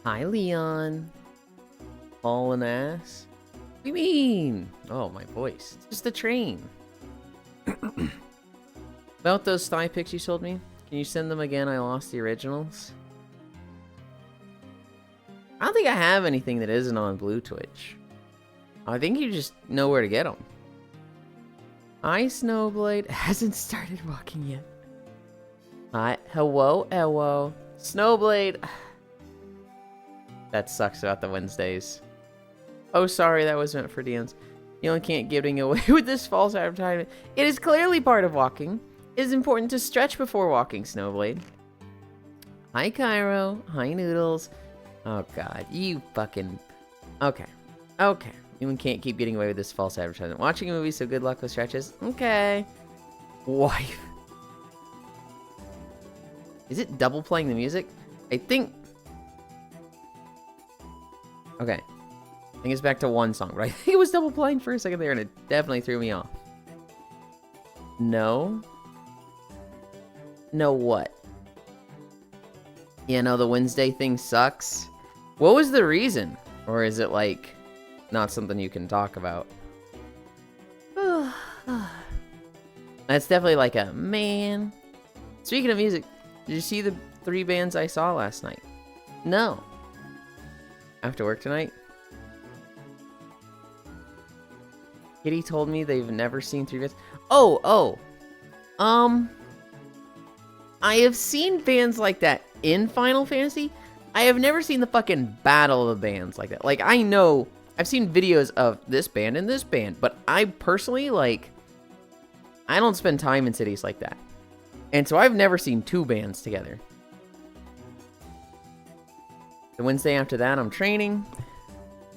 Hi, Leon. Hauling ass. What do you mean? Oh, my voice. It's just the train. About those thigh pics you sold me? Can you send them again? I lost the originals. I don't think I have anything that isn't on Blue Twitch. I think you just know where to get them. Hi, Snowblade. Hasn't started walking yet. Hi. Hello, hello. Snowblade. That sucks about the Wednesdays. Oh, sorry. That was meant for DMs. You only can't getting away with this false advertisement. It is clearly part of walking. It is important to stretch before walking, Snowblade. Hi, Cairo. Hi, Noodles. Oh, God. You fucking... Okay. Okay. You can't keep getting away with this false advertisement. Watching a movie, so good luck with stretches. Okay. Wife. Is it double playing the music? I think... Okay. I think it's back to one song, right? I think it was double playing for a second there, and it definitely threw me off. No. No what? Yeah, no, the Wednesday thing sucks. What was the reason? Or is it, like, not something you can talk about? That's definitely like a man. Speaking of music, did you see the 3 bands I saw last night? No. After work tonight? Kitty told me they've never seen 3 bands. Oh. I have seen bands like that in Final Fantasy. I have never seen the fucking battle of the bands like that. Like, I know, I've seen videos of this band and this band, but I personally, like, I don't spend time in cities like that. And so I've never seen 2 bands together. The Wednesday after that, I'm training.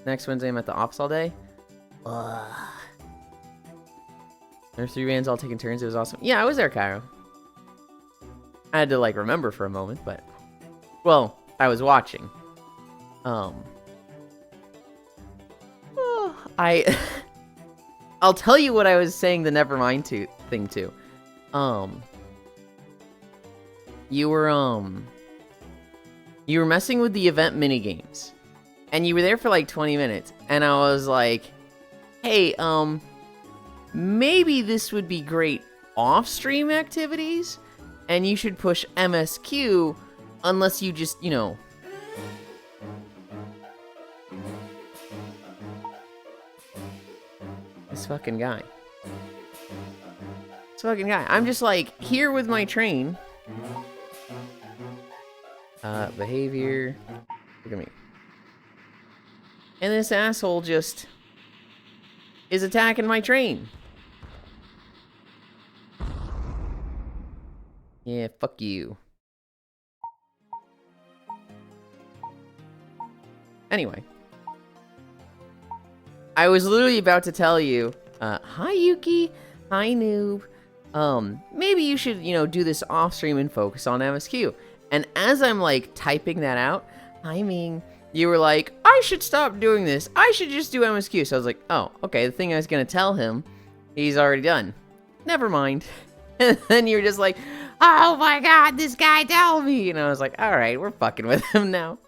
Next Wednesday, I'm at the office all day. There's 3 bands all taking turns. It was awesome. Yeah, I was there, Cairo. I had to, like, remember for a moment, but... Well, I was watching. I'll tell you what I was saying the Nevermind thing to. You were messing with the event minigames. And you were there for like 20 minutes. And I was like, hey, maybe this would be great off-stream activities. And you should push MSQ unless you just, you know... This fucking guy. I'm just like, here with my train. Behavior. Look at me. And this asshole just is attacking my train. Yeah, fuck you. Anyway. I was literally about to tell you, hi Yuki, hi Noob. Maybe you should, you know, do this off stream and focus on MSQ. And as I'm like typing that out, I mean, you were like, I should stop doing this. I should just do MSQ. So I was like, oh, okay. The thing I was going to tell him, he's already done. Never mind. And then you're just like, oh my God, this guy told me. And I was like, all right, we're fucking with him now.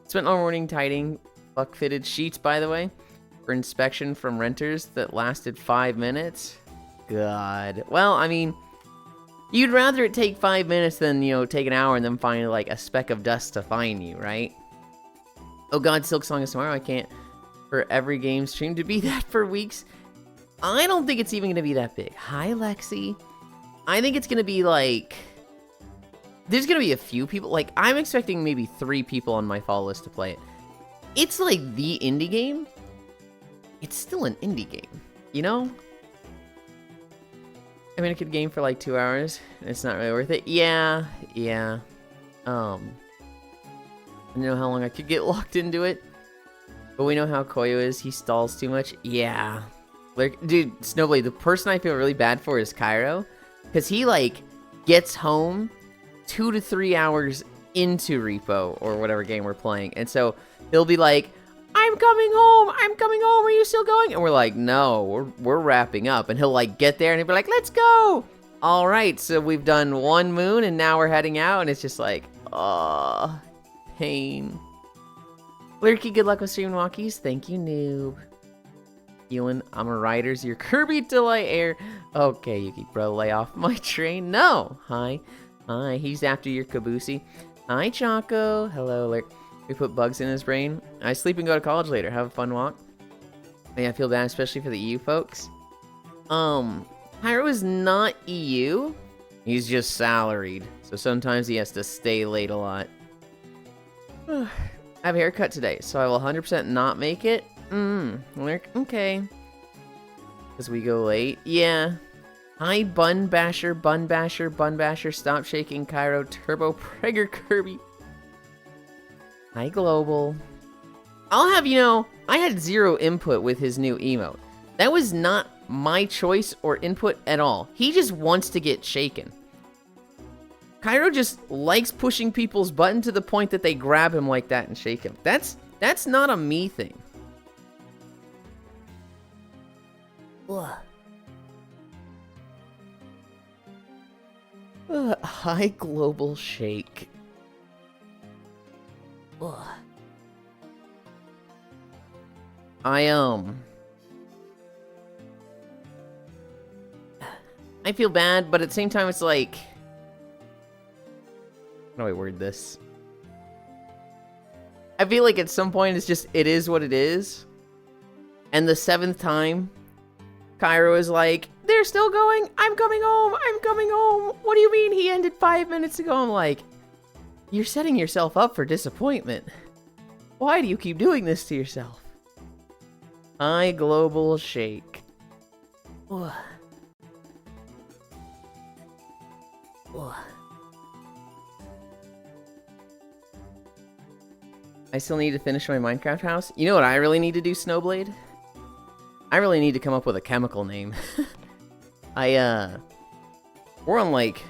Spent all morning tidying buck-fitted sheets, by the way, for inspection from renters that lasted 5 minutes. God. Well, I mean, you'd rather it take 5 minutes than, you know, take an hour and then find, like, a speck of dust to find you, right? Oh God, Silk Song is tomorrow. I can't for every game stream to be that for weeks. I don't think it's even going to be that big. Hi, Lexi. I think it's going to be, like... There's going to be a few people. Like, I'm expecting maybe 3 people on my follow list to play it. It's like the indie game. It's still an indie game, you know? I mean, it could game for like 2 hours. It's not really worth it. Yeah. I don't know how long I could get locked into it. But we know how Koyo is. He stalls too much. Yeah. Like, dude, Snowblade, the person I feel really bad for is Cairo. Because he, like, gets home 2 to 3 hours into Repo or whatever game we're playing. And so he'll be like, I'm coming home. Are you still going? And we're like, no, we're wrapping up. And he'll, like, get there and he'll be like, let's go. All right, so we've done one moon, and now we're heading out, and it's just like, oh, pain. Lurky, good luck with stream walkies. Thank you, noob. Yulind, I'm a rider's your Kirby Delight Air. Okay, Yuki, bro, lay off my train. No. Hi. Hi, he's after your Kabusi. Hi, Choco. Hello, Lurk. We put bugs in his brain. I sleep and go to college later. Have a fun walk. Yeah, I feel bad, especially for the EU folks. Pyro is not EU. He's just salaried, so sometimes he has to stay late a lot. I have a haircut today, so I will 100% not make it. Okay. Because we go late. Yeah. Hi, Bun Basher, Bun Basher, Bun Basher. Stop shaking, Cairo. Turbo Prager Kirby. Hi, Global. I'll have you know, I had zero input with his new emote. That was not my choice or input at all. He just wants to get shaken. Cairo just likes pushing people's button to the point that they grab him like that and shake him. That's not a me thing. Ugh. High global shake. Ugh. I feel bad, but at the same time it's like, how do I word this? I feel like at some point it's just, it is what it is. And the 7th time, Cairo is like, they're still going, I'm coming home, I'm coming home. What do you mean he ended 5 minutes ago? I'm like, you're setting yourself up for disappointment. Why do you keep doing this to yourself? High global shake. Ugh. Ugh. I still need to finish my Minecraft house. You know what I really need to do, Snowblade? I really need to come up with a chemical name. We're on like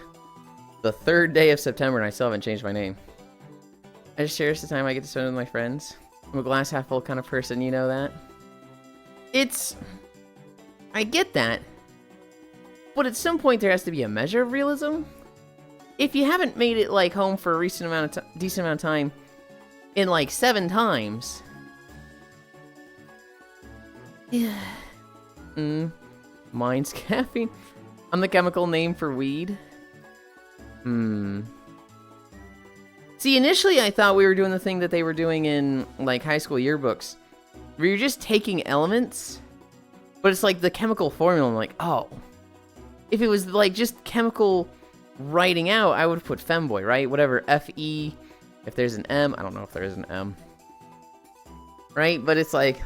the 3rd day of September and I still haven't changed my name. I just cherish the time I get to spend with my friends. I'm a glass half full kind of person, you know that? I get that. But at some point there has to be a measure of realism. If you haven't made it like home for a decent amount of time in like 7 times. Yeah. Mine's caffeine. I'm the chemical name for weed. See, initially I thought we were doing the thing that they were doing in like high school yearbooks, where you're just taking elements, but it's like the chemical formula. I'm like, oh, if it was like just chemical writing out, I would put femboy, right? Whatever, F-E, if there's an M, I don't know if there is an M. Right? But it's like,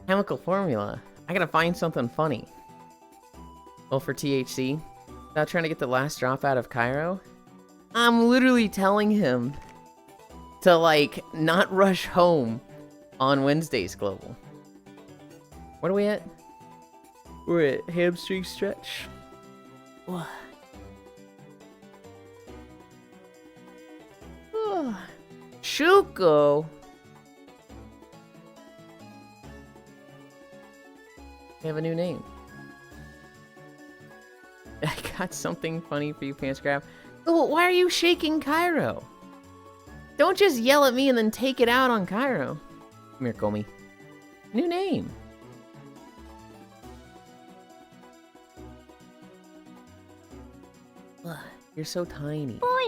chemical formula. I gotta find something funny. Well, for THC, without trying to get the last drop out of Cairo, I'm literally telling him to, like, not rush home on Wednesdays, Global. What are we at? We're at hamstring stretch. What? Shuko. We have a new name. I got something funny for you, Pants Grab. Oh, why are you shaking Cairo? Don't just yell at me and then take it out on Cairo. Come here, Comey. New name. Ugh, you're so tiny. Boy.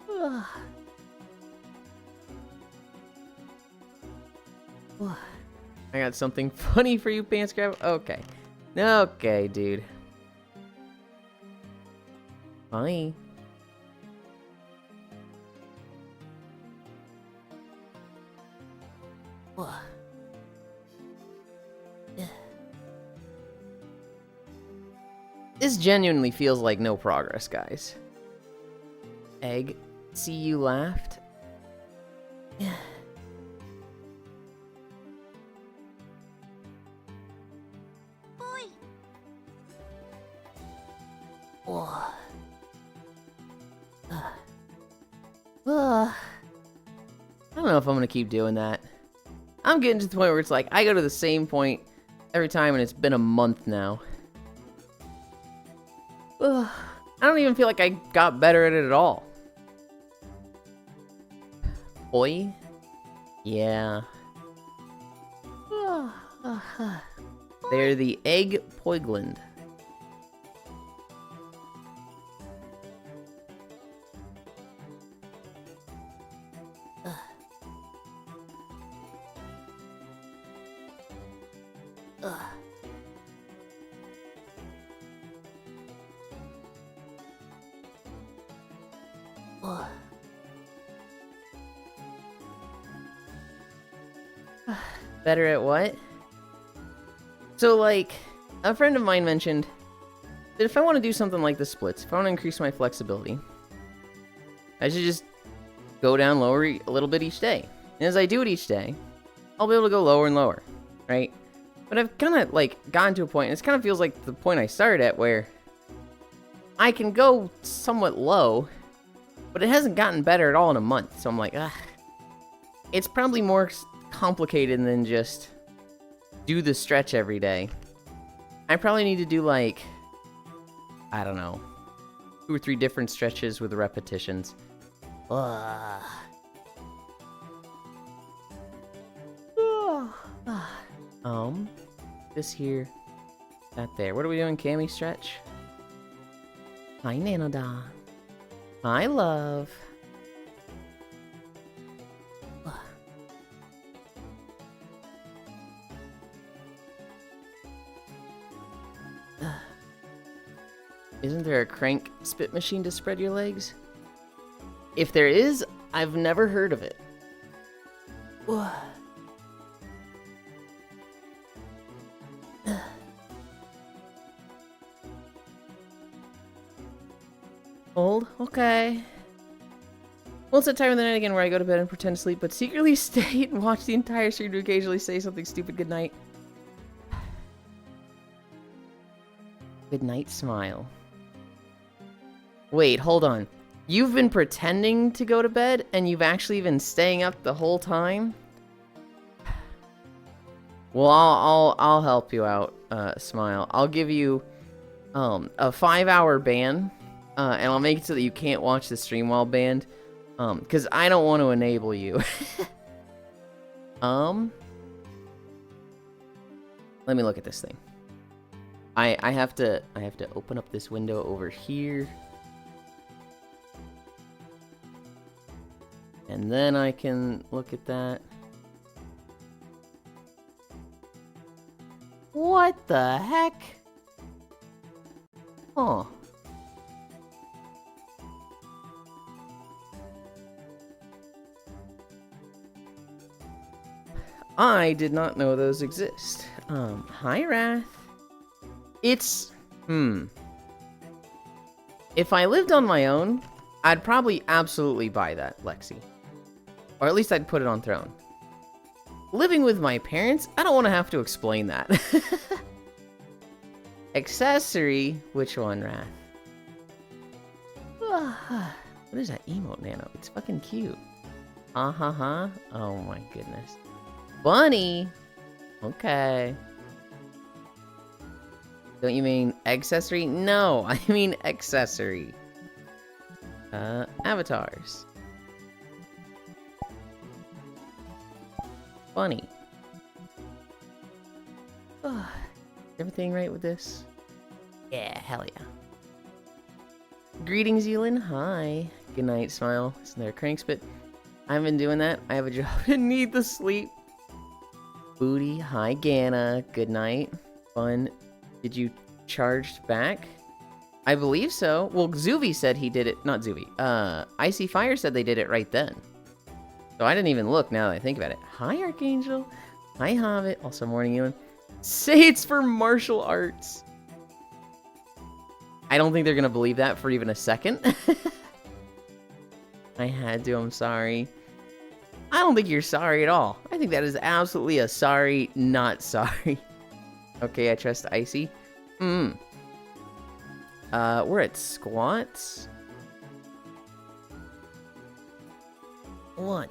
Ugh. Ugh. I got something funny for you, Pants Grab. Okay. Okay, dude. Bye. Ugh. This genuinely feels like no progress, guys. Egg, see you laughed. I don't know if I'm gonna keep doing that. I'm getting to the point where it's like, I go to the same point every time, and it's been a month now. Ugh. I don't even feel like I got better at it at all. Boy? Yeah. They're the egg poiglin. Better at what? So, like, a friend of mine mentioned that if I want to do something like the splits, if I want to increase my flexibility, I should just go down lower a little bit each day. And as I do it each day, I'll be able to go lower and lower, right? But I've kind of, like, gotten to a point, and it kind of feels like the point I started at, where I can go somewhat low, but it hasn't gotten better at all in a month. So I'm like, ugh. It's probably more complicated than just do the stretch every day. I probably need to do, like, I don't know, 2 or 3 different stretches with repetitions. This here, that there. What are we doing, Cammy stretch? Hi, Nanoda. Hi, love. Isn't there a crank spit machine to spread your legs? If there is, I've never heard of it. Hold? Okay. Well, it's that time of the night again where I go to bed and pretend to sleep, but secretly stay and watch the entire stream to occasionally say something stupid goodnight. Goodnight smile. Wait, hold on. You've been pretending to go to bed, and you've actually been staying up the whole time? Well, I'll help you out, Smile. I'll give you, a 5-hour ban, and I'll make it so that you can't watch the stream while banned, because I don't want to enable you. Let me look at this thing. I have to open up this window over here. And then I can look at that. What the heck? Huh. I did not know those exist. Hi, Wrath. It's... If I lived on my own, I'd probably absolutely buy that, Lexi. Or at least I'd put it on Throne. Living with my parents, I don't want to have to explain that. Accessory, which one, Wrath? What is that emote, Nano? It's fucking cute. Oh my goodness. Bunny! Okay. Don't you mean accessory? No, I mean accessory. Avatars. Bunny. Everything right with this? Yeah, hell yeah. Greetings, Yulind. Hi. Good night, Smile. Isn't there a crank spit? I haven't been doing that. I have a job and need the sleep. Booty. Hi, Gana. Good night. Fun. Did you charge back? I believe so. Well, Zuvi said he did it. Not Zuvi. Icy Fire said they did it right then. So I didn't even look now that I think about it. Hi, Archangel. Hi, Hobbit. Also, morning, Yulind. Say it's for martial arts. I don't think they're going to believe that for even a second. I had to. I'm sorry. I don't think you're sorry at all. I think that is absolutely a sorry, not sorry. Okay, I trust Icy. We're at squats. 1,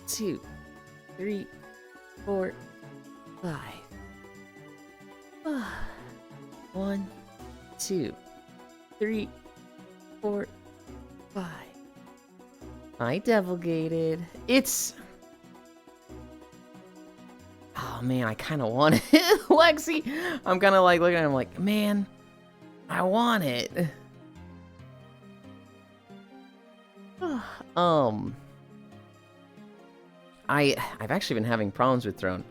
2, 3, 4, 5. 1, 2, 3, 4, 5. I devil gated. It's... Oh man, I kind of want it. Lexi, I'm kind of like looking at him like, man, I want it. I've actually been having problems with Throne.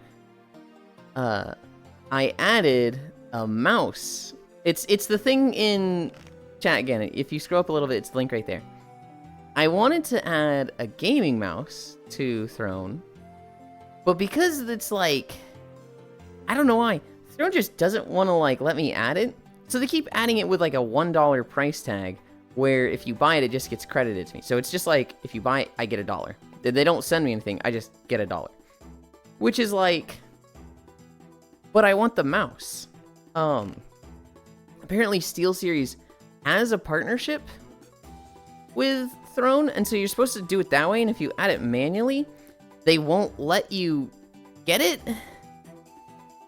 I added a mouse. It's the thing in chat again. If you scroll up a little bit, it's the link right there. I wanted to add a gaming mouse to Throne, but because it's like, I don't know why, Throne just doesn't want to like let me add it. So they keep adding it with like a $1 price tag, where if you buy it, it just gets credited to me. So it's just like, if you buy it, I get $1. They don't send me anything, I just get $1. Which is like, but I want the mouse. Apparently SteelSeries has a partnership with Throne, and so you're supposed to do it that way, and if you add it manually, they won't let you get it.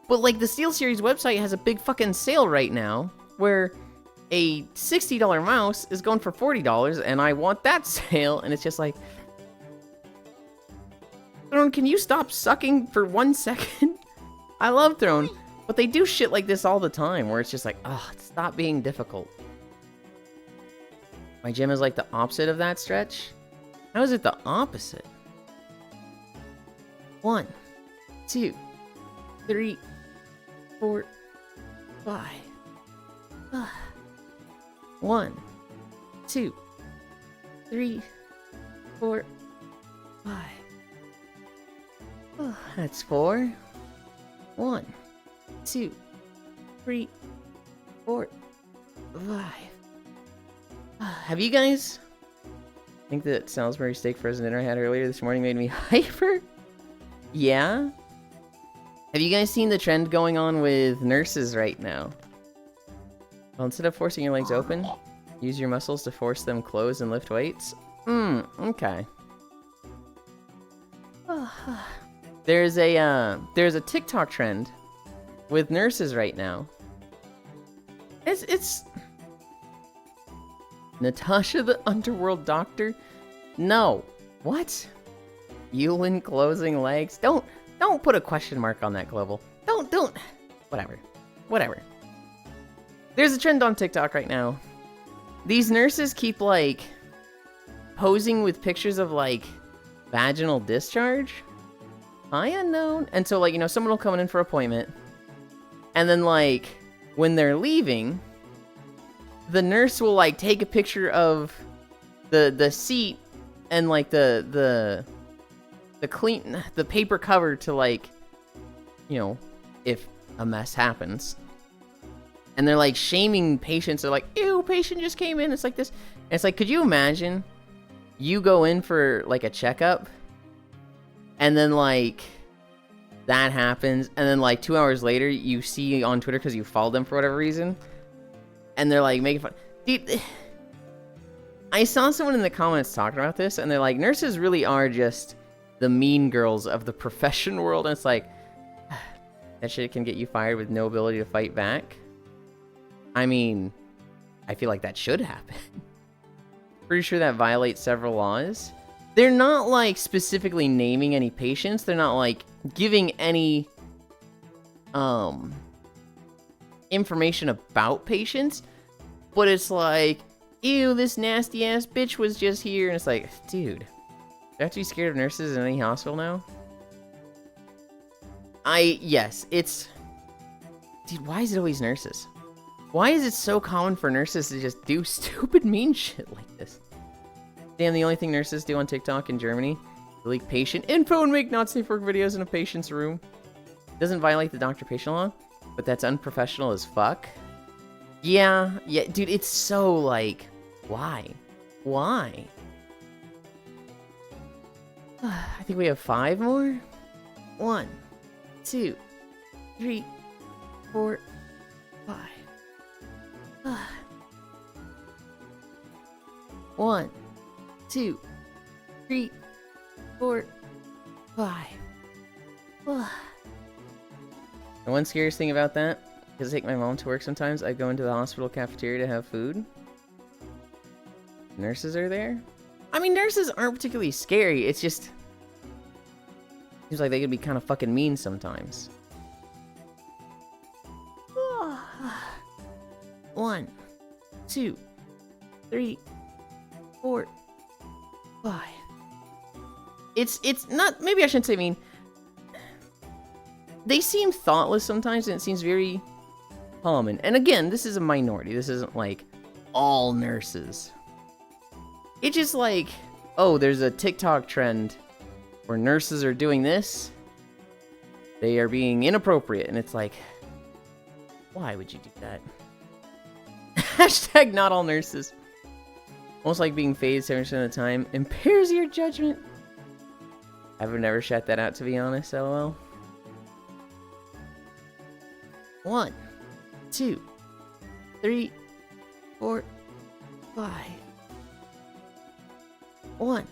But like the SteelSeries website has a big fucking sale right now, where a $60 mouse is going for $40, and I want that sale, and it's just like, Throne, can you stop sucking for 1 second? I love Throne, but they do shit like this all the time, where it's just like, oh, stop being difficult. My gym is like the opposite of that stretch? How is it the opposite? 1, 2, 3, 4, 5. 1, 2, 3, 4, 5. That's 4. 1, 2, 3, 4, 5. Have you guys... I think that Salisbury steak frozen dinner I had earlier this morning made me hyper. Yeah? Have you guys seen the trend going on with nurses right now? Well, instead of forcing your legs open, use your muscles to force them closed and lift weights? Okay. There's a TikTok trend with nurses right now. It's Natasha the Underworld Doctor? No. What? Yulind closing legs? Don't put a question mark on that, Global. Don't. Whatever. There's a trend on TikTok right now. These nurses keep, like, posing with pictures of, like, vaginal discharge? I unknown. And so, like, you know, someone will come in for an appointment, and then, like, when they're leaving, the nurse will, like, take a picture of the seat and, like, the paper cover to, like, you know, if a mess happens. And they're, like, shaming patients. They're like, ew, patient just came in. It's like this. And it's like, could you imagine you go in for, like, a checkup, and then, like, that happens, and then, like, 2 hours later, you see on Twitter, because you followed them for whatever reason, and they're, like, making fun. Dude, I saw someone in the comments talking about this, and they're like, nurses really are just the mean girls of the profession world, and it's like, that shit can get you fired with no ability to fight back. I mean, I feel like that should happen. Pretty sure that violates several laws. They're not, like, specifically naming any patients. They're not, like, giving any, information about patients. But it's like, ew, this nasty-ass bitch was just here. And it's like, dude, do I have to be scared of nurses in any hospital now? Yes, it's... Dude, why is it always nurses? Why is it so common for nurses to just do stupid mean shit like this? Damn, the only thing nurses do on TikTok in Germany, leak patient info and make not safe work videos in a patient's room. Doesn't violate the doctor-patient law, but that's unprofessional as fuck. Yeah, dude, it's so, like, why? Why? I think we have 5 more. 1, 2, 3, 4, 5. 1, 2, 3, 4, 5. The one scariest thing about that Because I take my mom to work sometimes. I go into the hospital cafeteria to have food. Nurses are there. I mean, nurses aren't particularly scary. It's just... seems like they can be kind of fucking mean sometimes. 1, 2, 3, 4, 5. It's not... maybe I shouldn't say mean. They seem thoughtless sometimes, and it seems very common. And again, this is a minority. This isn't like all nurses. It's just like, oh, there's a TikTok trend where nurses are doing this. They are being inappropriate. And it's like, why would you do that? Hashtag not all nurses. Almost like being phased 70% of the time impairs your judgment. I've never shut that out, to be honest, lol. 1, 2, 3, 4, 5. 1,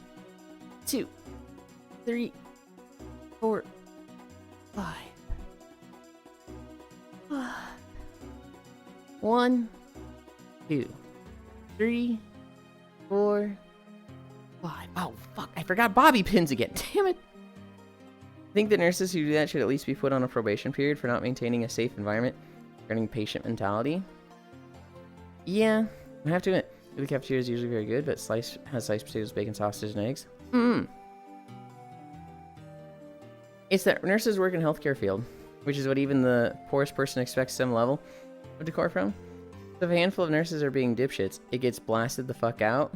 2, 3, 4, 5. 1, 2, 3, 4, 5. Oh, fuck. I forgot bobby pins again. Damn it. I think that nurses who do that should at least be put on a probation period for not maintaining a safe environment, regarding patient mentality. Yeah, I have to admit, the cafeteria is usually very good, but has sliced potatoes, bacon, sausage, and eggs. It's that nurses work in healthcare field, which is what even the poorest person expects some level of decor from. So if a handful of nurses are being dipshits, it gets blasted the fuck out.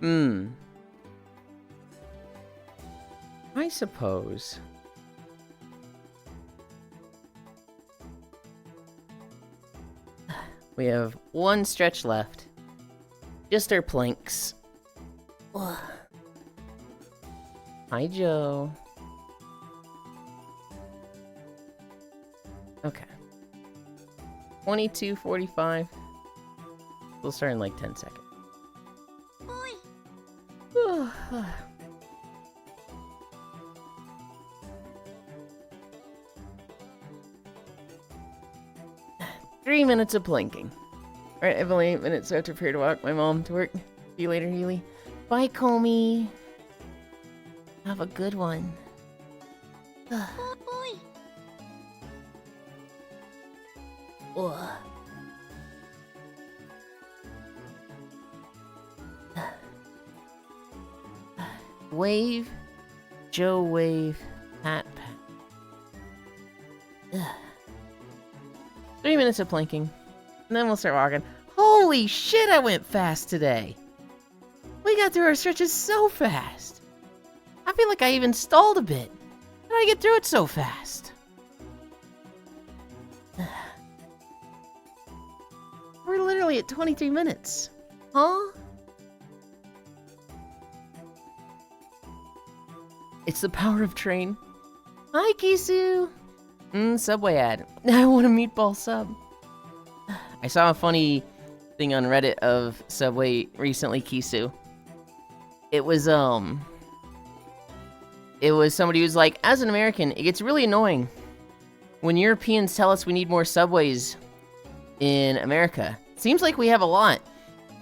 I suppose. We have one stretch left. Just our planks. Hi, Joe. Okay. 22:45. We'll start in like 10 seconds. Boy. 3 minutes of planking. Alright, I've only 8 minutes, so I have to prepare to walk my mom to work. See you later, Yuli. Bye, Comey. Have a good one. Oh, boy. Wave. Joe wave. Pat pat. 3 minutes of planking. And then we'll start walking. Holy shit, I went fast today. We got through our stretches so fast. I feel like I even stalled a bit. How did I get through it so fast? We're literally at 23 minutes. Huh? It's the power of train. Hi, Kisu. Subway ad. I want a meatball sub. I saw a funny thing on Reddit of Subway recently, Kisu. It was somebody who's like, as an American, it gets really annoying when Europeans tell us we need more Subways in America. Seems like we have a lot.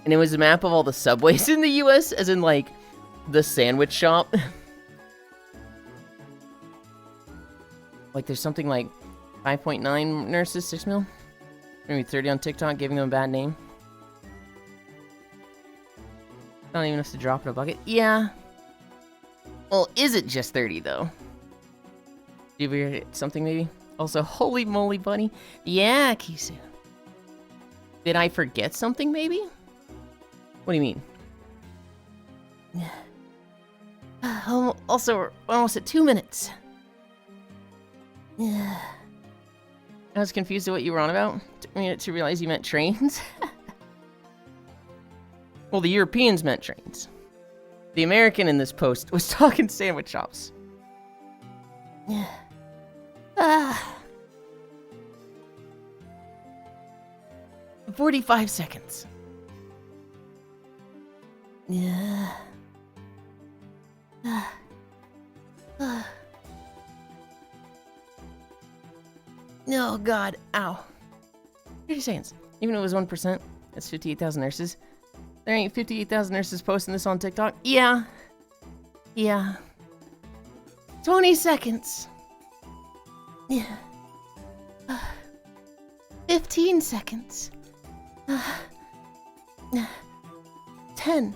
And it was a map of all the Subways in the US, as in like the sandwich shop. Like there's something like 5.9 nurses, 6 mil? Maybe 30 on TikTok, giving them a bad name. Not even enough to drop in a bucket. Yeah. Well, is it just 30 though? Did you hear something maybe? Also, holy moly, bunny. Yeah, Kisu. Did I forget something maybe? What do you mean? Also, we're almost at 2 minutes. I was confused at what you were on about. Took me a minute to realize you meant trains. Well, the Europeans meant trains. The American in this post was talking sandwich shops. 45 seconds. Oh, God. Ow. 30 seconds. Even if it was 1%, that's 58,000 nurses. There ain't 58,000 nurses posting this on TikTok. Yeah. Yeah. 20 seconds. Yeah. 15 seconds. 10,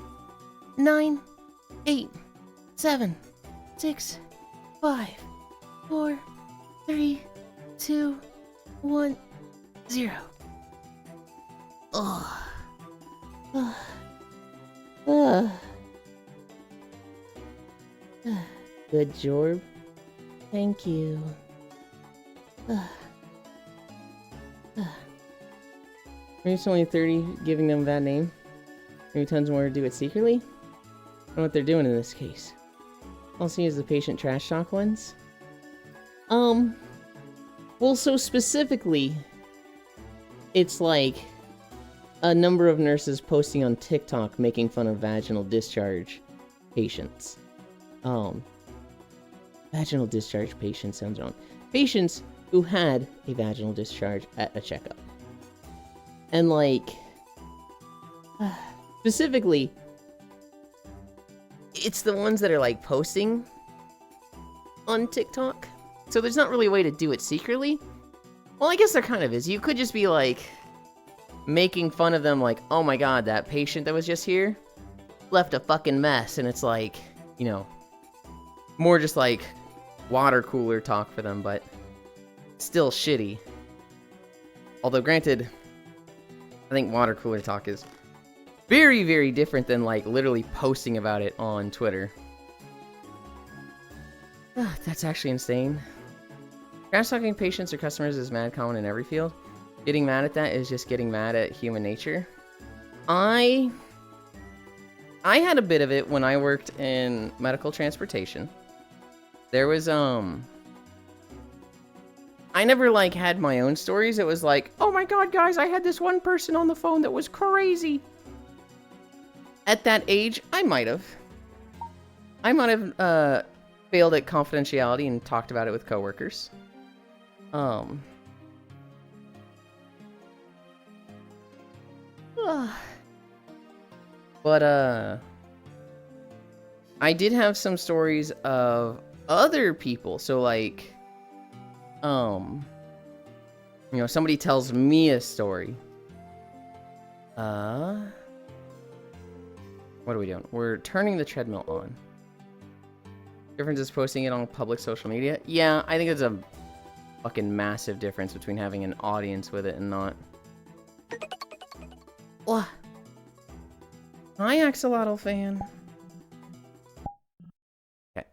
9, 8, 7, 6, 5, 4, 3, 2, 1, 0. Oh. Good job. Thank you. Maybe it's only 30 giving them that name. Maybe tons more do it secretly. I don't know what they're doing in this case. All I see is the patient trash talk ones. Well, so specifically, it's like a number of nurses posting on TikTok making fun of vaginal discharge patients. Vaginal discharge patients sounds wrong. Patients who had a vaginal discharge at a checkup. And like, specifically, it's the ones that are like posting on TikTok. So there's not really a way to do it secretly. Well, I guess there kind of is. You could just be like making fun of them, like, oh my god, that patient that was just here left a fucking mess. And it's like, you know, more just like water cooler talk for them, but still shitty. Although granted, I think water cooler talk is very, very different than like literally posting about it on Twitter. That's actually insane. Trash talking patients or customers is mad common in every field. Getting mad at that is just getting mad at human nature. I had a bit of it when I worked in medical transportation. There was, I never, like, had my own stories. It was like, oh my god, guys, I had this one person on the phone that was crazy. At that age, I might have. Failed at confidentiality and talked about it with coworkers. But, I did have some stories of other people. So, like, you know, somebody tells me a story. What are we doing? We're turning the treadmill on. Difference is posting it on public social media. Yeah, I think there's a fucking massive difference between having an audience with it and not. What? Hi, Axolotl fan. Okay.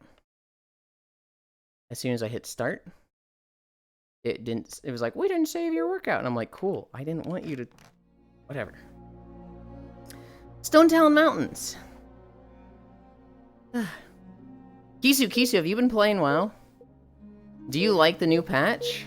As soon as I hit start, it didn't. It was like, we didn't save your workout, and I'm like, cool. I didn't want you to. Whatever. Stone Talon Mountains. Kisu, have you been playing WoW? Do you like the new patch?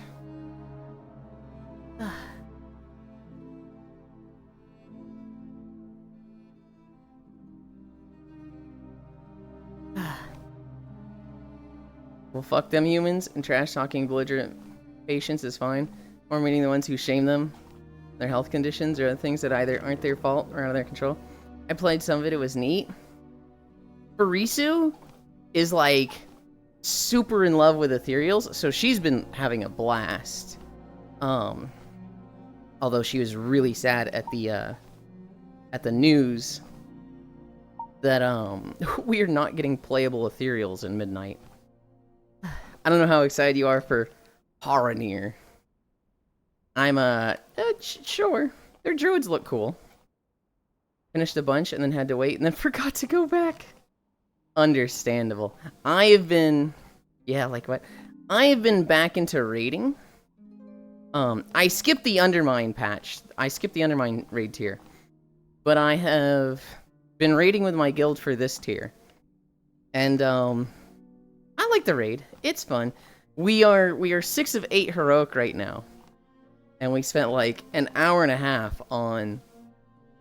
Well, fuck them humans, and trash-talking belligerent patients is fine. Or meeting the ones who shame them, their health conditions, or the things that either aren't their fault or out of their control. I played some of it, it was neat. Barisu is, like, super in love with ethereals, so she's been having a blast. Although she was really sad at the news that, we are not getting playable ethereals in Midnight. I don't know how excited you are for Horanir. I'm, sure. Their druids look cool. Finished a bunch and then had to wait and then forgot to go back. Understandable. I have been... Yeah, like what? I have been back into raiding. I skipped the Undermine patch. I skipped the Undermine raid tier. But I have been raiding with my guild for this tier. And, I like the raid. It's fun. We are 6 of 8 heroic right now. And we spent like an hour and a half on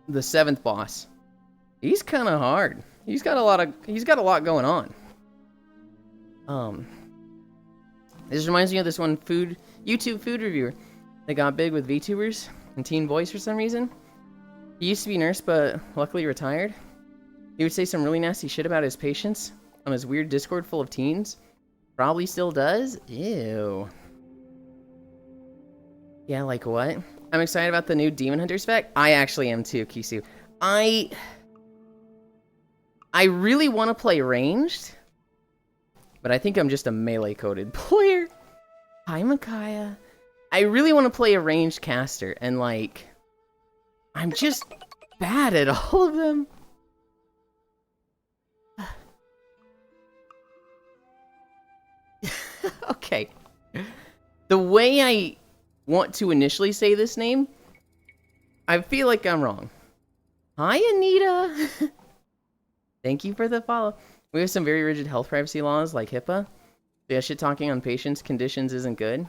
the 7th boss. He's kind of hard. He's got a lot going on. This reminds me of this one YouTube food reviewer that got big with VTubers. and teen boys for some reason. He used to be a nurse, but luckily retired. He would say some really nasty shit about his patients on his weird Discord full of teens. Probably still does. Ew. Yeah, like what? I'm excited about the new Demon Hunter spec. I actually am too, Kisu. I really want to play ranged, but I think I'm just a melee-coded player. Hi, Micaiah. I really want to play a ranged caster, and like, I'm just bad at all of them. Okay. The way I want to initially say this name, I feel like I'm wrong. Hi, Anita. Thank you for the follow. We have some very rigid health privacy laws, like HIPAA. Yeah, shit talking on patients' conditions isn't good.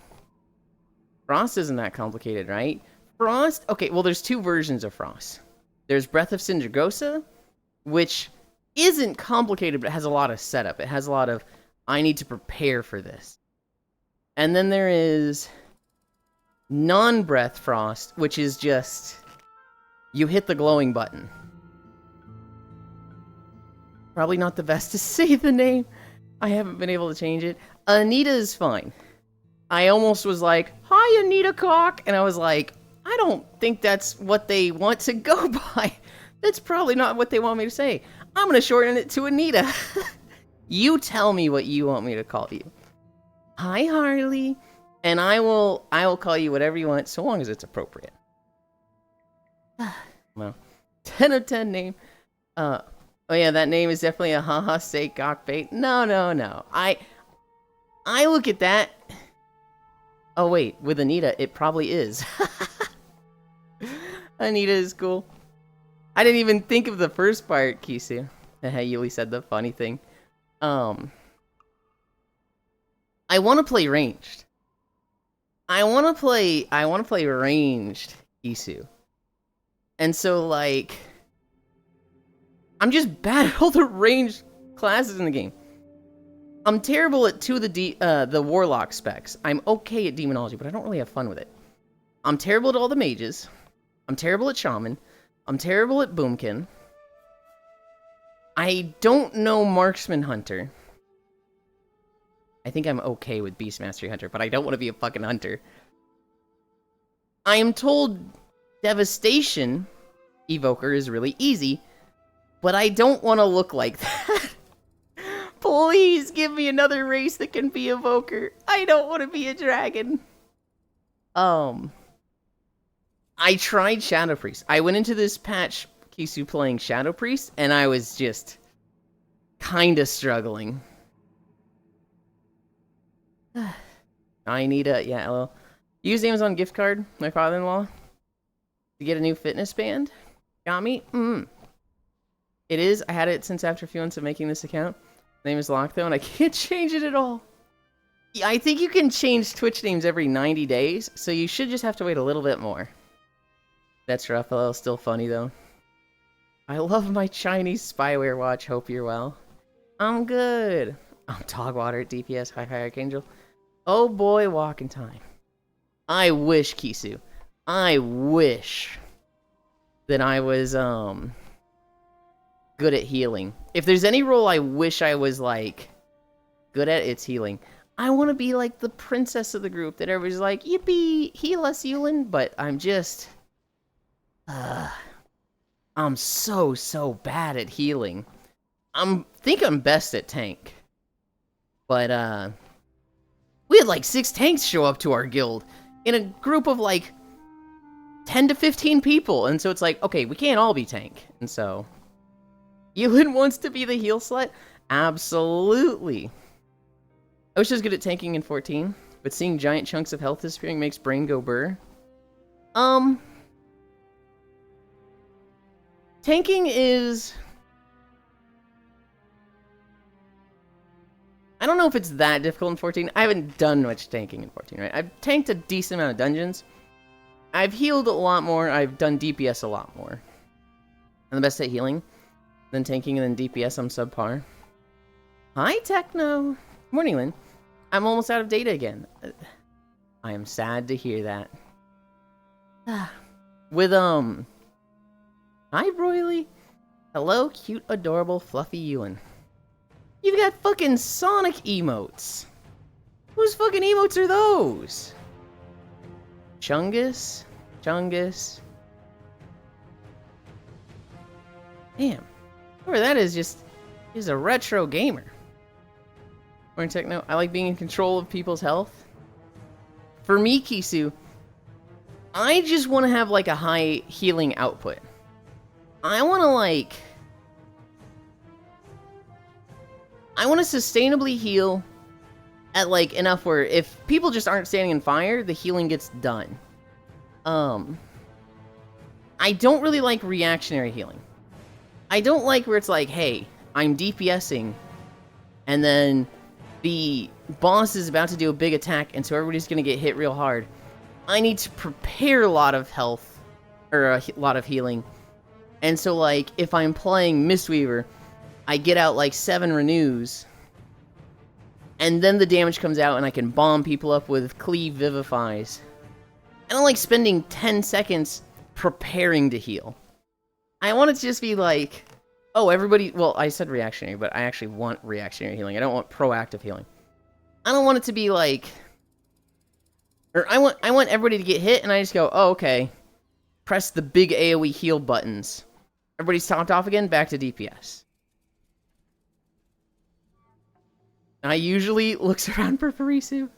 Frost isn't that complicated, right? Frost? Okay, well, there's two versions of Frost. There's Breath of Sindragosa, which isn't complicated, but it has a lot of setup. It has a lot of, I need to prepare for this. And then there is non-Breath Frost, which is just, you hit the glowing button. Probably not the best to say the name. I haven't been able to change it. Anita is fine. I almost was like, hi, Anita Cock. And I was like, I don't think that's what they want to go by. That's probably not what they want me to say. I'm going to shorten it to Anita. You tell me what you want me to call you. Hi, Harley. And I will call you whatever you want, so long as it's appropriate. Well, 10 of 10 name. Oh yeah, that name is definitely a haha sake gawk bait. No. I look at that. Oh wait, with Anita, it probably is. Anita is cool. I didn't even think of the first part, Kisu. Hey, Yuli said the funny thing. I want to play ranged. I want to play ranged Kisu. And so, like, I'm just bad at all the ranged classes in the game. I'm terrible at two of the Warlock specs. I'm okay at Demonology, but I don't really have fun with it. I'm terrible at all the mages. I'm terrible at Shaman. I'm terrible at Boomkin. I don't know Marksman Hunter. I think I'm okay with Beast Mastery Hunter, but I don't want to be a fucking hunter. I am told Devastation Evoker is really easy, but I don't want to look like that. Please give me another race that can be Evoker. I don't want to be a dragon. I tried Shadow Priest. I went into this patch, Kisu, playing Shadow Priest, and I was just kinda struggling. I need a, yeah, hello. Use Amazon gift card, my father-in-law, to get a new fitness band. Got me? It is. I had it since after a few months of making this account. The name is locked though, and I can't change it at all. Yeah, I think you can change Twitch names every 90 days, so you should just have to wait a little bit more. That's rough, LL. Still funny though. I love my Chinese spyware watch. Hope you're well. I'm good. I'm Dogwater at DPS. Hi, Archangel. Oh boy, walking time. I wish, Kisu. I wish that I was, good at healing. If there's any role I wish I was, like, good at, it's healing. I want to be, like, the princess of the group that everybody's like, yippee, heal us, Yulind. But I'm just, I'm so bad at healing. Think I'm best at tank. But, we had, like, 6 tanks show up to our guild in a group of, like, 10 to 15 people. And so it's like, okay, we can't all be tank. And so, Yulind wants to be the heal slut? Absolutely. I wish I was good at tanking in 14, but seeing giant chunks of health disappearing makes brain go burr. Tanking is... I don't know if it's that difficult in 14. I haven't done much tanking in 14, right? I've tanked a decent amount of dungeons. I've healed a lot more. I've done DPS a lot more. I'm the best at healing. Then tanking and then DPS, I'm subpar. Hi, Techno. Morning, Lynn. I'm almost out of data again. I am sad to hear that. With, hi, Broily. Hello, cute, adorable, fluffy Yulind. You've got fucking Sonic emotes. Whose fucking emotes are those? Chungus? Chungus? Damn. Whoever that is just is a retro gamer. Or in techno, I like being in control of people's health. For me, Kisu, I just want to have like a high healing output. I want to sustainably heal at like enough where if people just aren't standing in fire, the healing gets done. I don't really like reactionary healing. I don't like where it's like, hey, I'm DPSing, and then the boss is about to do a big attack, and so everybody's gonna get hit real hard. I need to prepare a lot of health, or a lot of healing. And so, like, if I'm playing Mistweaver, I get out, like, 7 renews, and then the damage comes out, and I can bomb people up with Cleave Vivifies. I don't like spending 10 seconds preparing to heal. I want it to just be like, oh, everybody... Well, I said reactionary, but I actually want reactionary healing. I don't want proactive healing. I don't want it to be like... Or I want everybody to get hit, and I just go, oh, okay. Press the big AoE heal buttons. Everybody's topped off again, back to DPS. I usually looks around for Parisu.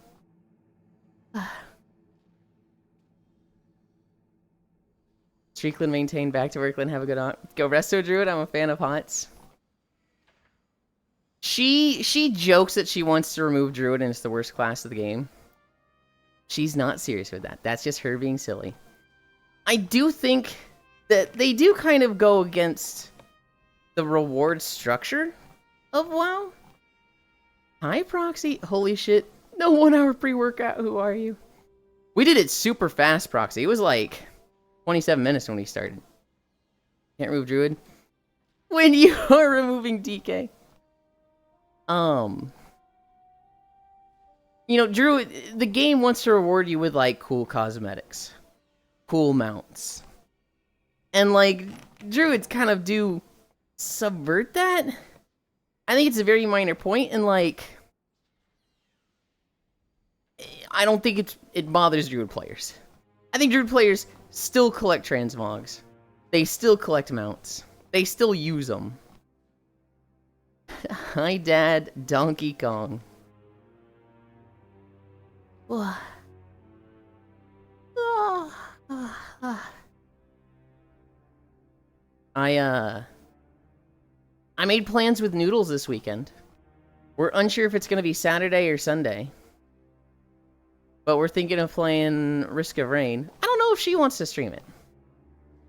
Streakland maintain, back to Workland, have a good on. Go Resto Druid, I'm a fan of HOTS. She jokes that she wants to remove Druid and it's the worst class of the game. She's not serious with that. That's just her being silly. I do think that they do kind of go against the reward structure of WoW. Hi, Proxy. Holy shit. No 1 hour pre-workout. Who are you? We did it super fast, Proxy. It was like 27 minutes when we started. Can't remove Druid. When you are removing DK. You know, Druid, the game wants to reward you with, like, cool cosmetics. Cool mounts. And, like, Druids kind of do subvert that. I think it's a very minor point, and, like... I don't think it bothers Druid players. I think Druid players still collect transmogs. They still collect mounts. They still use them. Hi, Dad. Donkey Kong. I made plans with Noodles this weekend. We're unsure if it's going to be Saturday or Sunday. But we're thinking of playing Risk of Rain. I don't know if she wants to stream it.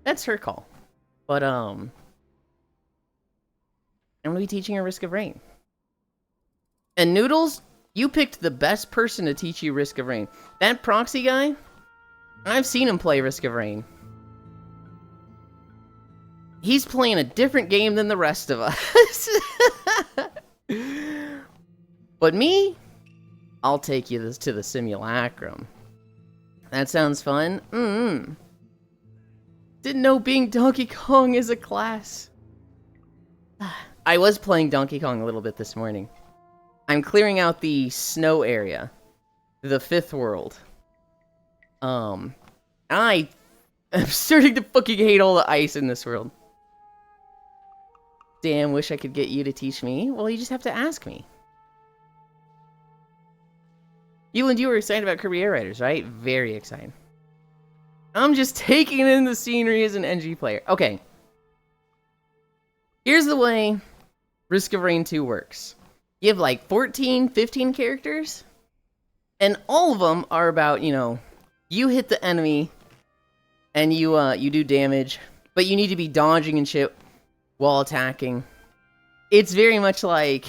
That's her call. But, I'm going to be teaching her Risk of Rain. And Noodles, you picked the best person to teach you Risk of Rain. That Proxy guy, I've seen him play Risk of Rain. He's playing a different game than the rest of us. But me, I'll take you to the simulacrum. That sounds fun. Didn't know being Donkey Kong is a class. I was playing Donkey Kong a little bit this morning. I'm clearing out the snow area. The 5th world. I am starting to fucking hate all the ice in this world. Damn, wish I could get you to teach me. Well, you just have to ask me. Yulind, you were excited about Kirby Air Riders, right? Very excited. I'm just taking in the scenery as an NG player. Okay. Here's the way Risk of Rain 2 works. You have like 14, 15 characters. And all of them are about, you know, you hit the enemy and you do damage, but you need to be dodging and shit while attacking. It's very much like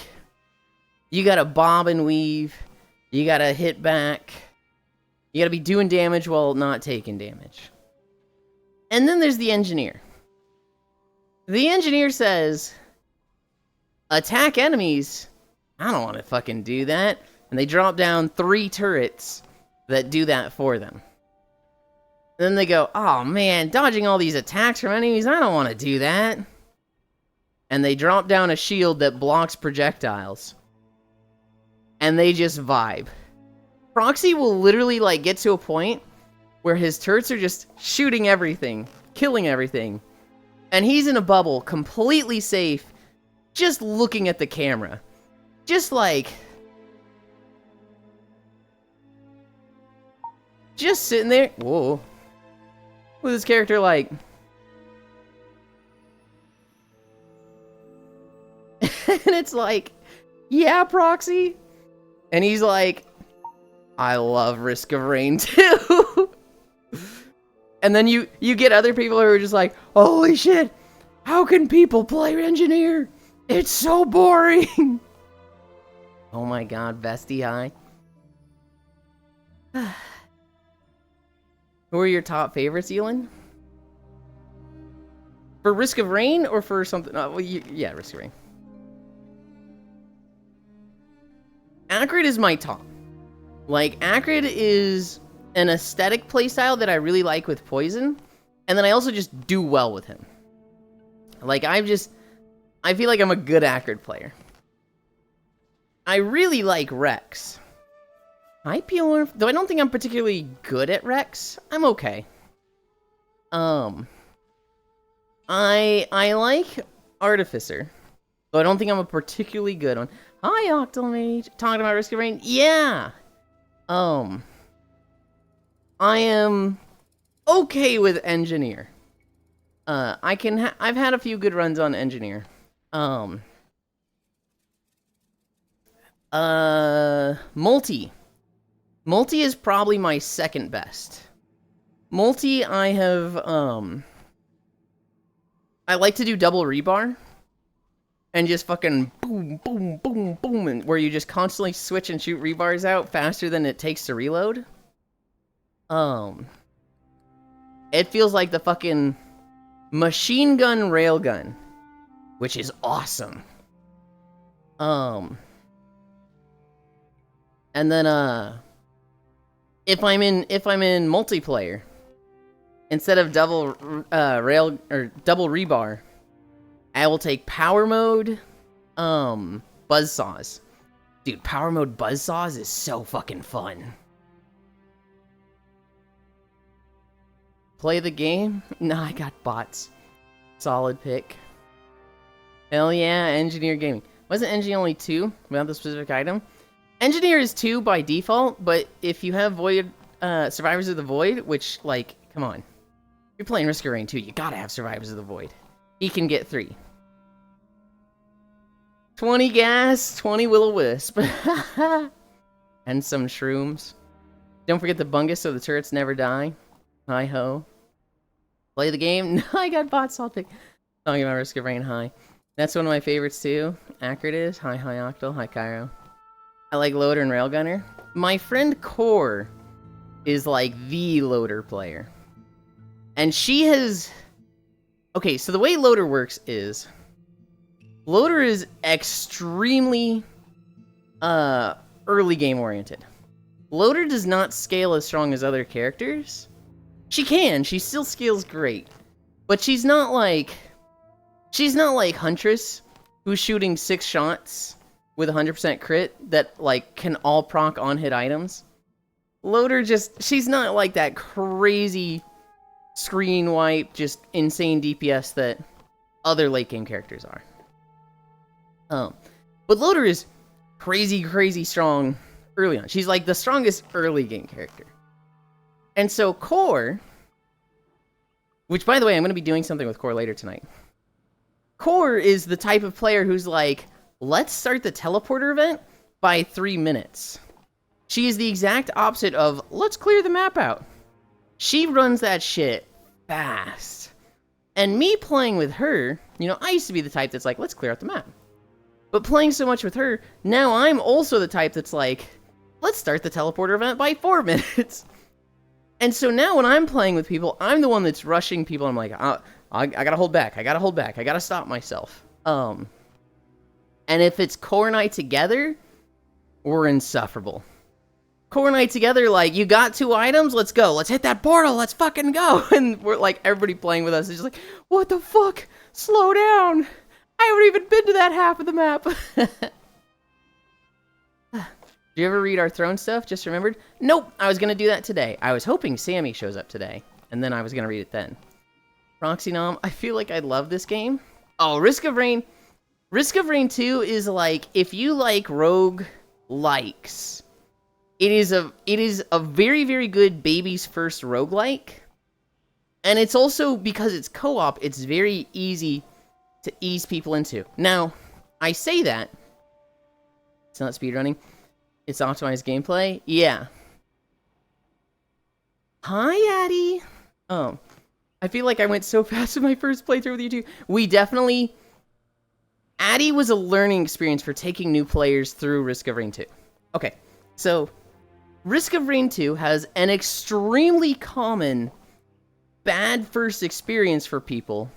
you gotta bob and weave, you gotta hit back, you gotta be doing damage while not taking damage. And then there's the engineer. The engineer says, attack enemies. I don't want to fucking do that. And they drop down 3 turrets that do that for them. Then they go, oh man, dodging all these attacks from enemies, I don't want to do that. And they drop down a shield that blocks projectiles. And they just vibe. Proxy will literally, like, get to a point where his turrets are just shooting everything, killing everything. And he's in a bubble, completely safe, just looking at the camera. Just like... just sitting there. Whoa. With his character like... and it's like, yeah, Proxy. And he's like, I love Risk of Rain too. And then you get other people who are just like, holy shit, how can people play Engineer? It's so boring. Oh my god, Vesty High. Who are your top favorites, Yulind? For Risk of Rain or for something? Well, yeah, Risk of Rain. Acrid is my top. Like, Acrid is an aesthetic playstyle that I really like with Poison, and then I also just do well with him. Like, I feel like I'm a good Acrid player. I really like Rex. Hi, Pure. Though I don't think I'm particularly good at Rex, I'm okay. I like Artificer, though I don't think I'm a particularly good one. Hi, Octomage. Talking about Risk of Rain? Yeah! I am okay with Engineer. I've had a few good runs on Engineer. Multi. Multi is probably my second best. Multi, I have, I like to do double rebar. And just fucking boom, boom, boom, boom, and where you just constantly switch and shoot rebars out faster than it takes to reload. It feels like the fucking machine gun railgun, which is awesome. And then if I'm in multiplayer, instead of double rail or double rebar, I will take power mode, buzzsaws. Dude, power mode buzzsaws is so fucking fun. Play the game? Nah, I got bots. Solid pick. Hell yeah, Engineer Gaming. Wasn't Engineer only 2 without the specific item? Engineer is 2 by default, but if you have Void, Survivors of the Void, which, like, come on. If you're playing Risk of Rain 2, you gotta have Survivors of the Void. He can get 3. 20 gas, 20 will-o-wisp. And some shrooms. Don't forget the bungus so the turrets never die. Hi-ho. Play the game? No, I got bot salt pick. Talking about Risk of Rain, hi. That's one of my favorites too. Acrid is. Hi, Octal. Hi, Cairo. I like Loader and Railgunner. My friend Core is like the Loader player. And she has... Okay, so the way Loader works is... Loader is extremely early game oriented. Loader does not scale as strong as other characters. She can, she still scales great. But she's not like Huntress, who's shooting 6 shots with 100% crit that like can all proc on hit items. Loader she's not like that crazy screen wipe, just insane DPS that other late game characters are. But Loader is crazy strong early on. She's like the strongest early game character. And so Core, which by the way, I'm going to be doing something with Core later tonight. Core is the type of player who's like, let's start the teleporter event by 3 minutes. She is the exact opposite of, let's clear the map out. She runs that shit fast. And me playing with her, you know, I used to be the type that's like, let's clear out the map. But playing so much with her, now I'm also the type that's like, let's start the teleporter event by 4 minutes. And so now when I'm playing with people, I'm the one that's rushing people. I'm like, I gotta hold back. I gotta stop myself. And if it's Core and I together, we're insufferable. Core and I together, like, you got 2 items? Let's go. Let's hit that portal. Let's fucking go. And we're like, everybody playing with us is just like, what the fuck? Slow down. I haven't even been to that half of the map. Did you ever read our throne stuff? Just remembered? Nope. I was going to do that today. I was hoping Sammy shows up today. And then I was going to read it then. Proxy Nom. I feel like I love this game. Oh, Risk of Rain. Risk of Rain 2 is like, if you like rogue likes, it is a very, very good baby's first roguelike. And it's also, because it's co-op, it's very easy to ease people into. Now, I say that. It's not speedrunning. It's optimized gameplay. Yeah. Hi, Addie. Oh. I feel like I went so fast in my first playthrough with you two. We definitely... Addie was a learning experience for taking new players through Risk of Rain 2. Okay, so... Risk of Rain 2 has an extremely common bad first experience for people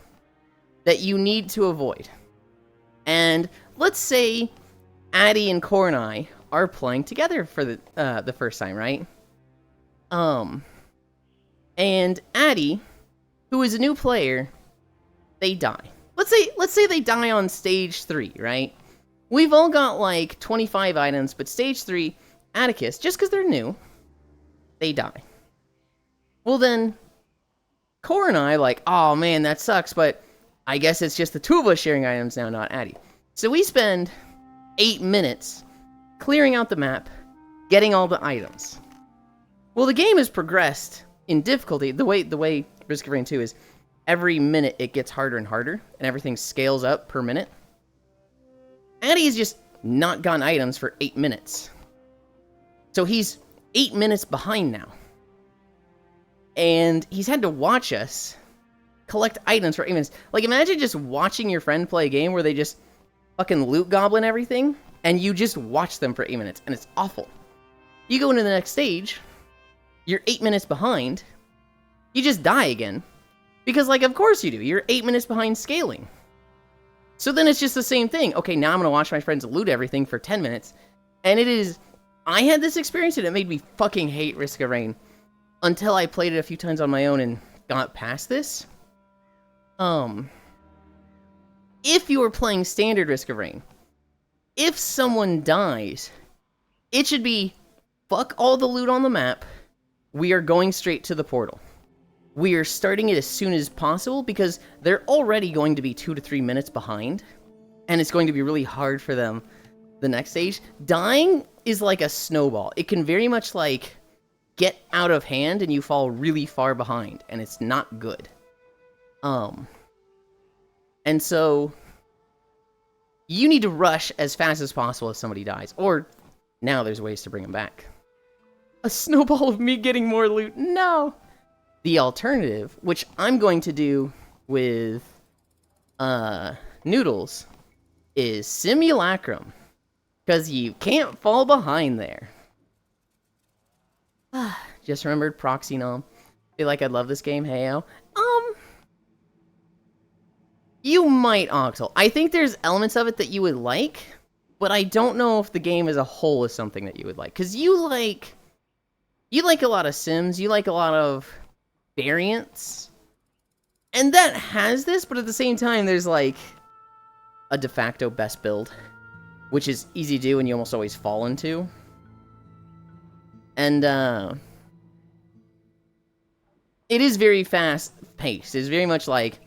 that you need to avoid. And let's say Addie and Core and I are playing together for the first time, right? And Addie, who is a new player, they die. Let's say they die on stage 3, right? We've all got like 25 items, but stage 3, Atticus, just because they're new, they die. Well then, Core and I like, oh man, that sucks, but I guess it's just the 2 of us sharing items now, not Addie. So we spend 8 minutes clearing out the map, getting all the items. Well, the game has progressed in difficulty. The way Risk of Rain 2 is, every minute it gets harder and harder, and everything scales up per minute. Addie has just not gotten items for 8 minutes. So he's 8 minutes behind now. And he's had to watch us collect items for 8 minutes. Like, imagine just watching your friend play a game where they just fucking loot goblin everything, and you just watch them for 8 minutes, and it's awful. You go into the next stage, you're 8 minutes behind, you just die again. Because, like, of course you do. You're 8 minutes behind scaling. So then it's just the same thing. Okay, now I'm going to watch my friends loot everything for 10 minutes. And it is... I had this experience and it made me fucking hate Risk of Rain. Until I played it a few times on my own and got past this. If you are playing standard Risk of Rain, if someone dies, it should be, fuck all the loot on the map, we are going straight to the portal. We are starting it as soon as possible because they're already going to be 2 to 3 minutes behind. And it's going to be really hard for them the next stage. Dying is like a snowball. It can very much like get out of hand and you fall really far behind. And it's not good. And so you need to rush as fast as possible if somebody dies. Or now there's ways to bring them back. A snowball of me getting more loot. No! The alternative, which I'm going to do with Noodles, is Simulacrum. Because you can't fall behind there. Just remembered Proxy Nom. Feel like I'd love this game, heyo. You might, Oxel. I think there's elements of it that you would like, but I don't know if the game as a whole is something that you would like. Because you like a lot of Sims, you like a lot of variants, and that has this, but at the same time there's like a de facto best build, which is easy to do and you almost always fall into. And it is very fast paced. It's very much like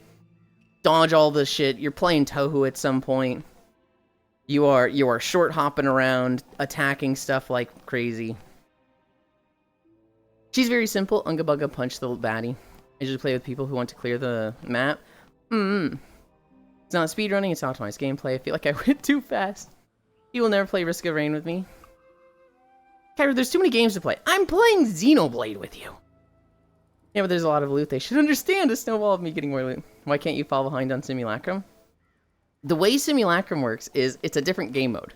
dodge all the shit. You're playing Touhou at some point. You are short hopping around, attacking stuff like crazy. She's very simple. Unga Bunga punch the baddie. I usually play with people who want to clear the map. It's not speedrunning, it's optimized gameplay. I feel like I went too fast. You will never play Risk of Rain with me. Kyra, there's too many games to play. I'm playing Xenoblade with you. Yeah, but there's a lot of loot. They should understand a snowball of me getting more loot. Why can't you fall behind on Simulacrum? The way Simulacrum works is it's a different game mode.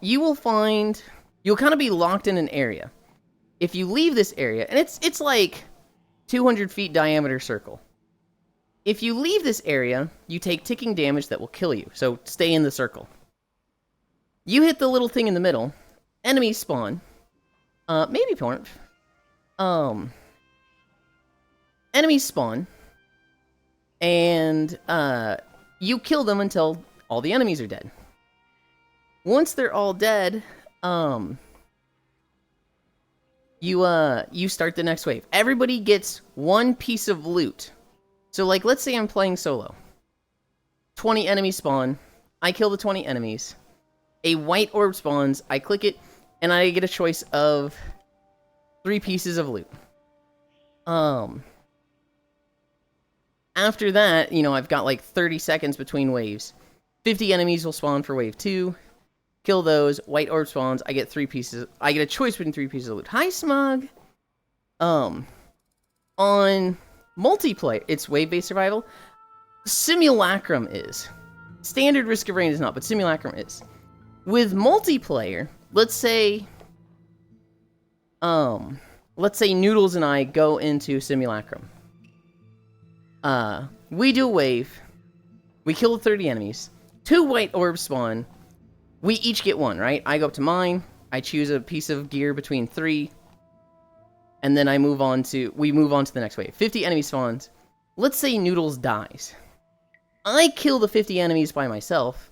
You will find... You'll kind of be locked in an area. If you leave this area, and it's like 200 feet diameter circle. If you leave this area, you take ticking damage that will kill you, so stay in the circle. You hit the little thing in the middle. Enemies spawn. Maybe Pornf. Enemies spawn. And, you kill them until all the enemies are dead. Once they're all dead, you start the next wave. Everybody gets one piece of loot. So, like, let's say I'm playing solo. 20 enemies spawn. I kill the 20 enemies. A white orb spawns. I click it, and I get a choice of 3 pieces of loot. After that, you know, I've got like 30 seconds between waves. 50 enemies will spawn for wave 2. Kill those. White orb spawns. I get 3 pieces. I get a choice between 3 pieces of loot. Hi, Smug. On multiplayer, it's wave-based survival. Simulacrum is. Standard Risk of Rain is not, but Simulacrum is. With multiplayer, let's say Noodles and I go into Simulacrum. We do a wave. We kill 30 enemies. 2 white orbs spawn. We each get 1, right? I go up to mine. I choose a piece of gear between 3. And then we move on to the next wave. 50 enemy spawns. Let's say Noodles dies. I kill the 50 enemies by myself.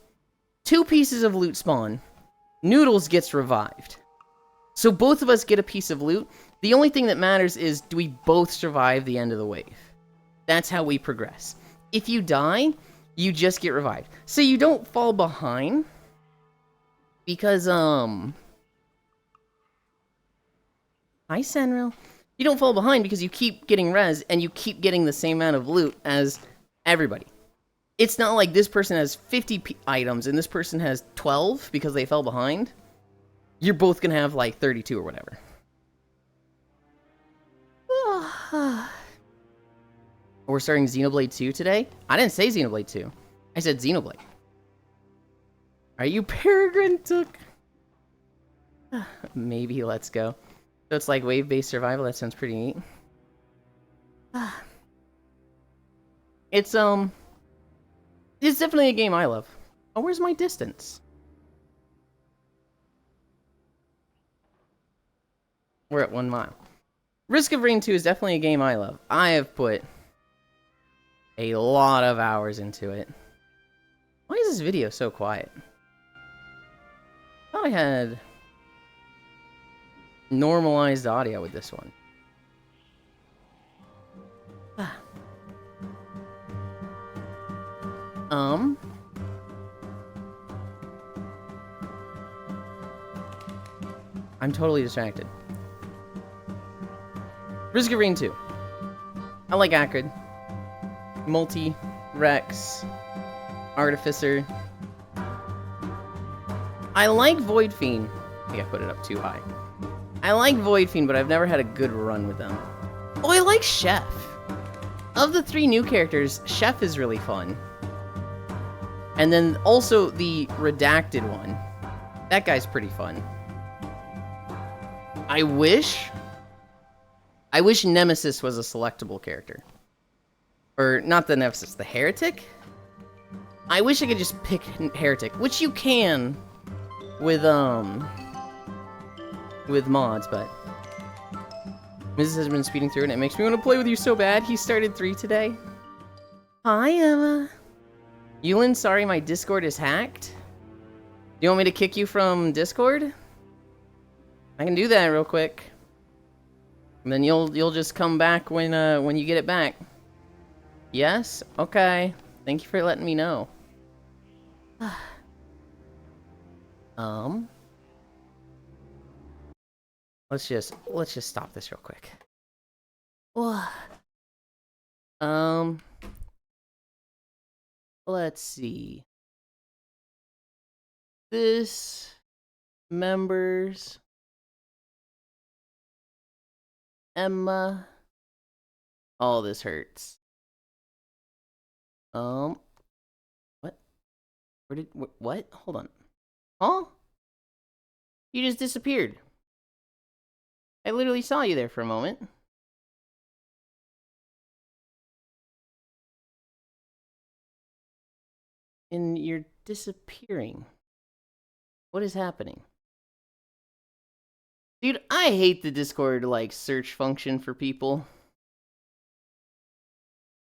2 pieces of loot spawn. Noodles gets revived. So both of us get a piece of loot. The only thing that matters is, do we both survive the end of the wave? That's how we progress. If you die, you just get revived. So you don't fall behind. Because, Hi, Senril. You don't fall behind because you keep getting res, and you keep getting the same amount of loot as everybody. It's not like this person has 50 items, and this person has 12 because they fell behind. You're both gonna have, like, 32 or whatever. We're starting Xenoblade 2 today? I didn't say Xenoblade 2. I said Xenoblade. Are you Peregrine Took? Maybe, let's go. So it's like wave-based survival, that sounds pretty neat. It's definitely a game I love. Oh, where's my distance? We're at 1 mile. Risk of Rain 2 is definitely a game I love. I have put a lot of hours into it. Why is this video so quiet? I thought I had normalized audio with this one. I'm totally distracted. Risk of Rain 2. I like Acrid. Multi, Rex, Artificer. I like Void Fiend. I think I put it up too high. I like Void Fiend, but I've never had a good run with them. Oh, I like Chef. Of the 3 new characters, Chef is really fun. And then also the redacted one. That guy's pretty fun. I wish Nemesis was a selectable character. Or, not the Nemesis, the Heretic? I wish I could just pick Heretic, which you can with mods, but Mrs. has been speeding through and it makes me want to play with you so bad. He started 3 today. Hi, Emma. Yulind, sorry my Discord is hacked. You want me to kick you from Discord? I can do that real quick. And then you'll just come back when you get it back. Yes? Okay. Thank you for letting me know. Let's just stop this real quick. Let's see. This members Emma. Oh, this hurts. What? What? Hold on. Huh? You just disappeared. I literally saw you there for a moment. And you're disappearing. What is happening? Dude, I hate the Discord, like, search function for people.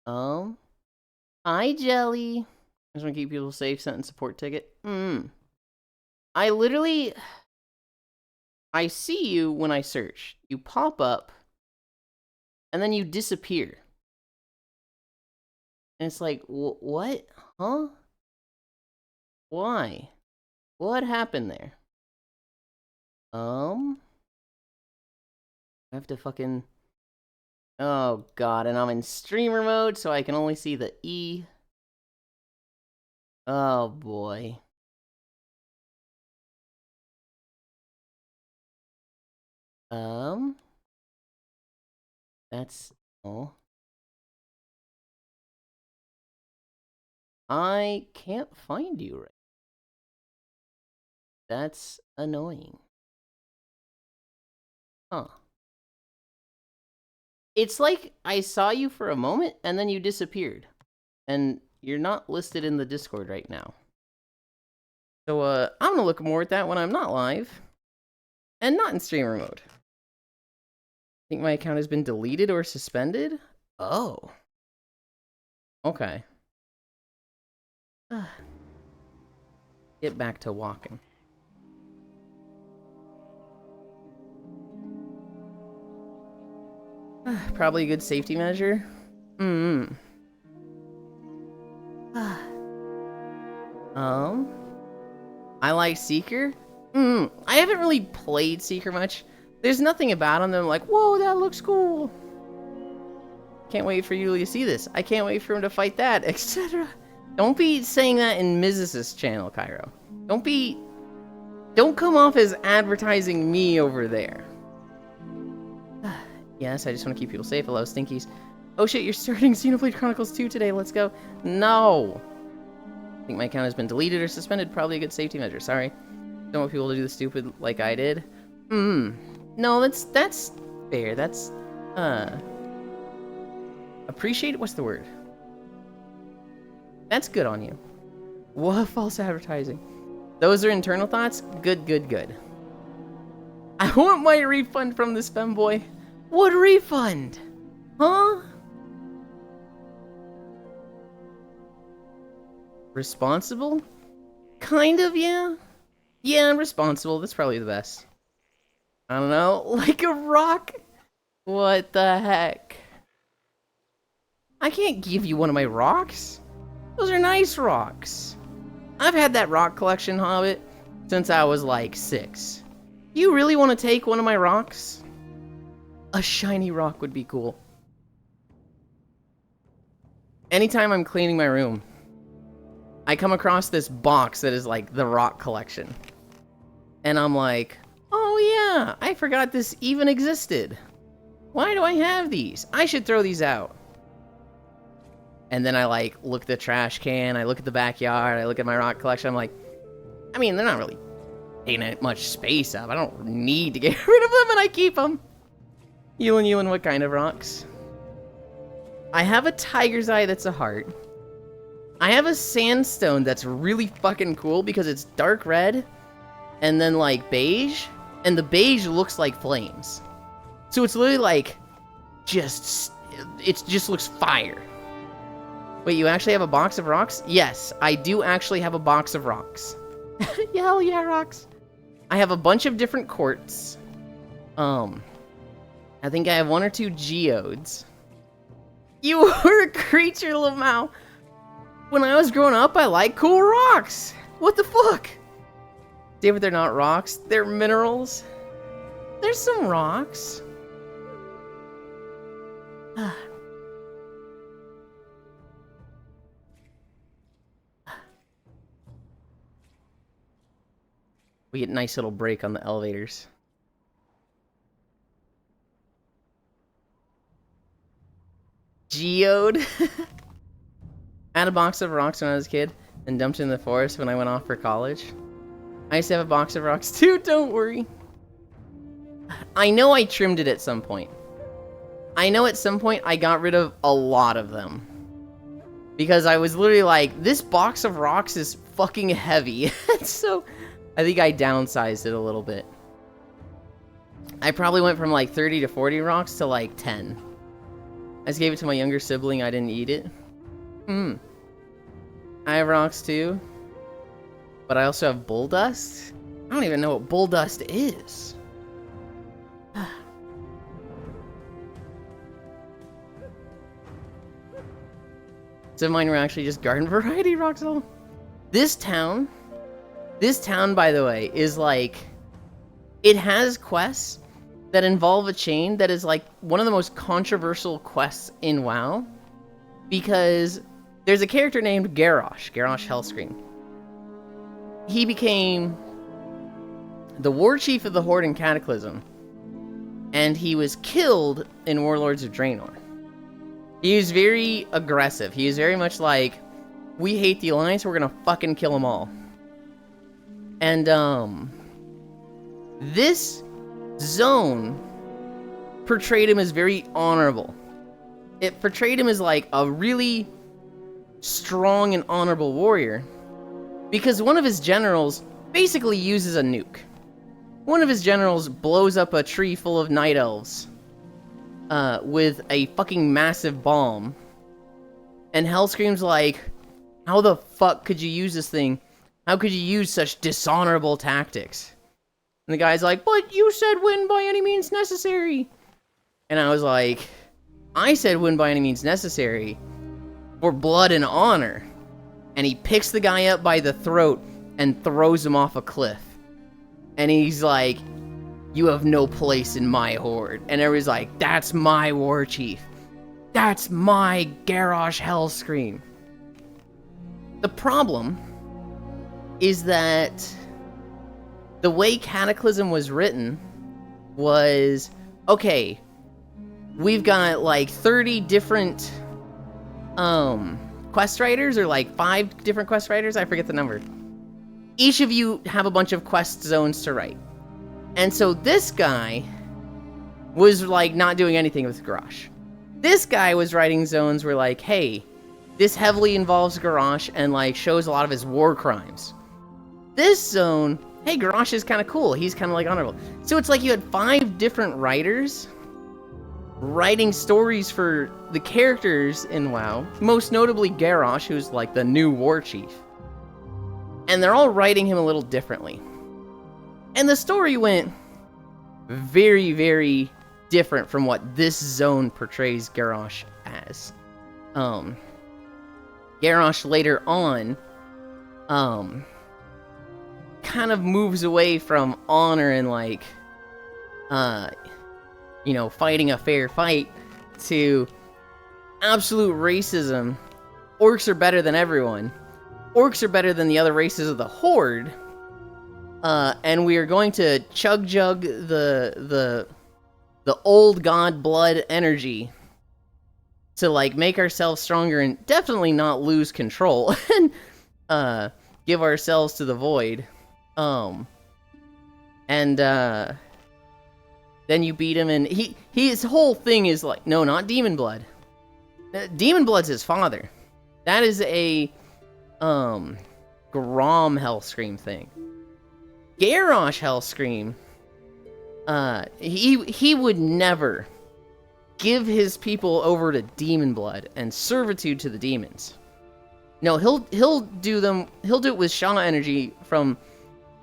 Hi, Jelly. I just want to keep people safe, sent in support ticket. I literally... I see you when I search. You pop up, and then you disappear. And it's like, what? Huh? Why? What happened there? I have to fucking... Oh, God, and I'm in streamer mode, so I can only see the E. Oh, boy. That's... Oh. I can't find you right. That's annoying. Huh. It's like I saw you for a moment, and then you disappeared. And you're not listed in the Discord right now. So, I'm gonna look more at that when I'm not live. And not in streamer mode. I think my account has been deleted or suspended? Oh. Okay. Get back to walking. Probably a good safety measure. I like Seeker. I haven't really played Seeker much. There's nothing about him that I'm like, whoa, that looks cool. Can't wait for you to see this. I can't wait for him to fight that, etc. Don't be saying that in Mrs.'s channel, Cairo. Don't come off as advertising me over there. Yes, I just want to keep people safe. Hello, Stinkies. Oh shit, you're starting Xenoblade Chronicles 2 today. Let's go. No. I think my account has been deleted or suspended. Probably a good safety measure. Sorry. Don't want people to do the stupid like I did. No, that's fair. That's, appreciate it? What's the word? That's good on you. What false advertising? Those are internal thoughts? Good, good, good. I want my refund from this femboy. What refund? Huh? Responsible? Kind of, yeah. Yeah, I'm responsible. That's probably the best. I don't know. Like a rock? What the heck? I can't give you one of my rocks. Those are nice rocks. I've had that rock collection, Hobbit, since I was like 6. You really want to take one of my rocks? A shiny rock would be cool. Anytime I'm cleaning my room, I come across this box that is like the rock collection. And I'm like, oh yeah, I forgot this even existed. Why do I have these? I should throw these out. And then I like look at the trash can, I look at the backyard, I look at my rock collection, I'm like, I mean, they're not really taking much space up. I don't need to get rid of them, and I keep them. Yulind, what kind of rocks? I have a tiger's eye that's a heart. I have a sandstone that's really fucking cool because it's dark red and then like beige, and the beige looks like flames. So it's literally like, it just looks fire. Wait, you actually have a box of rocks? Yes, I do actually have a box of rocks. Hell yeah, rocks. I have a bunch of different quartz. I think I have 1 or 2 geodes. You were a creature, Lamau. When I was growing up, I liked cool rocks. What the fuck? David, they're not rocks. They're minerals. There's some rocks. We get a nice little break on the elevators. Geode. I had a box of rocks when I was a kid and dumped it in the forest when I went off for college. I used to have a box of rocks too, don't worry. I know I trimmed it at some point. I know at some point I got rid of a lot of them. Because I was literally like, this box of rocks is fucking heavy. So I think I downsized it a little bit. I probably went from like 30 to 40 rocks to like 10. I just gave it to my younger sibling. I didn't eat it. I have rocks too. But I also have bull dust. I don't even know what bull dust is. Some of mine were actually just garden variety rocks. This town, by the way, is like, it has quests that involve a chain that is like one of the most controversial quests in WoW, because there's a character named Garrosh Hellscream. He became the war chief of the Horde in Cataclysm, and he was killed in Warlords of Draenor. He was very aggressive. He was very much like, we hate the Alliance, we're gonna fucking kill them all. And, this zone portrayed him as very honorable. It portrayed him as like a really strong and honorable warrior, because one of his generals basically uses a nuke. One of his generals blows up a tree full of night elves with a fucking massive bomb. And Hellscream's like, how the fuck could you use this thing? How could you use such dishonorable tactics? And the guy's like, but you said win by any means necessary. And I was like, I said win by any means necessary for blood and honor. And he picks the guy up by the throat and throws him off a cliff. And he's like, you have no place in my horde. And everybody's like, that's my war chief. That's my Garrosh Hellscream. The problem is that the way Cataclysm was written was, okay, we've got like 30 different quest writers, or like 5 different quest writers, I forget the number. Each of you have a bunch of quest zones to write. And so this guy was like not doing anything with Garrosh. This guy was writing zones where like, hey, this heavily involves Garrosh and like shows a lot of his war crimes. This zone, hey, Garrosh is kind of cool. He's kind of like honorable. So it's like you had 5 different writers writing stories for the characters in WoW. Most notably Garrosh, who's like the new war chief. And they're all writing him a little differently. And the story went very, very different from what this zone portrays Garrosh as. Garrosh later on, kind of moves away from honor and like, you know, fighting a fair fight to absolute racism. Orcs are better than everyone. Orcs are better than the other races of the Horde. And we are going to chug-jug the old god blood energy to like make ourselves stronger and definitely not lose control and give ourselves to the void. And then you beat him, and his whole thing is like, no, not Demon Blood. Demon Blood's his father. That is a Grom Hellscream thing. Garrosh Hellscream, he would never give his people over to Demon Blood and servitude to the demons. No, he'll do it with Shaw energy from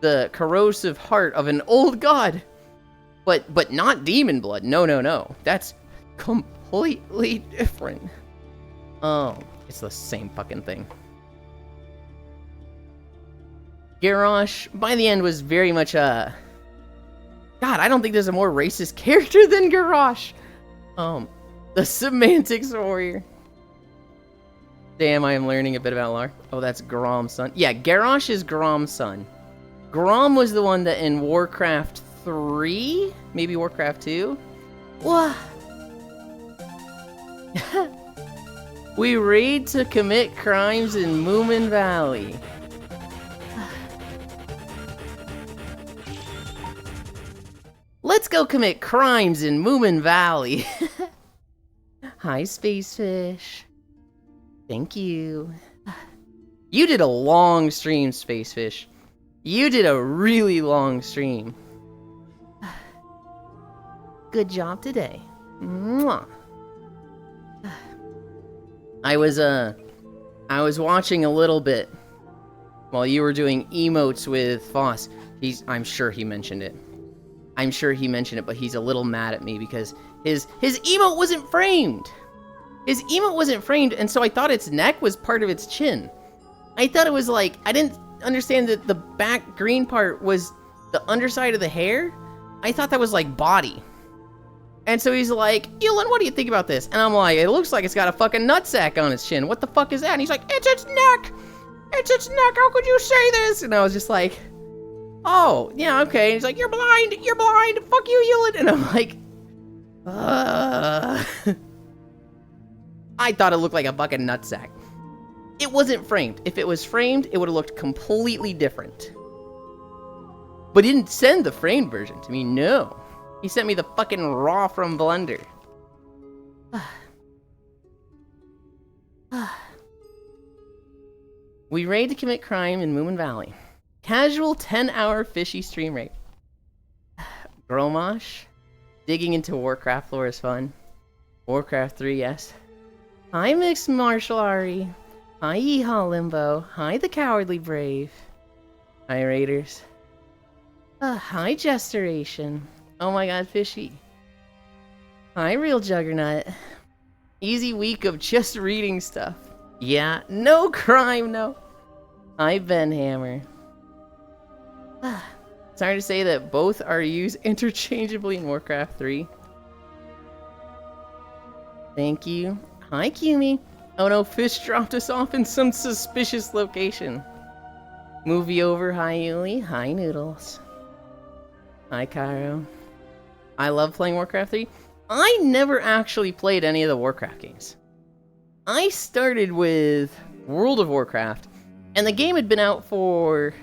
the corrosive heart of an old god. But not Demon Blood. No. That's completely different. Oh, it's the same fucking thing. Garrosh, by the end, was very much a... God, I don't think there's a more racist character than Garrosh. The Semantics Warrior. Damn, I am learning a bit about lore. Oh, that's Grom's son. Yeah, Garrosh is Grom's son. Grom was the one that in Warcraft 3? Maybe Warcraft 2? What? We raid to commit crimes in Moomin Valley. Let's go commit crimes in Moomin Valley. Hi, Spacefish. Thank you. You did a long stream, Spacefish. You did a really long stream. Good job today. Mwah. I was watching a little bit while you were doing emotes with Foss. I'm sure he mentioned it. But he's a little mad at me because his emote wasn't framed. His emote wasn't framed, and so I thought its neck was part of its chin. I thought it was like, I didn't understand that the back green part was the underside of the hair. I thought that was like body. And so he's like, Yulind, what do you think about this? And I'm like, it looks like it's got a fucking nutsack on its chin. What the fuck is that? And he's like, it's its neck. It's its neck. How could you say this? And I was just like, oh, yeah, okay. And he's like, you're blind. Fuck you, Yulind. And I'm like, I thought it looked like a fucking nutsack. It wasn't framed. If it was framed, it would have looked completely different. But he didn't send the framed version to me, no. He sent me the fucking raw from Blender. We raid to commit crime in Moomin Valley. Casual 10-hour fishy stream rate. Gromosh. Digging into Warcraft lore is fun. Warcraft 3, yes. Hi, Mixed Martial Ari. Hi, Yeehaw Limbo. Hi, the Cowardly Brave. Hi, Raiders. Hi, Gesturation. Oh my god, Fishy. Hi, Real Juggernaut. Easy week of just reading stuff. Yeah, no crime, no. Hi, Ben Hammer. It's hard to say that both are used interchangeably in Warcraft 3. Thank you. Hi, Kumi. Oh no, Fish dropped us off in some suspicious location. Movie over. Hi, Yuli. Hi, Noodles. Hi, Cairo. I love playing Warcraft 3. I never actually played any of the Warcraft games. I started with World of Warcraft, and the game had been out for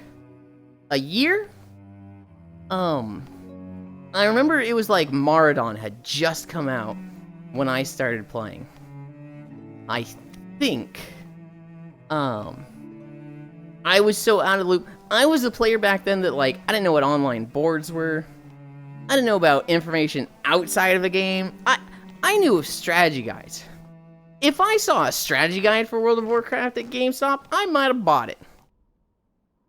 a year? I remember it was like Maradon had just come out when I started playing. I think. I was so out of the loop. I was a player back then that, like, I didn't know what online boards were. I didn't know about information outside of the game. I knew of strategy guides. If I saw a strategy guide for World of Warcraft at GameStop, I might have bought it.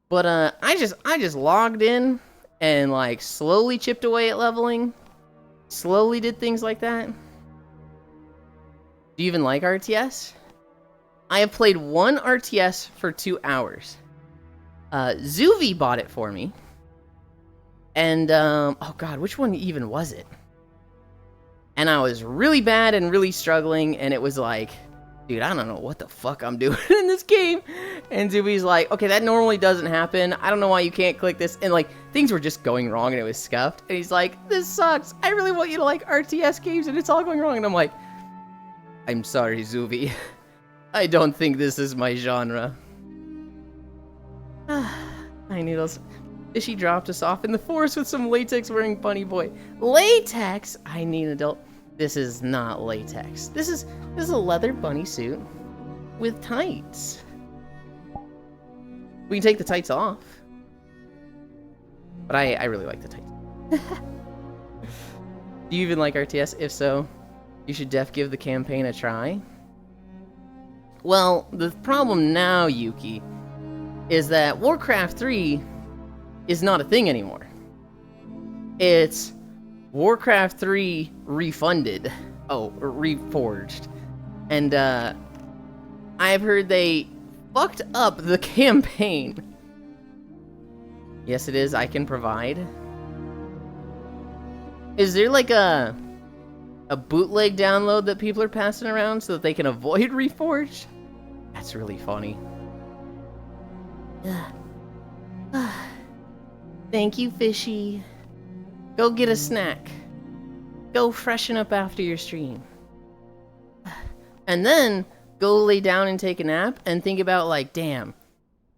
But I just logged in and like slowly chipped away at leveling. Slowly did things like that. Do you even like RTS? I have played one RTS for 2 hours. Zuvi bought it for me. And, oh god, which one even was it? And I was really bad and really struggling, and it was like, dude, I don't know what the fuck I'm doing in this game. And Zubi's like, okay, that normally doesn't happen. I don't know why you can't click this. And like, things were just going wrong and it was scuffed. And he's like, this sucks. I really want you to like RTS games and it's all going wrong. And I'm like, I'm sorry, Zubi. I don't think this is my genre. I Noodles. Fishy dropped us off in the forest with some latex-wearing bunny boy. Latex? I need an adult. This is not latex. This is a leather bunny suit with tights. We can take the tights off. But I really like the tights. Do you even like RTS? If so, you should give the campaign a try. Well, the problem now, Yuki, is that Warcraft 3 is not a thing anymore. It's Warcraft 3 refunded. Oh, reforged. And I've heard they fucked up the campaign. Yes, it is. I can provide. Is there like a bootleg download that people are passing around so that they can avoid reforged? That's really funny. Thank you, Fishy. Go get a snack. Go freshen up after your stream. And then go lay down and take a nap and think about like, damn,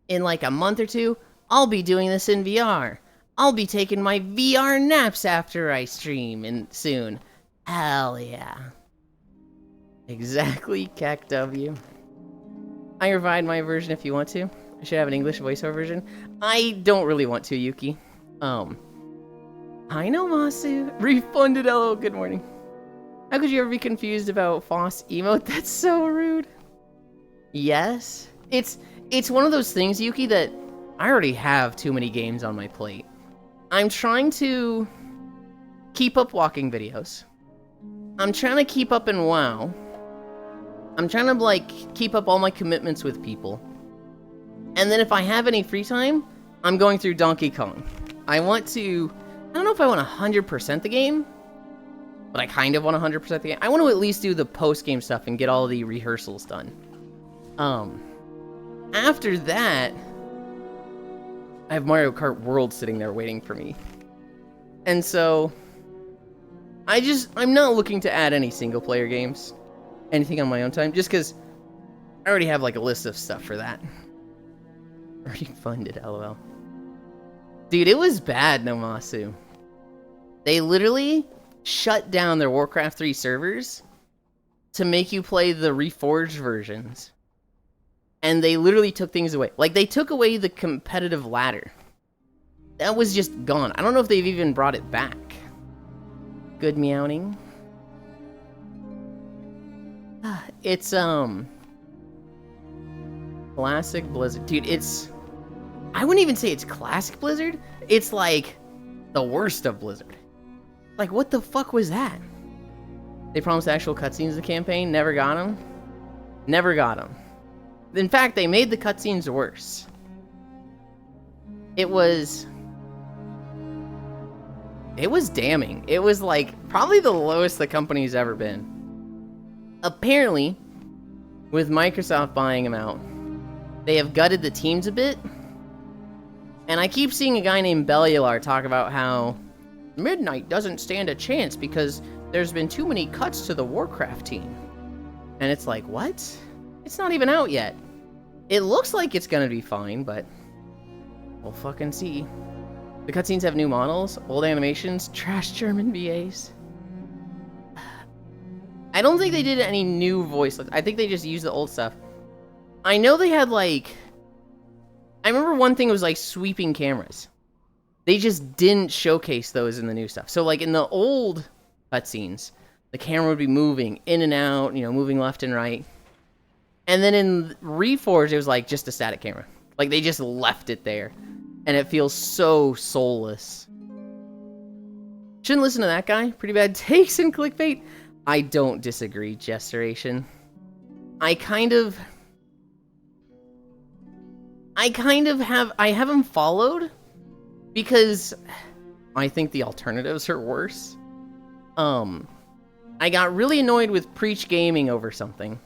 in like a month or two, I'll be doing this in VR. I'll be taking my VR naps after I stream soon. Hell yeah. Exactly, CACW. I provide my version if you want to. I should have an English voiceover version. I don't really want to, Yuki. Hi, no Masu. Refunded, hello, good morning. How could you ever be confused about Foss emote? That's so rude. Yes. It's one of those things, Yuki, that I already have too many games on my plate. I'm trying to keep up walking videos. I'm trying to keep up in WoW. I'm trying to, like, keep up all my commitments with people. And then if I have any free time, I'm going through Donkey Kong. I don't know if I want 100% the game, but I kind of want 100% the game. I want to at least do the post-game stuff and get all the rehearsals done. After that, I have Mario Kart World sitting there waiting for me. And so, I'm not looking to add any single-player games. Anything on my own time, just because I already have, like, a list of stuff for that. Already funded, lol. Dude, it was bad, Nomasu. They literally shut down their Warcraft 3 servers to make you play the reforged versions. And they literally took things away. Like, they took away the competitive ladder. That was just gone. I don't know if they've even brought it back. Good meowing. It's, classic Blizzard. Dude, I wouldn't even say it's classic Blizzard. It's, like, the worst of Blizzard. Like, what the fuck was that? They promised actual cutscenes of the campaign. Never got them. Never got them. In fact, they made the cutscenes worse. It was damning. It was, like, probably the lowest the company's ever been. Apparently, with Microsoft buying them out, they have gutted the teams a bit. And I keep seeing a guy named Bellular talk about how Midnight doesn't stand a chance because there's been too many cuts to the Warcraft team. And it's like, what? It's not even out yet. It looks like it's gonna be fine, but we'll fucking see. The cutscenes have new models, old animations, trash German VAs. I don't think they did any new voice. I think they just used the old stuff. I know they had, like... I remember one thing was, like, sweeping cameras. They just didn't showcase those in the new stuff. So, like, in the old cutscenes, the camera would be moving in and out, you know, moving left and right. And then in Reforged, it was, like, just a static camera. Like, they just left it there. And it feels so soulless. Shouldn't listen to that guy. Pretty bad takes in clickbait. I don't disagree, Gesturation. I have him followed because I think the alternatives are worse. I got really annoyed with Preach Gaming over something.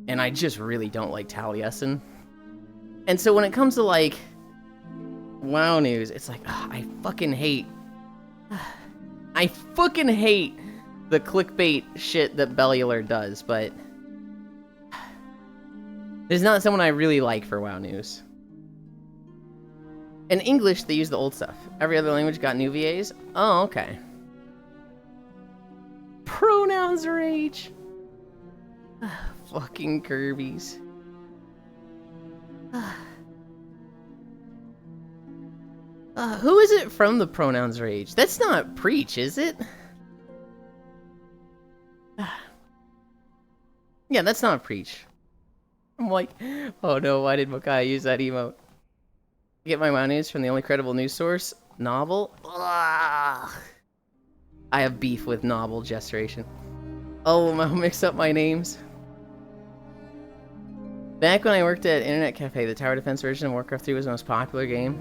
And I just really don't like Taliesin. And so when it comes to, like, WoW news, it's like, ugh, I fucking hate the clickbait shit that Bellular does, but there's not someone I really like for WoW news. In English, they use the old stuff. Every other language got new VAs? Oh, okay. Pronouns rage. Fucking Kirby's. Who is it from the Pronouns Rage? That's not Preach, is it? Yeah, that's not Preach. I'm like, oh no, why did Makai use that emote? Get my WoW news from the only credible news source, Novel. Ugh. I have beef with Novel Gesturation. Oh, I'll mix up my names. Back when I worked at Internet Cafe, the tower defense version of Warcraft 3 was the most popular game.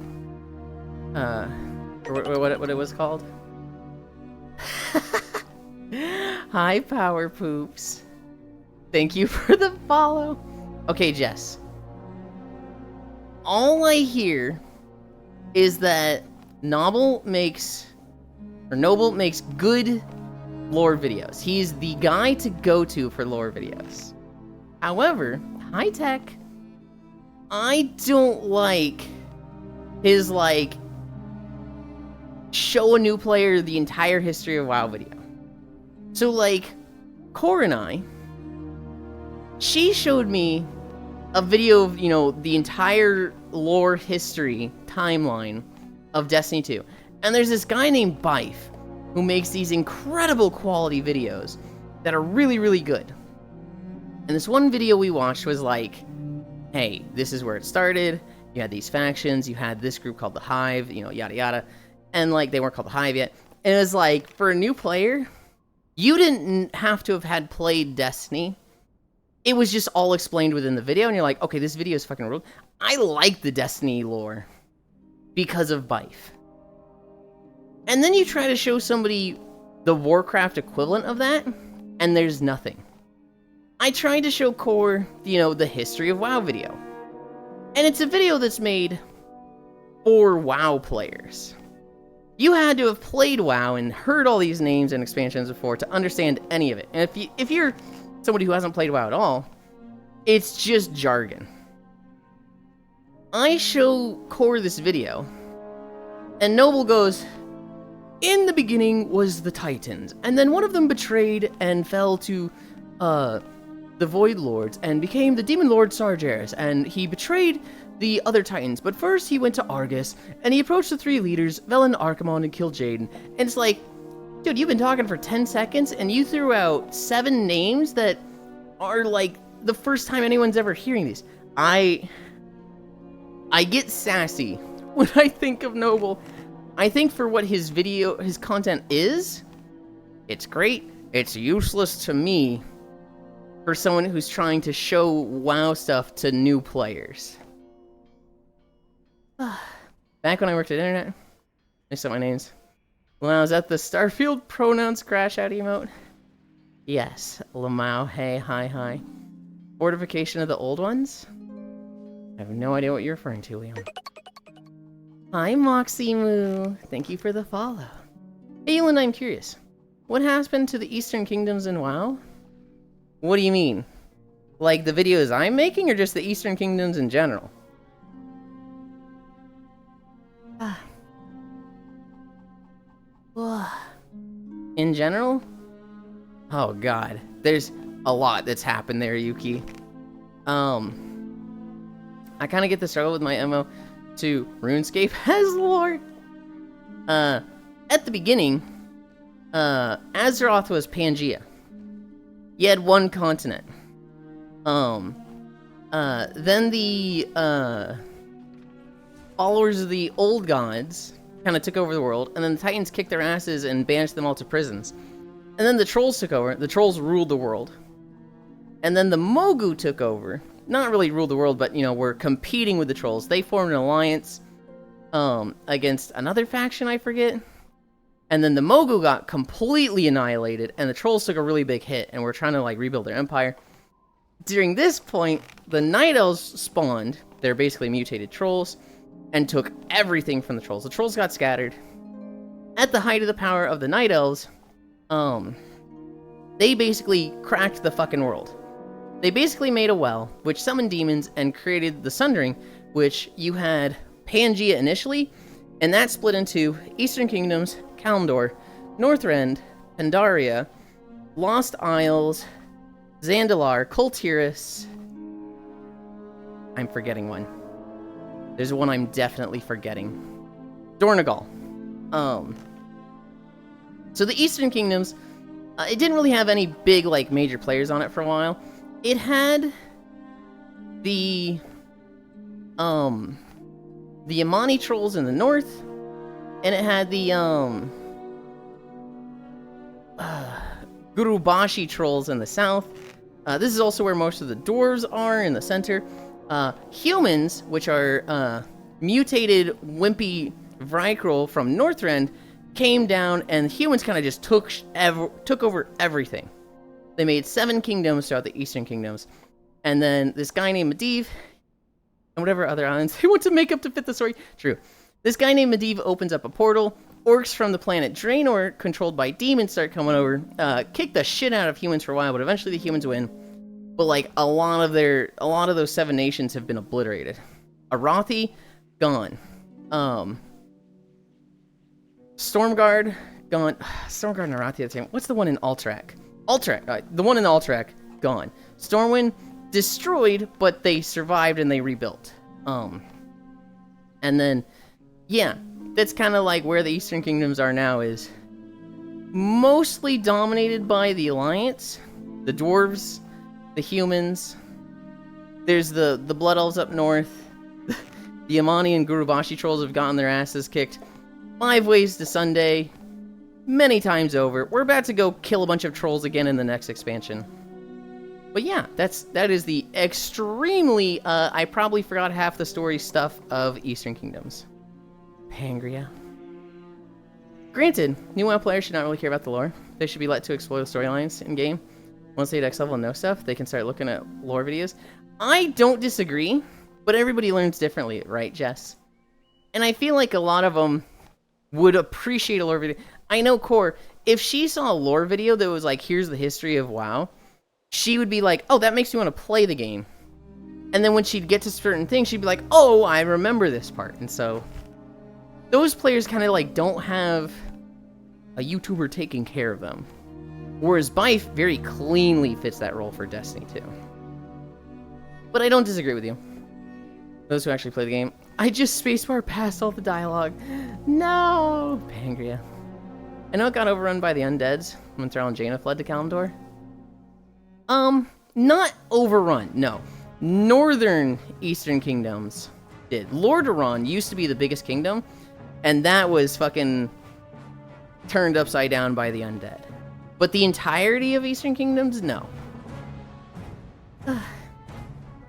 What it was called? Hi, Power Poops. Thank you for the follow. Okay, Jess. All I hear is that Noble makes good lore videos. He's the guy to go to for lore videos. However, High Tech, I don't like his, like, show a new player the entire history of WoW video. So, like, Core and I, she showed me a video of, you know, the entire lore history timeline of Destiny 2. And there's this guy named Bife who makes these incredible quality videos that are really, really good. And this one video we watched was like, hey, this is where it started. You had these factions, you had this group called the Hive, you know, yada yada. And like, they weren't called the Hive yet. And it was like, for a new player, you didn't have to have had played Destiny. It was just all explained within the video, and you're like, okay, this video is fucking ruled. I like the Destiny lore because of Bife. And then you try to show somebody the Warcraft equivalent of that, and there's nothing. I tried to show Core, you know, the history of WoW video. And it's a video that's made for WoW players. You had to have played WoW and heard all these names and expansions before to understand any of it. And if you're somebody who hasn't played WoW at all, it's just jargon. I show Core this video, and Noble goes, in the beginning was the Titans, and then one of them betrayed and fell to, the Void Lords, and became the Demon Lord Sargeras, and he betrayed the other Titans, but first he went to Argus, and he approached the three leaders, Velen, Archimonde, and killed Jaden. And it's like, dude, you've been talking for 10 seconds, and you threw out 7 names that are, like, the first time anyone's ever hearing these. I get sassy when I think of Noble. I think for what his content is, it's great. It's useless to me for someone who's trying to show WoW stuff to new players. Back when I worked at Internet, I said my names. When I was at the Starfield pronouns crash out emote. Yes, Lamau, hey, hi. Fortification of the old ones? I have no idea what you're referring to, Leon. Hi, Moxie Moo. Thank you for the follow. Hey, Yulind, I'm curious. What happened to the Eastern Kingdoms in WoW? What do you mean? Like the videos I'm making, or just the Eastern Kingdoms in general? In general? Oh god, there's a lot that's happened there, Yuki. I kind of get the struggle with my MO to RuneScape as lore. At the beginning, Azeroth was Pangea. You had one continent. Then the followers of the old gods kind of took over the world, and then the Titans kicked their asses and banished them all to prisons. And then the Trolls took over. The Trolls ruled the world. And then the Mogu took over. Not really ruled the world, but, you know, were competing with the Trolls. They formed an alliance against another faction, I forget. And then the Mogu got completely annihilated, and the Trolls took a really big hit, and were trying to, like, rebuild their empire. During this point, the Night Elves spawned. They're basically mutated Trolls, and took everything from the Trolls. The Trolls got scattered. At the height of the power of the Night Elves, they basically cracked the fucking world. They basically made a well, which summoned demons, and created the Sundering, which you had Pangea initially, and that split into Eastern Kingdoms, Kalimdor, Northrend, Pandaria, Lost Isles, Zandalar, Kultiris. I'm forgetting one. There's one I'm definitely forgetting. Dornegal. So the Eastern Kingdoms, it didn't really have any big, like, major players on it for a while. It had the Amani Trolls in the north, and it had the, Gurubashi Trolls in the south. This is also where most of the dwarves are, in the center. Humans, which are, mutated, wimpy Vrykroll from Northrend, came down, and humans kind of just took over everything. They made 7 kingdoms throughout the Eastern Kingdoms. And then this guy named Medivh, and whatever other islands they want to make up to fit the story. True. This guy named Medivh opens up a portal. Orcs from the planet Draenor, controlled by demons, start coming over. Kick the shit out of humans for a while, but eventually the humans win. But like a lot of those 7 nations have been obliterated. Arathi, gone. Stormguard, gone. Stormguard and Arathi at the same. What's the one in Alterac? Alterac, the one in Alterac, gone. Stormwind, destroyed, but they survived and they rebuilt. And then, yeah, that's kind of like where the Eastern Kingdoms are now, is mostly dominated by the Alliance, the dwarves, the humans. There's the Blood Elves up north. The Amani and Gurubashi trolls have gotten their asses kicked 5 ways to Sunday, many times over. We're about to go kill a bunch of trolls again in the next expansion. But yeah, that is the extremely, I probably forgot half the story stuff of Eastern Kingdoms. Pangria. Granted, new WoW players should not really care about the lore. They should be let to explore the storylines in-game. Once they hit X level and know stuff, they can start looking at lore videos. I don't disagree, but everybody learns differently, right, Jess? And I feel like a lot of them would appreciate a lore video. I know Core, if she saw a lore video that was like, here's the history of WoW, she would be like, oh, that makes me want to play the game. And then when she'd get to certain things, she'd be like, oh, I remember this part. And so those players kind of like don't have a YouTuber taking care of them. Whereas Bife very cleanly fits that role for Destiny 2. But I don't disagree with you. Those who actually play the game. I just spacebar past all the dialogue. No! Pangria. I know it got overrun by the undeads when Thrall and Jaina fled to Kalimdor. Not overrun, no. Northern Eastern Kingdoms did. Lordaeron used to be the biggest kingdom, and that was fucking turned upside down by the undead. But the entirety of Eastern Kingdoms, no.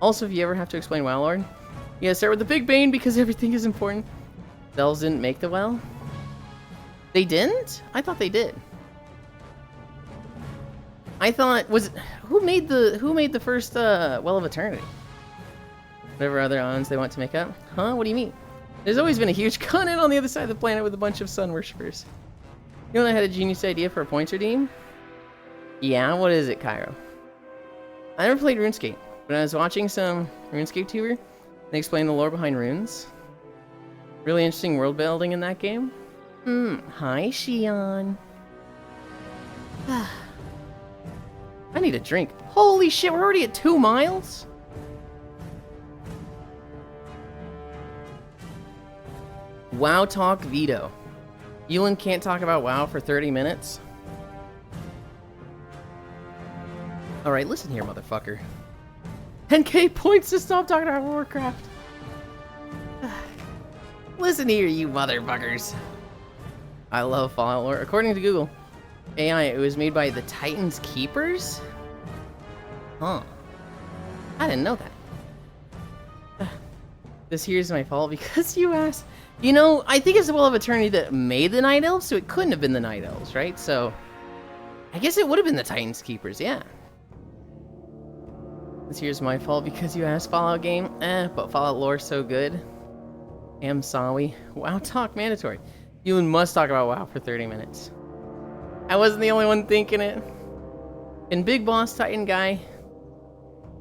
Also, if you ever have to explain WoW lore, you gotta start with the Big Bane because everything is important. The elves didn't make the well? They didn't? I thought they did. I thought, who made the first Well of Eternity? Whatever other odds they want to make up? Huh? What do you mean? There's always been a huge continent on the other side of the planet with a bunch of sun worshippers. You know, I had a genius idea for a points redeem? Yeah, what is it, Cairo? I never played RuneScape, but I was watching some RuneScape tuber. They explained the lore behind runes. Really interesting world building in that game. Hi, Shion. I need a drink. Holy shit, we're already at 2 miles? WoW Talk veto. Yulind can't talk about WoW for 30 minutes? Alright, listen here, motherfucker. 10k points to stop talking about Warcraft. Listen here, you motherfuckers. I love Fallout lore. According to Google AI, it was made by the Titan's Keepers? Huh. I didn't know that. This here's my fault because you asked. You know, I think it's the Well of Eternity that made the Night Elves, so it couldn't have been the Night Elves, right? So, I guess it would have been the Titan's Keepers, yeah. This here's my fault because you asked Fallout game. But Fallout lore's so good. Am sorry. WoW Talk mandatory. You must talk about WoW for 30 minutes. I wasn't the only one thinking it. And Big Boss Titan guy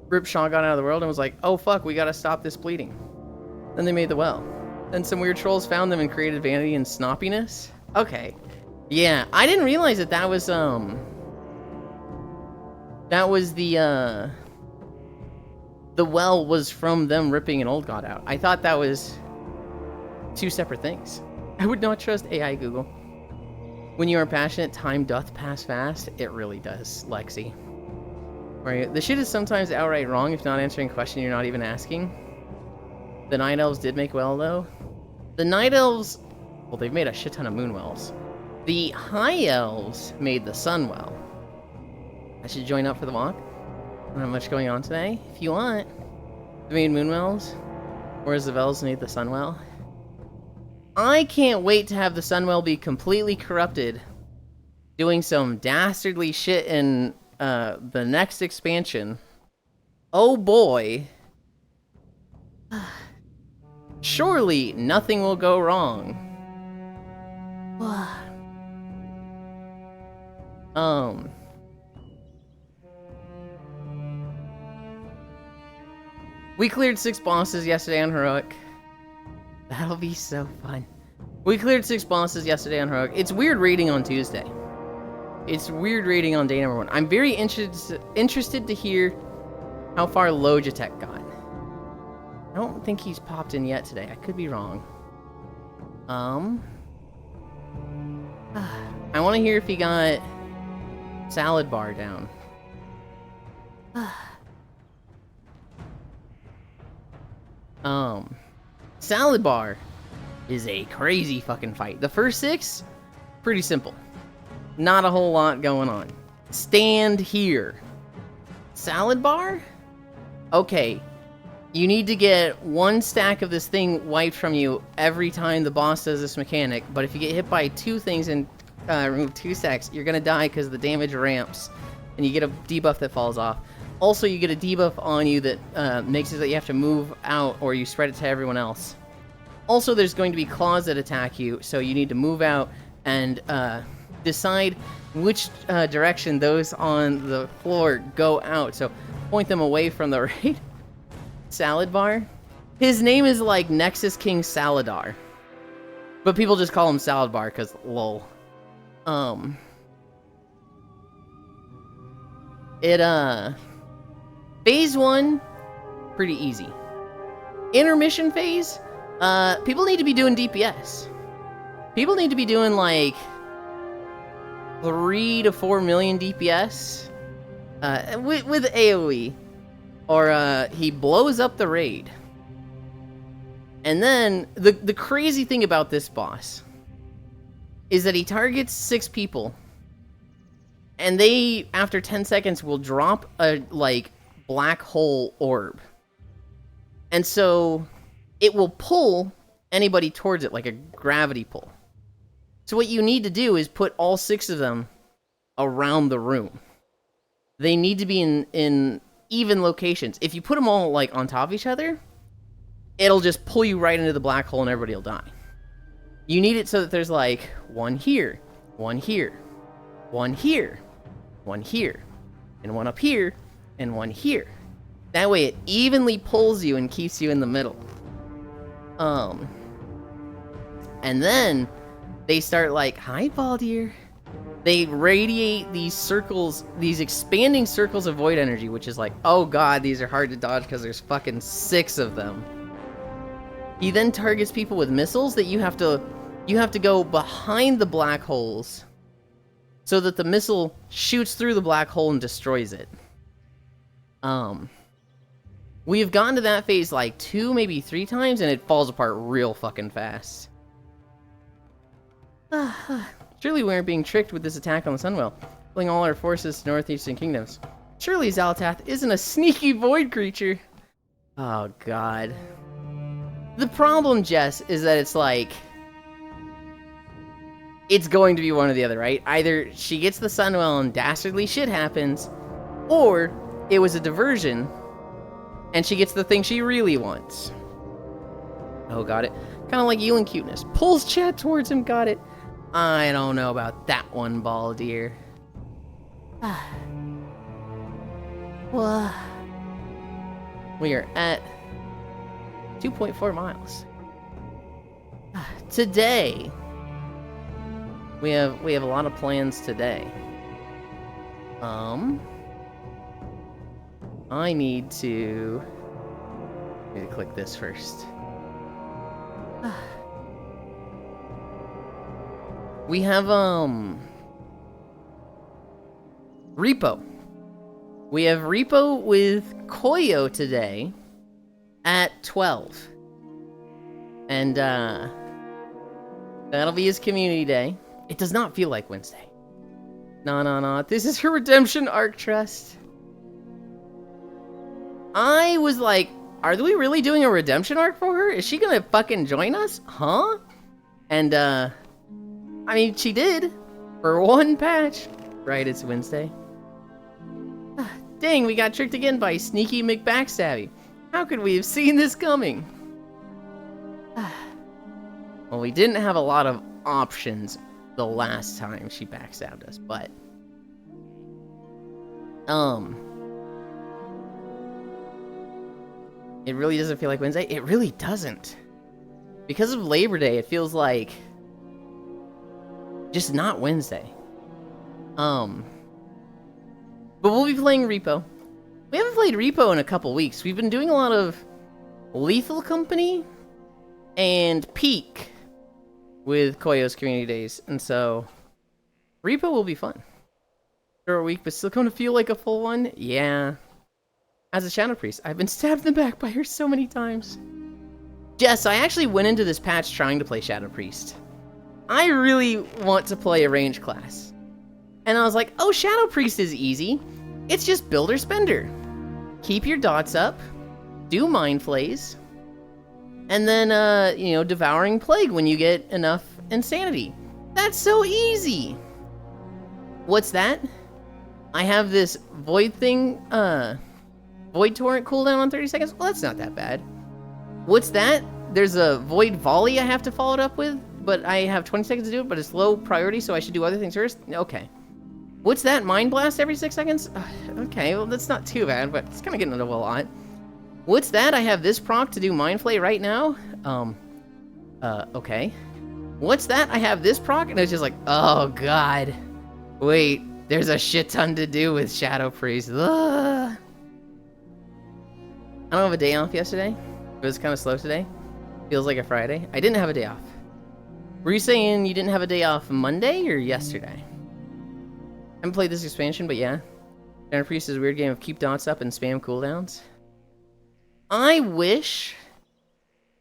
ripped Shaw got out of the world and was like, oh fuck, we gotta stop this bleeding. Then they made the well. Then some weird trolls found them and created vanity and snoppiness. Okay. Yeah, I didn't realize that that was the well was from them ripping an old god out. I thought that was 2 separate things. I would not trust AI Google. When you are passionate, time doth pass fast. It really does, Lexi. Right, the shit is sometimes outright wrong if not answering a question you're not even asking. The Night Elves did make well, though. The Night Elves, well, they've made a shit ton of moon wells. The High Elves made the sun well. I should join up for the walk. I don't have much going on today. If you want. They made moon wells, whereas the Vels made the sun well. I can't wait to have the Sunwell be completely corrupted, doing some dastardly shit in the next expansion. Oh boy. Surely nothing will go wrong. We cleared 6 bosses yesterday on Heroic. That'll be so fun. We cleared 6 bosses yesterday on Heroic. It's weird raiding on Tuesday. It's weird raiding on day number 1. I'm very interested to hear how far Logitech got. I don't think he's popped in yet today. I could be wrong. I want to hear if he got Salad Bar down. Salad Bar is a crazy fucking fight. The first 6, pretty simple. Not a whole lot going on. Stand here. Salad Bar? Okay. You need to get 1 stack of this thing wiped from you every time the boss does this mechanic, but if you get hit by 2 things and remove 2 stacks, you're gonna die because the damage ramps, and you get a debuff that falls off. Also, you get a debuff on you that makes it that you have to move out, or you spread it to everyone else. Also, there's going to be claws that attack you, so you need to move out and decide which direction those on the floor go out. So point them away from the raid. Salad Bar? His name is like Nexus King Saladar. But people just call him Salad Bar because lol. Phase 1, pretty easy. Intermission phase, people need to be doing DPS. People need to be doing like 3 to 4 million DPS with AoE. Or he blows up the raid. And then, the crazy thing about this boss is that he targets 6 people. And they, after 10 seconds, will drop a, like, black hole orb. And so, it will pull anybody towards it, like a gravity pull. So what you need to do is put all 6 of them around the room. They need to be in even locations. If you put them all like on top of each other, it'll just pull you right into the black hole and everybody will die. You need it so that there's like 1 here, 1 here, 1 here, 1 here, and 1 up here, and 1 here. That way it evenly pulls you and keeps you in the middle. And then they start like, hi Baldir. They radiate these circles, these expanding circles of void energy, which is like, oh god, these are hard to dodge because there's fucking 6 of them. He then targets people with missiles that you have to go behind the black holes so that the missile shoots through the black hole and destroys it. We've gotten to that phase like 2, maybe 3 times, and it falls apart real fucking fast. Surely we aren't being tricked with this attack on the Sunwell, pulling all our forces to northeastern kingdoms. Surely Xal'atath isn't a sneaky void creature. Oh god. The problem, Jess, is that it's like, it's going to be one or the other, right? Either she gets the Sunwell and dastardly shit happens, or it was a diversion, and she gets the thing she really wants. Oh, got it. Kind of like Yulind cuteness. Pulls Chad towards him, got it. I don't know about that one, Baldir. Well, we are at 2.4 miles. Today, we have a lot of plans today. I need to click this first. We have Repo. We have Repo with Koyo today at 12. And that'll be his community day. It does not feel like Wednesday. No. This is her redemption arc trust. I was like, are we really doing a redemption arc for her? Is she gonna fucking join us? Huh? And I mean, she did. For one patch. Right, it's Wednesday. Dang, we got tricked again by Sneaky McBackstabby. How could we have seen this coming? Well, we didn't have a lot of options the last time she backstabbed us, but... It really doesn't feel like Wednesday? It really doesn't. Because of Labor Day, it feels like... just not Wednesday. But we'll be playing Repo. We haven't played Repo in a couple weeks. We've been doing a lot of Lethal Company and Peak with Koyo's Community Days, and so Repo will be fun. Short week, but still going to feel like a full one? Yeah. As a Shadow Priest, I've been stabbed in the back by her so many times. Jess, I actually went into this patch trying to play Shadow Priest. I really want to play a range class. And I was like, oh, Shadow Priest is easy. It's just Builder Spender. Keep your dots up, do Mind Flays, and then, you know, Devouring Plague when you get enough Insanity. That's so easy. What's that? I have this Void thing, Void Torrent cooldown on 30 seconds? Well, that's not that bad. What's that? There's a Void Volley I have to follow it up with, but I have 20 seconds to do it, but it's low priority, so I should do other things first? Okay. What's that? Mind Blast every 6 seconds? Okay, well, that's not too bad, but it's kind of getting into a lot. What's that? I have this proc to do Mind Flay right now? Okay. What's that? I have this proc, and it's just like, oh, God. Wait, there's a shit ton to do with Shadow Priest. Ugh. I don't have a day off yesterday. It was kind of slow today. Feels like a Friday. I didn't have a day off. Were you saying you didn't have a day off Monday or yesterday? I haven't played this expansion, but yeah. Shadow Priest is a weird game of keep dots up and spam cooldowns. I wish...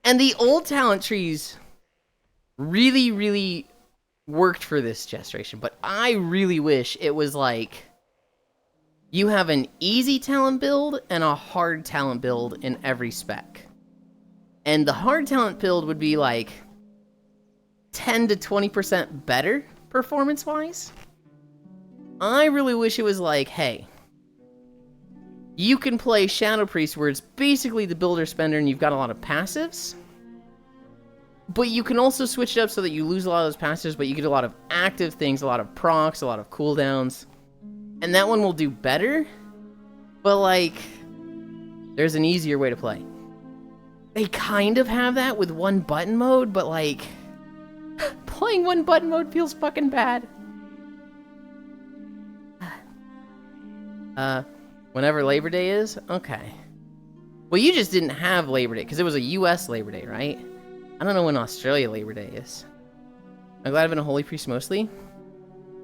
And the old talent trees really, really worked for this generation, but I really wish it was like... You have an easy talent build and a hard talent build in every spec. And the hard talent build would be like 10 to 20% better performance-wise. I really wish it was like, hey, you can play Shadow Priest where it's basically the Builder Spender and you've got a lot of passives. But you can also switch it up so that you lose a lot of those passives, but you get a lot of active things, a lot of procs, a lot of cooldowns. And that one will do better, but like, there's an easier way to play. They kind of have that with one button mode, but like, playing one button mode feels fucking bad. Whenever Labor Day is? Okay. Well, you just didn't have Labor Day, because it was a US Labor Day, right? I don't know when Australia Labor Day is. I'm glad I've been a Holy Priest mostly.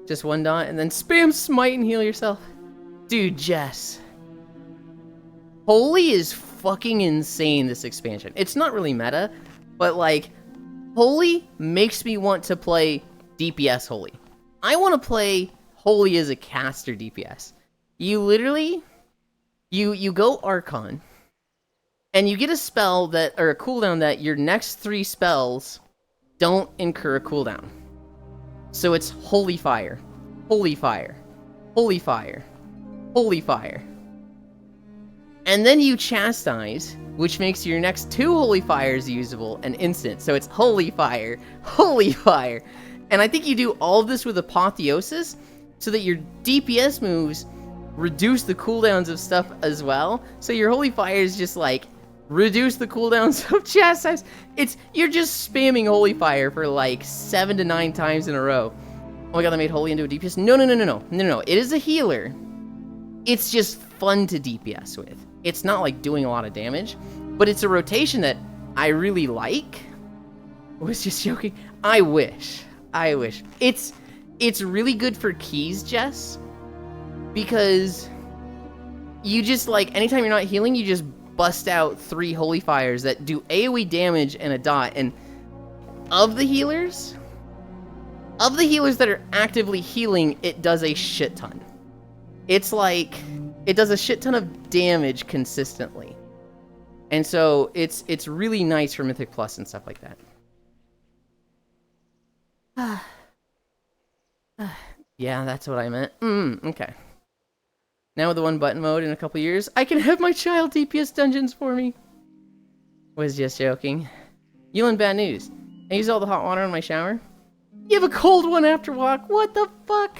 Just one dot, and then spam Smite and heal yourself. Dude, Jess. Holy is fucking insane, this expansion. It's not really meta, but like, Holy makes me want to play DPS Holy. I want to play Holy as a caster DPS. You literally, you go Archon, and you get a spell that, or a cooldown that your next 3 spells don't incur a cooldown. So it's Holy Fire, Holy Fire, Holy Fire, Holy Fire. And then you Chastise, which makes your next 2 Holy Fires usable and instant. So it's Holy Fire, Holy Fire. And I think you do all of this with Apotheosis, so that your DPS moves reduce the cooldowns of stuff as well. So your Holy Fire is just like, reduce the cooldowns of Chastise. You're just spamming Holy Fire for like 7 to 9 times in a row. Oh my god, they made Holy into a DPS? No. It is a healer. It's just fun to DPS with. It's not like doing a lot of damage, but it's a rotation that I really like. I was just joking. I wish. It's really good for keys, Jess, because you just like, anytime you're not healing, you just bust out 3 Holy Fires that do AoE damage and a dot, and of the healers that are actively healing, it does a shit ton. It's like, it does a shit ton of damage consistently. And so, it's really nice for Mythic Plus and stuff like that. Yeah, that's what I meant. Okay. Now with the one button mode in a couple years, I can have my child DPS dungeons for me. Was just joking. Yulind, bad news. I use all the hot water in my shower. You have a cold one after walk. What the fuck?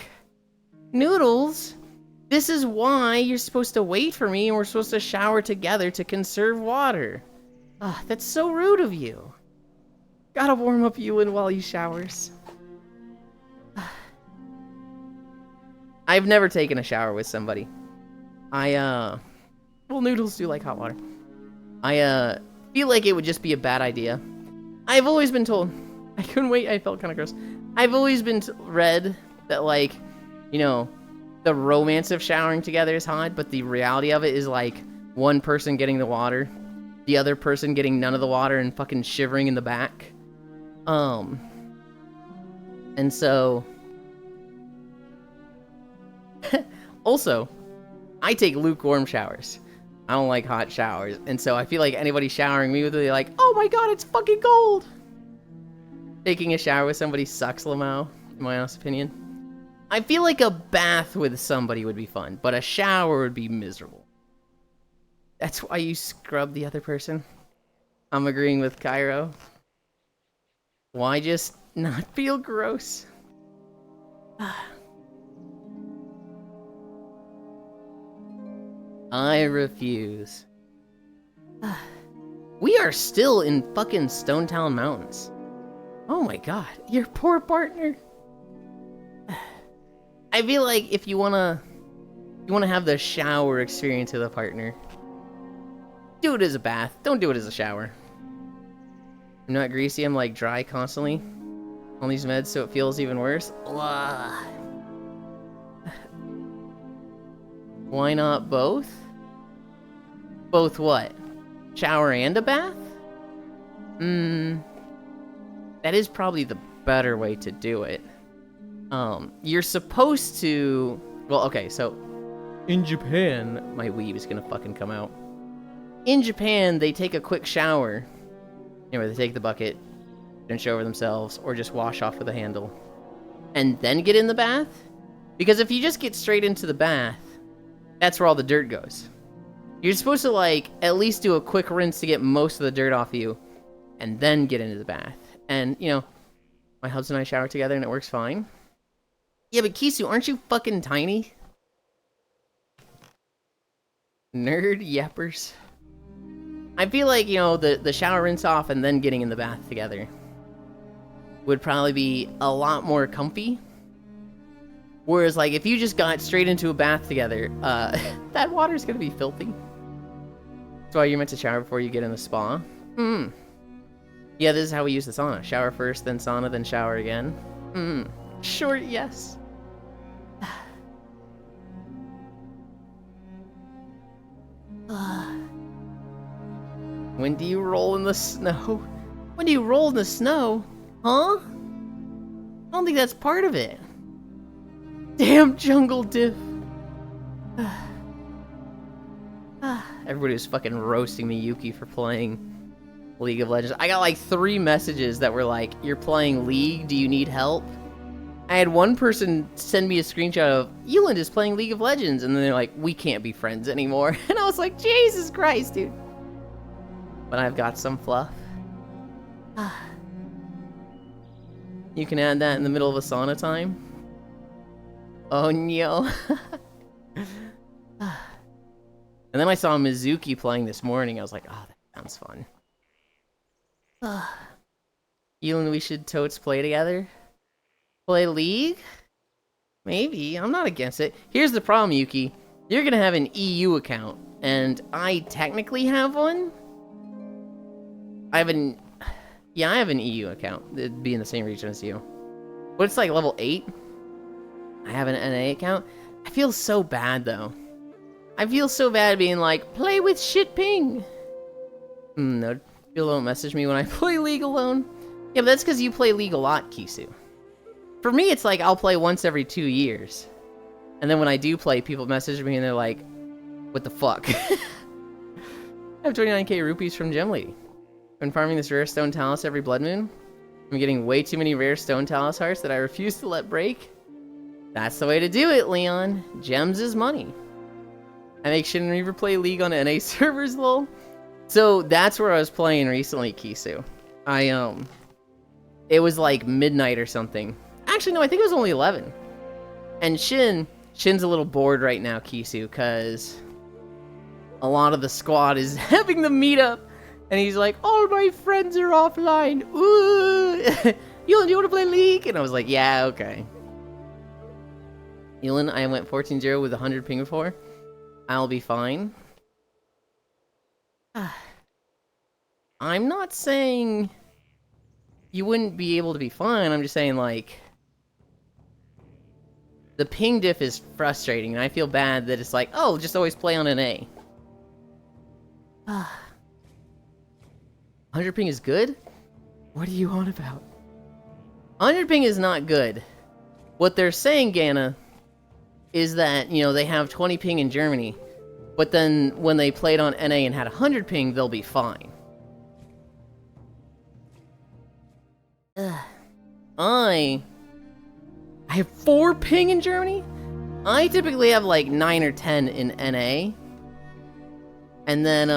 Noodles? This is why you're supposed to wait for me and we're supposed to shower together to conserve water. Ah, that's so rude of you. Gotta warm up Yulind while he showers. I've never taken a shower with somebody. Well, noodles do like hot water. I feel like it would just be a bad idea. I've always been told. I couldn't wait. I felt kind of gross. I've always been read that, like, you know, the romance of showering together is hot, but the reality of it is, like, one person getting the water, the other person getting none of the water and fucking shivering in the back. And so... Also, I take lukewarm showers. I don't like hot showers, and so I feel like anybody showering me would be like, oh my god, it's fucking cold! Taking a shower with somebody sucks, Lamau, in my honest opinion. I feel like a bath with somebody would be fun, but a shower would be miserable. That's why you scrub the other person. I'm agreeing with Cairo. Why just not feel gross? I refuse. We are still in fucking Stone Town Mountains. Oh my god, your poor partner. I feel like if you wanna have the shower experience with a partner, do it as a bath. Don't do it as a shower. I'm not greasy, I'm like dry constantly on these meds, so it feels even worse. Blah. Why not both? Both what? Shower and a bath? That is probably the better way to do it. You're supposed to... Well, okay, so... In Japan... My weeb is gonna fucking come out. In Japan, they take a quick shower. You know, they take the bucket, and shower themselves, or just wash off with a handle. And then get in the bath? Because if you just get straight into the bath, that's where all the dirt goes. You're supposed to, like, at least do a quick rinse to get most of the dirt off you, and then get into the bath. And, you know, my husband and I shower together and it works fine. Yeah, but Kisu, aren't you fucking tiny? Nerd yappers. I feel like, you know, the shower rinse off and then getting in the bath together would probably be a lot more comfy. Whereas, like, if you just got straight into a bath together, that water's gonna be filthy. That's why you're meant to shower before you get in the spa. Yeah, this is how we use the sauna. Shower first, then sauna, then shower again. Short yes. When do you roll in the snow? When do you roll in the snow? Huh? I don't think that's part of it. Damn jungle diff. Everybody was fucking roasting me, Yuki, for playing League of Legends. I got like 3 messages that were like, you're playing League, do you need help? I had one person send me a screenshot of, Yulind is playing League of Legends, and then they're like, we can't be friends anymore. And I was like, Jesus Christ, dude. But I've got some fluff. You can add that in the middle of a sauna time. Oh no. And then I saw Mizuki playing this morning. I was like, oh, that sounds fun. You and we should totes play together? Play League? Maybe. I'm not against it. Here's the problem, Yuki. You're gonna have an EU account, and I technically have one. I have an EU account. It'd be in the same region as you. But it's like level 8. I have an NA account. I feel so bad, though. I feel so bad being like, play with shit ping. No, people don't message me when I play League alone. Yeah, but that's because you play League a lot, Kisu. For me, it's like I'll play once every 2 years. And then when I do play, people message me and they're like, what the fuck? I have 29k rupees from Gem Lady. Been farming this rare stone talus every blood moon. I'm getting way too many rare stone talus hearts that I refuse to let break. That's the way to do it, Leon. Gems is money. I make Shin and Reaver play League on NA servers, lol. So that's where I was playing recently, Kisu. It was like midnight or something. Actually, no, I think it was only 11. And Shin's a little bored right now, Kisu, because a lot of the squad is having the meetup. And he's like, all my friends are offline. Ooh. Yulind, you want to play League? And I was like, yeah, okay. Yulind, I went 14-0 with 100 ping before. I'll be fine. I'm not saying you wouldn't be able to be fine. I'm just saying, like, the ping diff is frustrating, and I feel bad that it's like, oh, just always play on an A. 100 ping is good? What are you on about? 100 ping is not good. What they're saying, Gana, is that, you know, they have 20 ping in Germany, but then when they played on NA and had 100 ping, they'll be fine. I have 4 ping in Germany? I typically have like 9 or 10 in NA. And then,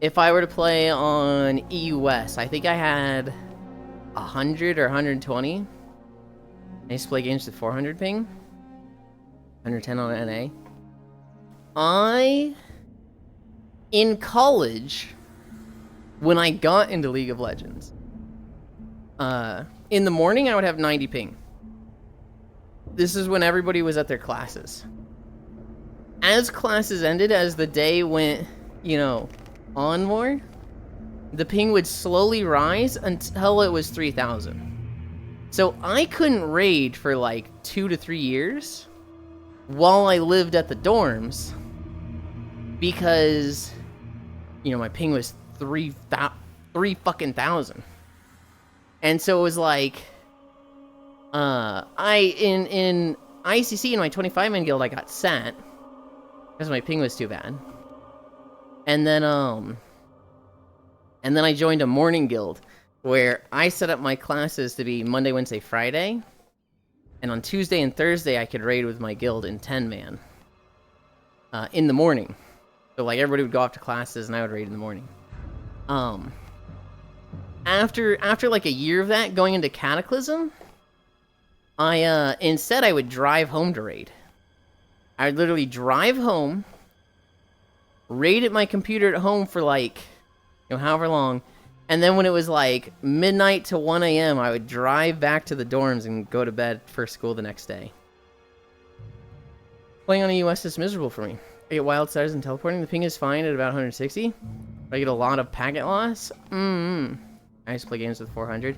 if I were to play on EUS, I think I had 100 or 120. I used to play games with 400 ping. 110 on NA. In college, when I got into League of Legends, in the morning I would have 90 ping. This is when everybody was at their classes. As classes ended, as the day went, you know, onward, the ping would slowly rise until it was 3,000. So I couldn't raid for like 2 to 3 years while I lived at the dorms because, you know, my ping was 3,000. And so it was like, in ICC in my 25-man guild, I got sat because my ping was too bad. And then I joined a morning guild where I set up my classes to be Monday, Wednesday, Friday. And on Tuesday and Thursday, I could raid with my guild in 10-man in the morning. So, like, everybody would go off to classes, and I would raid in the morning. After like a year of that, going into Cataclysm, instead I would drive home to raid. I would literally drive home, raid at my computer at home for like, you know, however long, and then when it was like midnight to 1 a.m., I would drive back to the dorms and go to bed for school the next day. Playing on a US is miserable for me. I get wild stars and teleporting. The ping is fine at about 160. I get a lot of packet loss. I used to play games with 400.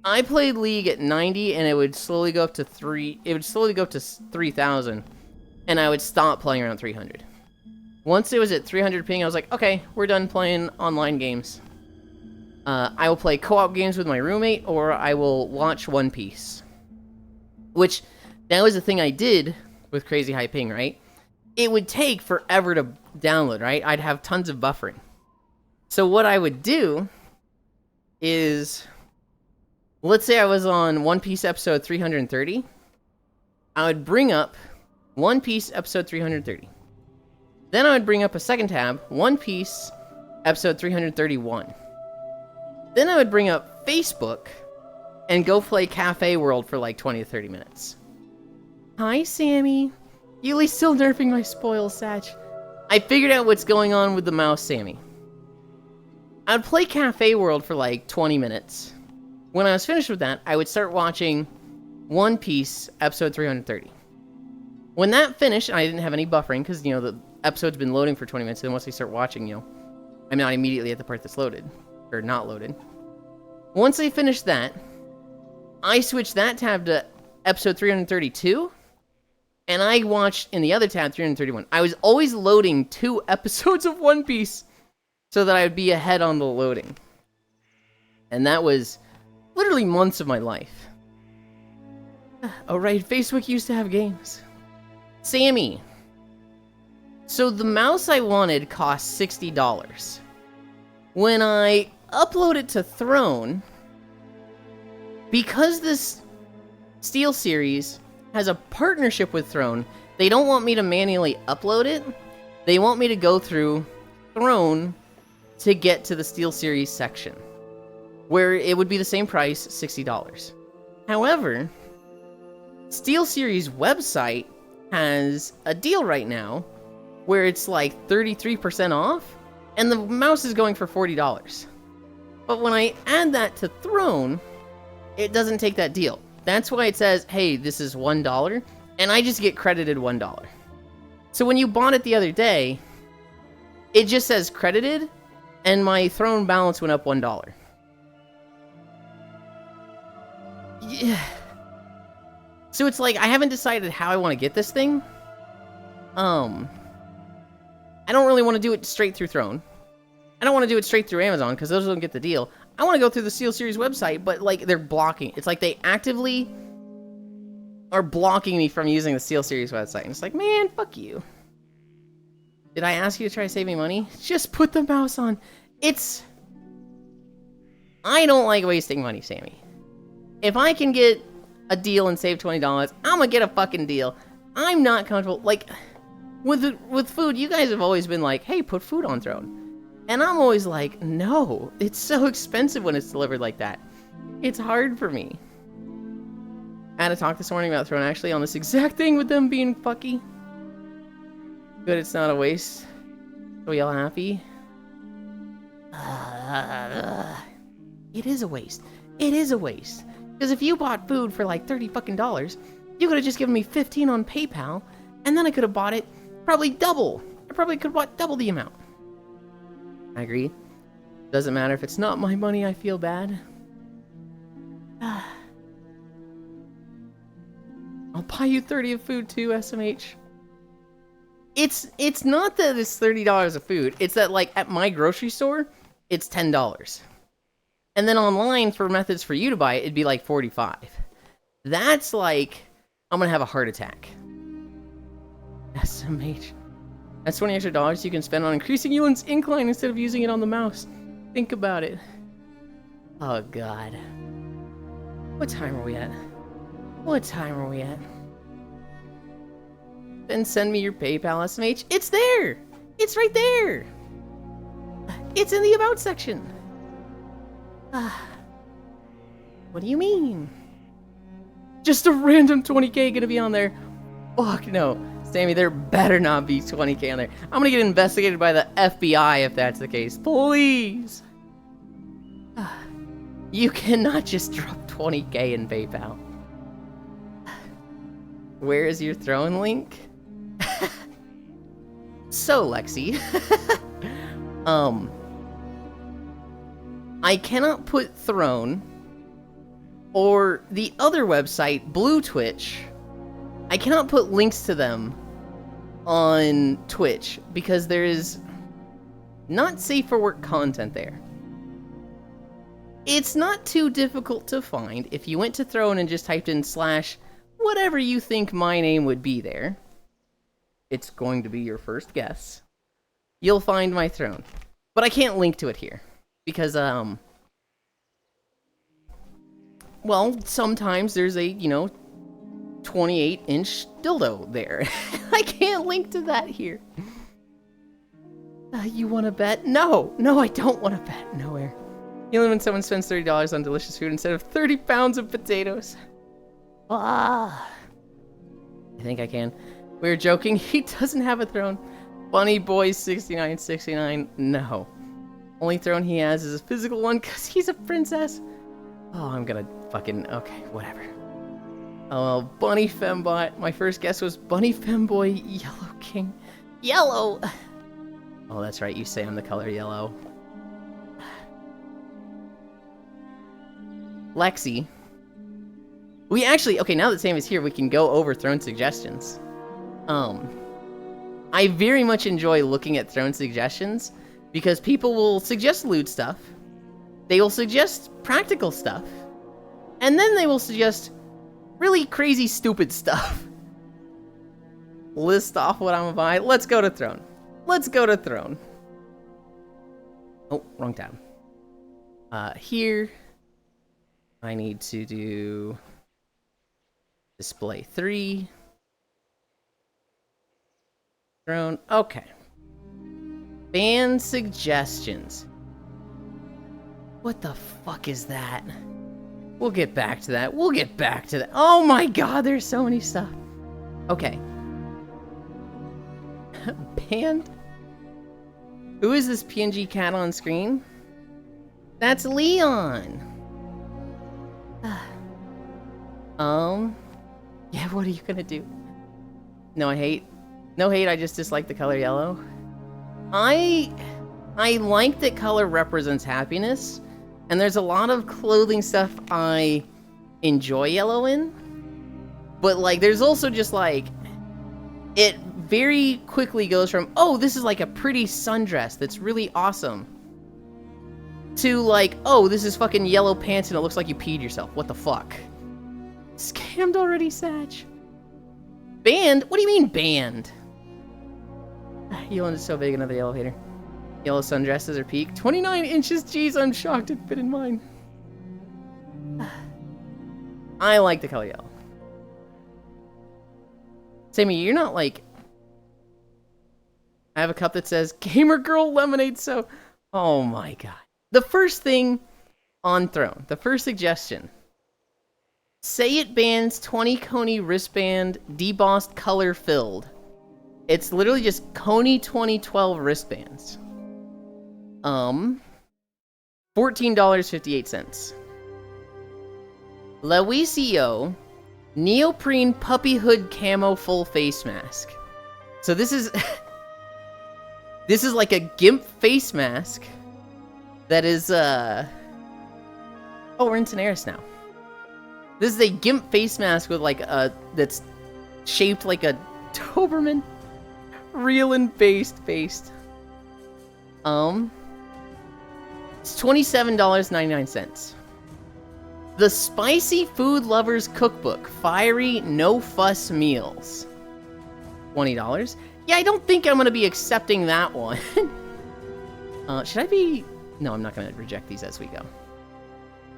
I played League at 90, and it would slowly go up to 3,000, and I would stop playing around 300. Once it was at 300 ping, I was like, okay, we're done playing online games. I will play co-op games with my roommate, or I will watch One Piece. Which, that was the thing I did with crazy high ping, right? It would take forever to download, right? I'd have tons of buffering. So what I would do is, let's say I was on One Piece episode 330. I would bring up One Piece episode 330. Then I would bring up a second tab, One Piece episode 331. Then I would bring up Facebook and go play Cafe World for like 20 to 30 minutes. Hi, Sammy. Yuli's still nerfing my spoil, Satch. I figured out what's going on with the mouse, Sammy. I would play Cafe World for like 20 minutes. When I was finished with that, I would start watching One Piece episode 330. When that finished, I didn't have any buffering because, you know, the episode's been loading for 20 minutes, and once I start watching, you know, I'm not immediately at the part that's loaded, or not loaded. Once I finished that, I switched that tab to episode 332, and I watched in the other tab 331. I was always loading 2 episodes of One Piece so that I would be ahead on the loading. And that was literally months of my life. Oh right, Facebook used to have games. Sammy. So the mouse I wanted cost $60. When I upload it to Throne, because this Steel series has a partnership with Throne, they don't want me to manually upload it. They want me to go through Throne to get to the Steel series section, where it would be the same price, $60. However, Steel series website has a deal right now where it's like 33% off, and the mouse is going for $40. But when I add that to Throne, it doesn't take that deal. That's why it says, hey, this is $1, and I just get credited $1. So when you bought it the other day, it just says credited, and my Throne balance went up $1. Yeah. So it's like, I haven't decided how I want to get this thing. I don't really want to do it straight through Throne. I don't want to do it straight through Amazon, because those don't get the deal. I want to go through the SteelSeries website, but, like, they're blocking. It's like they actively are blocking me from using the SteelSeries website. And it's like, man, fuck you. Did I ask you to try to save me money? Just put the mouse on. I don't like wasting money, Sammy. If I can get a deal and save $20, I'm gonna get a fucking deal. I'm not comfortable. Like, with food, you guys have always been like, hey, put food on Throne. And I'm always like, no, it's so expensive when it's delivered like that. It's hard for me. I had a talk this morning about Throne, actually, on this exact thing with them being fucky. Good, it's not a waste. Are we all happy? It is a waste. It is a waste. Because if you bought food for like $30 fucking, you could have just given me 15 on PayPal, and then I could have bought it probably double. I probably could have bought double the amount. I agree. Doesn't matter if it's not my money, I feel bad. I'll buy you 30 of food too, SMH. It's not that it's $30 of food. It's that, like, at my grocery store, it's $10. And then online, for methods for you to buy it, it'd be like $45. That's like, I'm gonna have a heart attack. SMH. That's $20 extra you can spend on increasing Yulind's incline instead of using it on the mouse. Think about it. Oh, God. What time are we at? What time are we at? Then send me your PayPal, SMH. It's there! It's right there! It's in the About section. What do you mean? Just a random 20k gonna be on there? Fuck no. Sammy, there better not be 20k on there. I'm gonna get investigated by the FBI if that's the case. Please! You cannot just drop 20k in PayPal. Where is your Throne link? So, Lexi. I cannot put Throne or the other website, Blue Twitch. I cannot put links to them on Twitch because there is not safe for work content there. It's not too difficult to find. If you went to Throne and just typed in / whatever you think my name would be there, it's going to be your first guess. You'll find my Throne. But I can't link to it here. Because, well, sometimes there's a, 28-inch dildo there. I can't link to that here. You want to bet? No, I don't want to bet. Nowhere. You know when someone spends $30 on delicious food instead of 30 pounds of potatoes. I think I can. We were joking. He doesn't have a Throne. Bunny Boy 6969. No. Only Throne he has is a physical one because he's a princess. Oh, I'm gonna fucking... Okay, whatever. Oh, well, Bunny Fembot. My first guess was Bunny Femboy Yellow King. Yellow! Oh, that's right. You say I'm the color yellow. Lexi. We actually... Okay, now that Sam is here, we can go over Throne suggestions. I very much enjoy looking at Throne suggestions because people will suggest lewd stuff, they will suggest practical stuff, and then they will suggest really crazy stupid stuff. List off what I'm gonna buy. Let's go to Throne. Let's go to Throne. Oh, wrong tab. Here, I need to do display 3. Throne. Okay. Fan suggestions. What the fuck is that? We'll get back to that. We'll get back to that. Oh my god, there's so many stuff. Okay. Band? Who is this PNG cat on screen? That's Leon. Yeah, what are you gonna do? No, I hate No hate, I just dislike the color yellow. I like that color represents happiness, and there's a lot of clothing stuff I enjoy yellow in. But, like, there's also just, like, it very quickly goes from, oh, this is like a pretty sundress that's really awesome, to, like, oh, this is fucking yellow pants and it looks like you peed yourself. What the fuck? Scammed already, Satch. Banned? What do you mean banned? Yulind is so big, another yellow hater. Yellow sundresses are peak. 29 inches, jeez, I'm shocked it fit in mine. I like the color yellow. Sammy, you're not like... I have a cup that says, Gamer Girl Lemonade, so... Oh my god. The first thing on Throne, the first suggestion. Say it bans 20 Coney wristband, debossed color filled. It's literally just Coney 2012 wristbands. $14.58. Lawisio neoprene puppy hood camo full face mask. So this is this is like a gimp face mask that is oh, we're in Tenaris now. This is a gimp face mask with like a that's shaped like a Doberman, real and based. It's $27.99. The Spicy Food Lovers Cookbook, Fiery No Fuss Meals. $20. Yeah, I don't think I'm gonna be accepting that one. Should I be? No, I'm not gonna reject these as we go.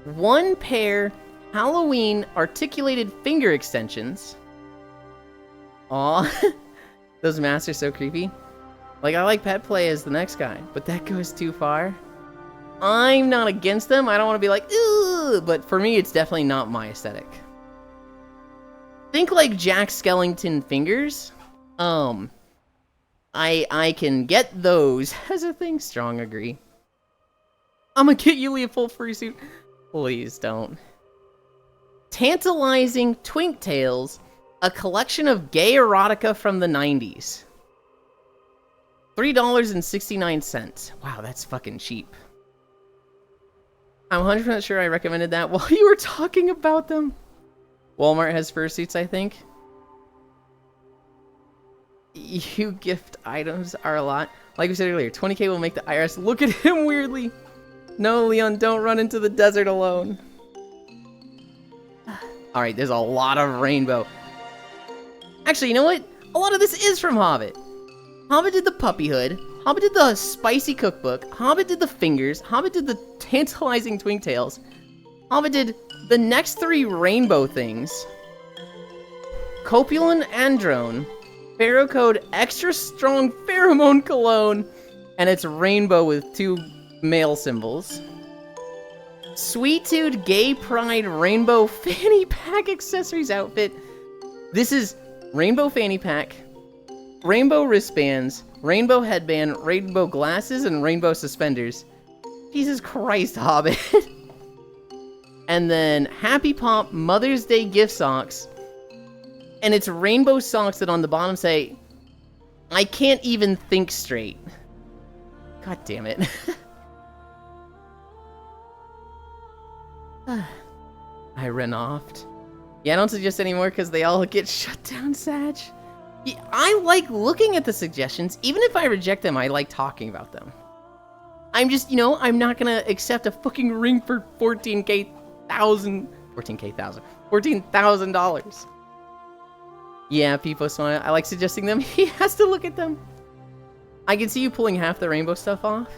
One pair Halloween articulated finger extensions. Aw, those masks are so creepy. Like, I like pet play as the next guy, but that goes too far. I'm not against them. I don't want to be like, ooh, but for me, it's definitely not my aesthetic. Think like Jack Skellington fingers. I can get those as a thing. Strong agree. I'm gonna get Yuli a full fursuit. Please don't. Tantalizing Twink Tales, a collection of gay erotica from the 90s. $3.69. Wow, that's fucking cheap. I'm 100% sure I recommended that while you were talking about them. Walmart has fursuits, I think. You gift items are a lot. Like we said earlier, 20k will make the IRS look at him weirdly. No, Leon, don't run into the desert alone. Alright, there's a lot of rainbow. Actually, you know what? A lot of this is from Hobbit. Hobbit did the puppy hood. Hobbit did the spicy cookbook. Hobbit did the fingers. Hobbit did the tantalizing twink tails. Hobbit did the next 3 rainbow things. Copulin Androne. Pharaoh Code Extra Strong Pheromone Cologne. And it's rainbow with 2 male symbols. Sweet Tooth Gay Pride Rainbow Fanny Pack Accessories Outfit. This is rainbow fanny pack, rainbow wristbands, rainbow headband, rainbow glasses, and rainbow suspenders. Jesus Christ, Hobbit. And then Happy Pop Mother's Day gift socks. And it's rainbow socks that on the bottom say, I can't even think straight. God damn it. I ran off. Yeah, I don't suggest anymore because they all get shut down, Sag. Yeah, I like looking at the suggestions. Even if I reject them, I like talking about them. I'm just, you know, I'm not gonna accept a fucking ring for $14,000. Yeah, people smile. I like suggesting them. He has to look at them. I can see you pulling half the rainbow stuff off.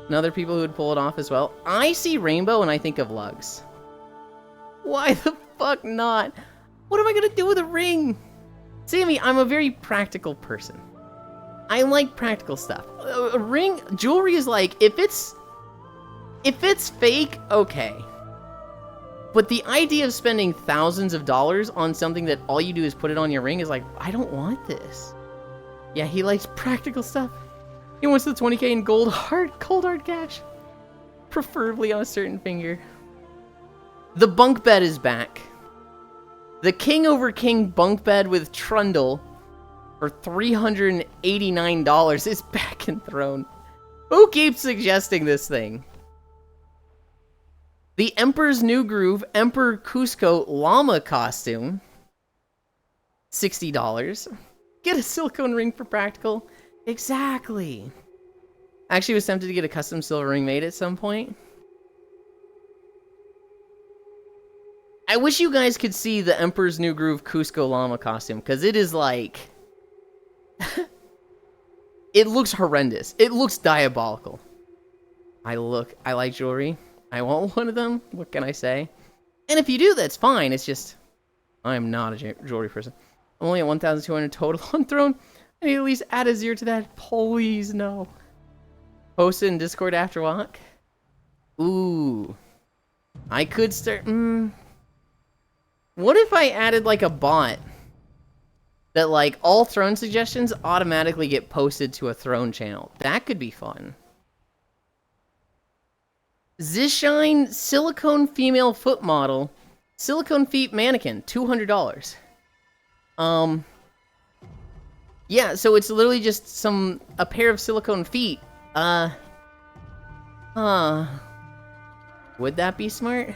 And other people who would pull it off as well. I see rainbow and I think of lugs. Why the fuck not? What am I gonna do with a ring? Sammy, I'm a very practical person. I like practical stuff. A ring, jewelry is like, if it's fake, okay. But the idea of spending thousands of dollars on something that all you do is put it on your ring is like, I don't want this. Yeah, he likes practical stuff. He wants the 20k in cold hard cash. Preferably on a certain finger. The bunk bed is back. The King over King bunk bed with trundle for $389 is back in throne. Who keeps suggesting this thing? The Emperor's New Groove Emperor Cusco llama costume. $60. Get a silicone ring for practical. Exactly. Actually was tempted to get a custom silver ring made at some point. I wish you guys could see the Emperor's New Groove Cusco llama costume, because it is like... it looks horrendous. It looks diabolical. I like jewelry. I want one of them. What can I say? And if you do, that's fine. It's just... I'm not a jewelry person. I'm only at 1,200 total on throne. I need at least add a 0 to that. Please, no. Post it in Discord after walk. Ooh. I could start... What if I added, like, a bot that, like, all throne suggestions automatically get posted to a throne channel? That could be fun. Zishine silicone female foot model. Silicone feet mannequin. $200. Yeah, so it's literally just a pair of silicone feet. Would that be smart?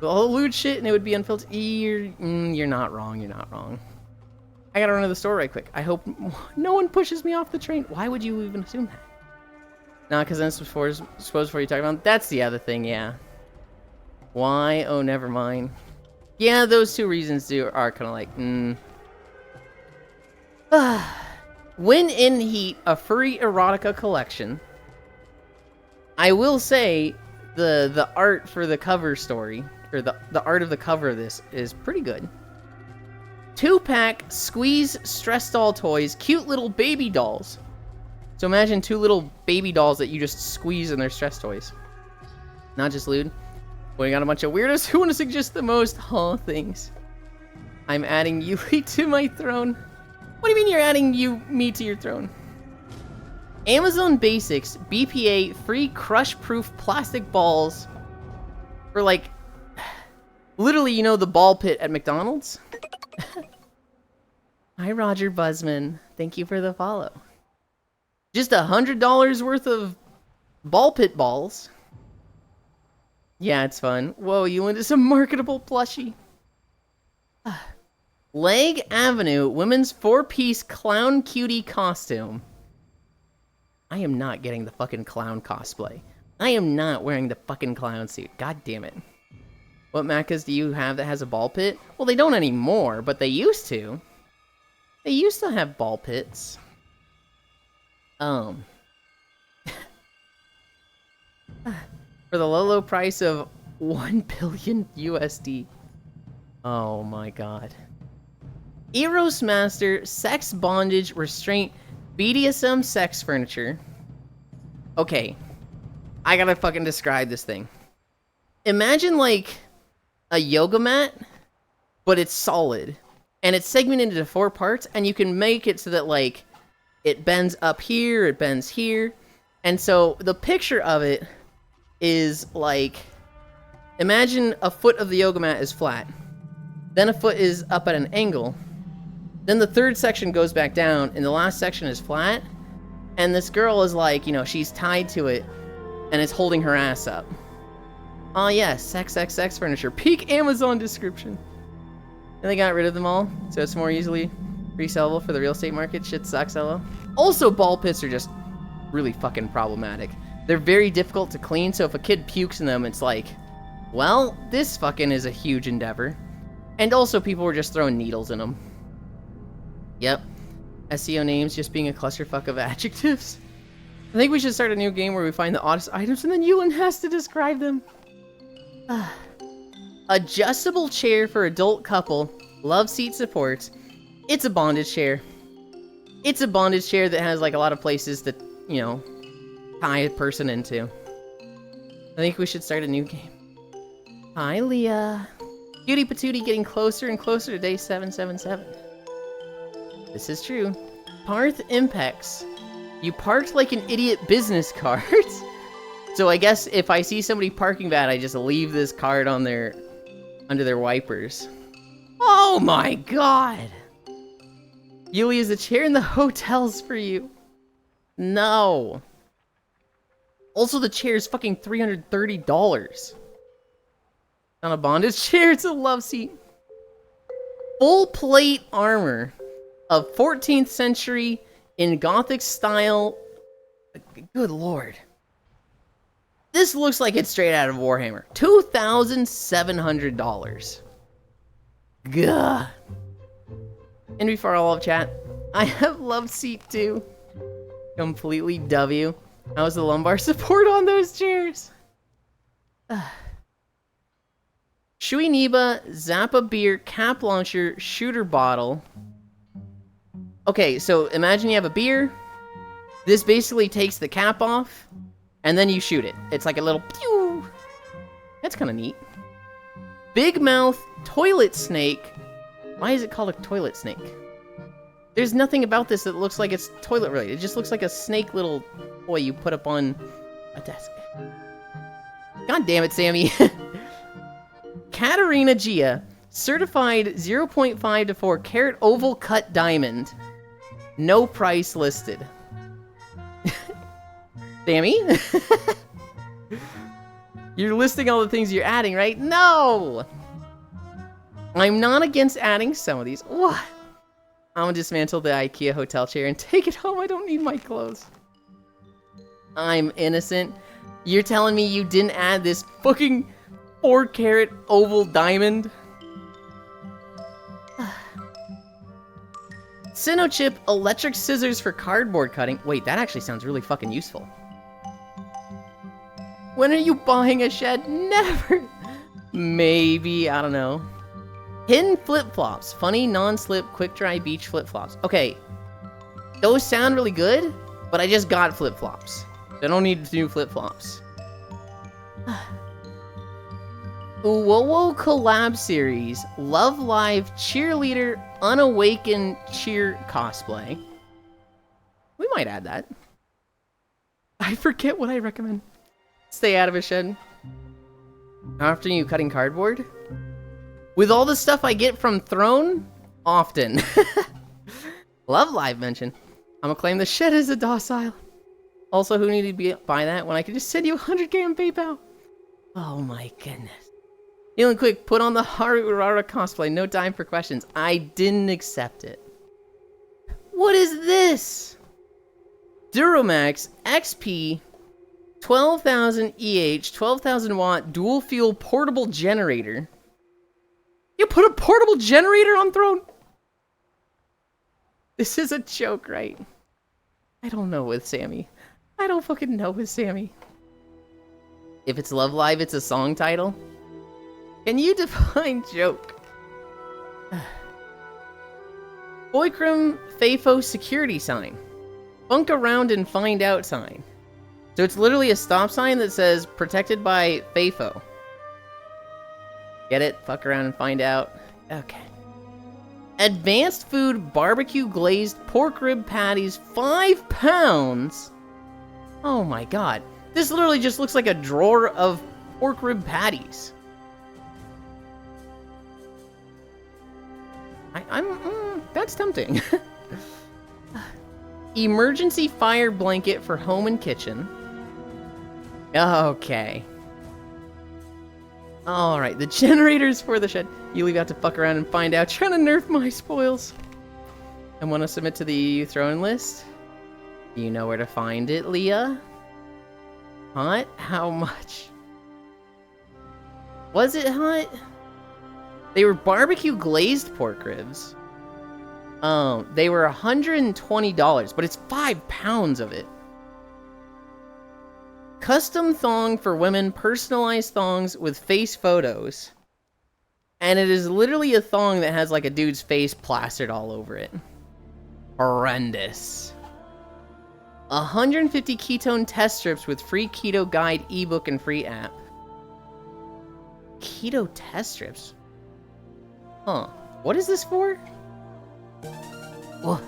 All lewd shit and it would be unfiltered. You're not wrong, you're not wrong. I gotta run to the store right quick. I hope no one pushes me off the train. Why would you even assume that? Nah, because then before you talk about... That's the other thing, yeah. Why? Oh, never mind. Yeah, those two reasons are kind of like, When in Heat, a furry erotica collection. I will say, the art for the cover story... or the art of the cover of this is pretty good. 2-pack squeeze stress doll toys, cute little baby dolls. So imagine 2 little baby dolls that you just squeeze in their stress toys. Not just lewd. We got a bunch of weirdos who want to suggest the most things. I'm adding Yulind to my throne. What do you mean you're adding me to your throne? Amazon Basics BPA free crush-proof plastic balls for like... Literally, you know, the ball pit at McDonald's? Hi, Roger Buzzman. Thank you for the follow. Just $100 worth of ball pit balls. Yeah, it's fun. Whoa, Yulind is a marketable plushie. Leg Avenue women's 4-piece clown cutie costume. I am not getting the fucking clown cosplay. I am not wearing the fucking clown suit. God damn it. What mechas do you have that has a ball pit? Well, they don't anymore, but they used to. They used to have ball pits. For the low price of 1 billion USD. Oh my god. Eros Master sex bondage restraint BDSM sex furniture. Okay. I gotta fucking describe this thing. Imagine like a yoga mat, but it's solid. And it's segmented into 4 parts, and you can make it so that, like, it bends up here, it bends here. And so, the picture of it is, like, imagine a foot of the yoga mat is flat. Then a foot is up at an angle. Then the third section goes back down, and the last section is flat. And this girl is, like, you know, she's tied to it, and it's holding her ass up. Oh yes, sex furniture. Peak Amazon description. And they got rid of them all, so it's more easily resellable for the real estate market. Shit sucks, hello. Also, ball pits are just really fucking problematic. They're very difficult to clean, so if a kid pukes in them, it's like, well, this fucking is a huge endeavor. And also, people were just throwing needles in them. Yep. SEO names just being a clusterfuck of adjectives. I think we should start a new game where we find the oddest items and then Yulind has to describe them. Adjustable chair for adult couple. Love seat support. It's a bondage chair. It's a bondage chair that has like a lot of places to, you know, tie a person into. I think we should start a new game. Hi, Leah. Cutie Patootie getting closer and closer to day 777. This is true. Parth Impex. You parked like an idiot business card. So I guess if I see somebody parking bad, I just leave this card on their under their wipers. Oh my god! Yuli, is the chair in the hotels for you? No. Also, the chair is fucking $330. Not a bondage chair, it's a love seat. Full plate armor of 14th century in Gothic style. Good lord. This looks like it's straight out of Warhammer. $2,700. Gah. And before all of chat, I have love seat too. Completely W. How's the lumbar support on those chairs? Shui Niba, Zappa beer, cap launcher, shooter bottle. Okay, so imagine you have a beer. This basically takes the cap off, and then you shoot it. It's like a little pew. That's kind of neat. Big mouth toilet snake. Why is it called a toilet snake? There's nothing about this that looks like it's toilet related. It just looks like a snake little toy you put up on a desk. God damn it, Sammy. Katarina Gia, certified 0.5 to 4 carat oval cut diamond. No price listed. Sammy? You're listing all the things you're adding, right? No! I'm not against adding some of these. What? I'm gonna dismantle the IKEA hotel chair and take it home. I don't need my clothes. I'm innocent. You're telling me you didn't add this fucking 4 carat oval diamond? Sinochip electric scissors for cardboard cutting. Wait, that actually sounds really fucking useful. When are you buying a shed? Never. Maybe, I don't know. Hidden flip-flops. Funny, non-slip, quick-dry beach flip-flops. Okay. Those sound really good, but I just got flip-flops. I don't need new flip-flops. Uwowo collab series. Love Live cheerleader unawakened cheer cosplay. We might add that. I forget what I recommend. Stay out of a shed. After you cutting cardboard? With all the stuff I get from Throne? Often. Love Live mention. I'm gonna claim the shed as a docile. Also, who needed to buy that when I could just send you 100k on PayPal? Oh my goodness. Feeling quick, put on the Haru Urara cosplay. No time for questions. I didn't accept it. What is this? Duramax XP 12,000 EH 12,000 watt dual fuel portable generator. You put a portable generator on Throne? This is a joke, right? I don't know with Sammy. I don't fucking know with Sammy. If it's Love Live, it's a song title? Can you define joke? Boykrum Fafo security sign. Bunk around and find out sign. So it's literally a stop sign that says protected by Fafo. Get it? Fuck around and find out. Okay. Advanced food barbecue glazed pork rib patties, 5 pounds. Oh my god. This literally just looks like a drawer of pork rib patties. That's tempting. Emergency fire blanket for home and kitchen. Okay. Alright, the generators for the shed. You leave out to fuck around and find out. Trying to nerf my spoils. I want to submit to the EU throne list. Do you know where to find it, Leah? Hot? How much? Was it hot? They were barbecue glazed pork ribs. They were $120, but it's 5 pounds of it. Custom thong for women, personalized thongs with face photos. And it is literally a thong that has like a dude's face plastered all over it. Horrendous. 150 ketone test strips with free keto guide ebook and free app. Keto test strips? Huh. What is this for? What?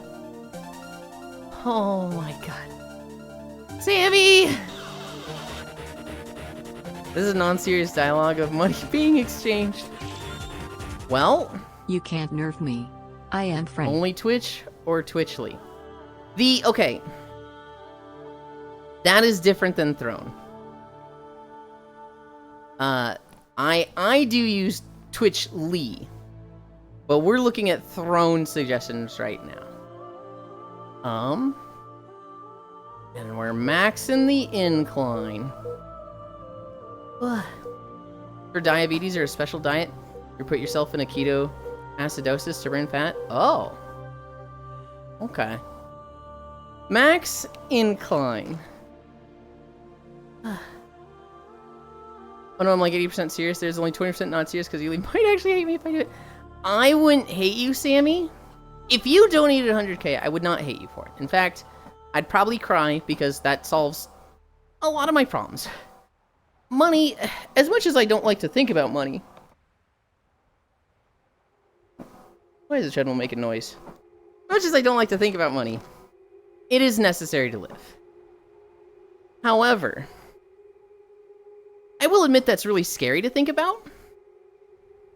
Oh my god. Sammy! This is non-serious dialogue of money being exchanged. Well... You can't nerf me. I am friend. Only Twitch or Twitchly? Okay. That is different than Throne. I do use Twitchly, but we're looking at Throne suggestions right now. And we're maxing the incline. For diabetes or a special diet, you put yourself in a keto acidosis to burn fat. Oh. Okay. Max incline. Oh no, I'm like 80% serious. There's only 20% not serious because Yulind might actually hate me if I do it. I wouldn't hate you, Sammy. If you donated 100k, I would not hate you for it. In fact, I'd probably cry because that solves a lot of my problems. Money, as much as I don't like to think about money. Why is the treadmill making noise? As much as I don't like to think about money, it is necessary to live. However, I will admit that's really scary to think about.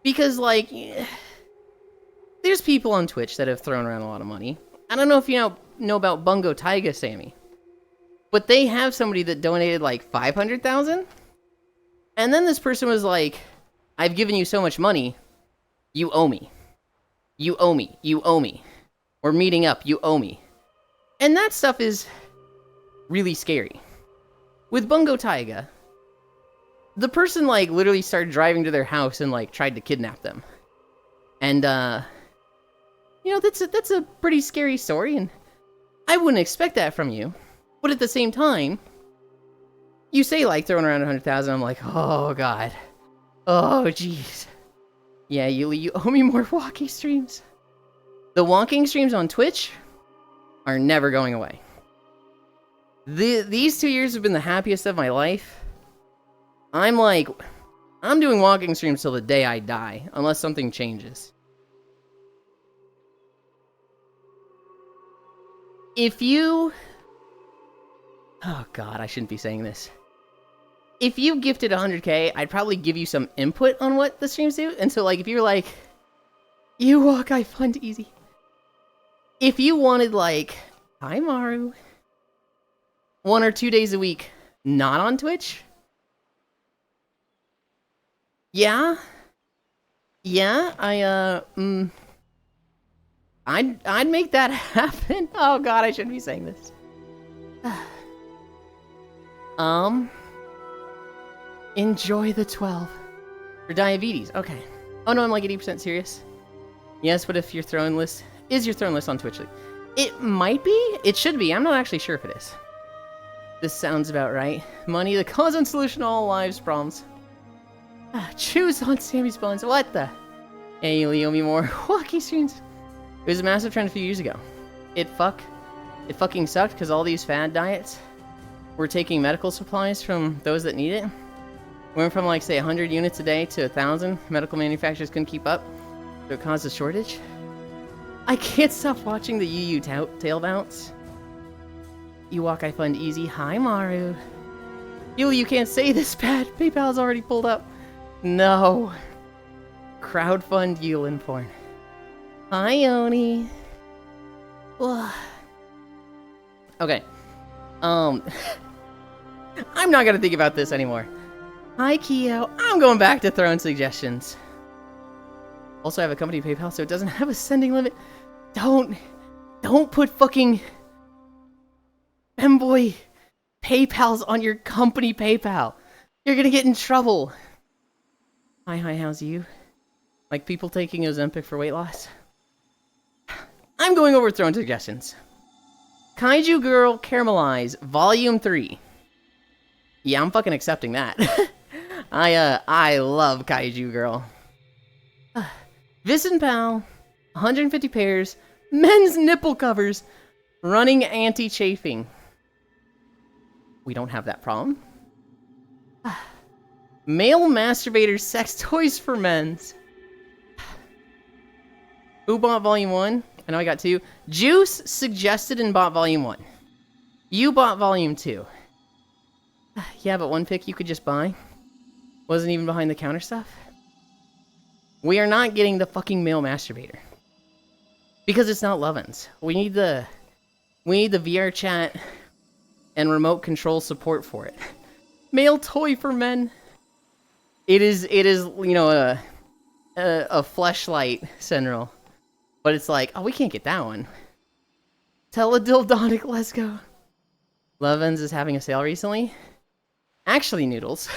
Because, like, there's people on Twitch that have thrown around a lot of money. I don't know if you know about Bungo Taiga, Sammy. But they have somebody that donated, like, 500,000. And then this person was like, I've given you so much money. You owe me. You owe me. You owe me. We're meeting up. You owe me. And that stuff is really scary. With Bungo Taiga, the person, like, literally started driving to their house and, like, tried to kidnap them. And, you know, that's a pretty scary story, and I wouldn't expect that from you. But at the same time, you say, like, throwing around 100,000, I'm like, oh, God. Oh, jeez. Yeah, you owe me more walking streams. The walking streams on Twitch are never going away. These 2 years have been the happiest of my life. I'm doing walking streams till the day I die, unless something changes. If you... Oh, God, I shouldn't be saying this. If you gifted 100k, I'd probably give you some input on what the streams do. And so, like, if you're like, you walk, I fund easy. If you wanted, like, hi, Maru, 1 or 2 days a week, not on Twitch, yeah, I'd make that happen. Oh God, I shouldn't be saying this. Enjoy the 12 for diabetes. Okay. Oh no, I'm like 80% serious. Yes, but if your throwing list is your throwing list on Twitch, it might be. It should be. I'm not actually sure if it is. This sounds about right. Money, the cause and solution to all lives' problems. Choose on Sammy's Bones. What the? Hey, you owe me more walkie streams. It was a massive trend a few years ago. It fucking sucked because all these fad diets were taking medical supplies from those that need it. Went from, like, say 100 units a day to 1,000. Medical manufacturers couldn't keep up, so it caused a shortage. I can't stop watching the UU tail bounce. You walk, I fund easy. Hi, Maru. You can't say this bad. PayPal's already pulled up. No. Crowdfund Yulind porn. Hi, Oni. Okay. I'm not gonna think about this anymore. Hi, Keo. I'm going back to throwing suggestions. Also, I have a company PayPal, so it doesn't have a sending limit. Don't put fucking femboy PayPals on your company PayPal. You're gonna get in trouble. Hi, how's you? Like people taking Ozempic for weight loss? I'm going over throwing suggestions. Kaiju Girl Caramelize Volume 3. Yeah, I'm fucking accepting that. I love Kaiju Girl. Visin Pal, 150 pairs, men's nipple covers, running anti-chafing. We don't have that problem. Male masturbator sex toys for men's. Who bought Volume 1? I know I got 2. Juice suggested and bought Volume 1. You bought Volume 2. Yeah, but one pick you could just buy. Wasn't even behind the counter stuff. We are not getting the fucking male masturbator. Because it's not Lovin's. We need the VR chat and remote control support for it. Male toy for men. It is you know a fleshlight Sentinel, but it's like, oh, we can't get that one. Teledildonic, let's go. Lovin's is having a sale recently. Actually, Noodles.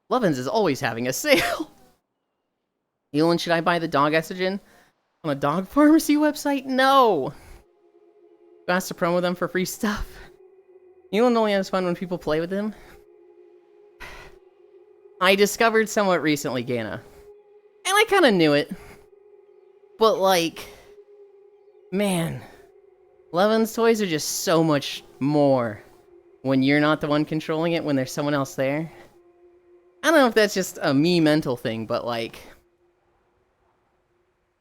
Lovin's is always having a sale. Yulind, should I buy the dog estrogen on a dog pharmacy website? No. You asked to promo them for free stuff. Yulind only has fun when people play with him. I discovered somewhat recently, Gana. And I kind of knew it. But like, man, Lovin's toys are just so much more when you're not the one controlling it, when there's someone else there. I don't know if that's just a me mental thing, but like,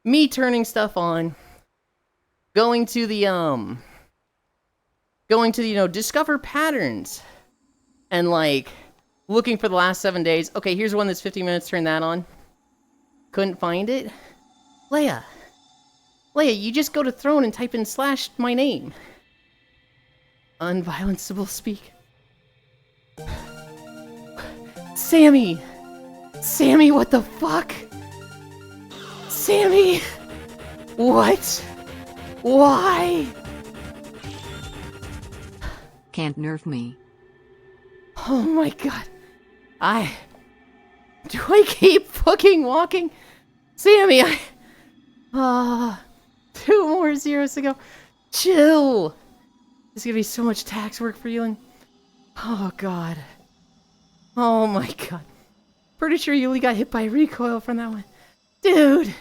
me turning stuff on, going to the, you know, discover patterns, and like, looking for the last 7 days. Okay, here's one that's 50 minutes, turn that on. Couldn't find it? Leia, you just go to throne and type in / my name. Unviolenceable speak. Sammy, what the fuck? Sammy! What? Why? Can't nerf me. Oh my god. Do I keep fucking walking? Sammy, 2 more zeros to go. Chill! There's gonna be so much tax work for you and... Oh god. Oh my god. Pretty sure Yuli got hit by recoil from that one. Dude!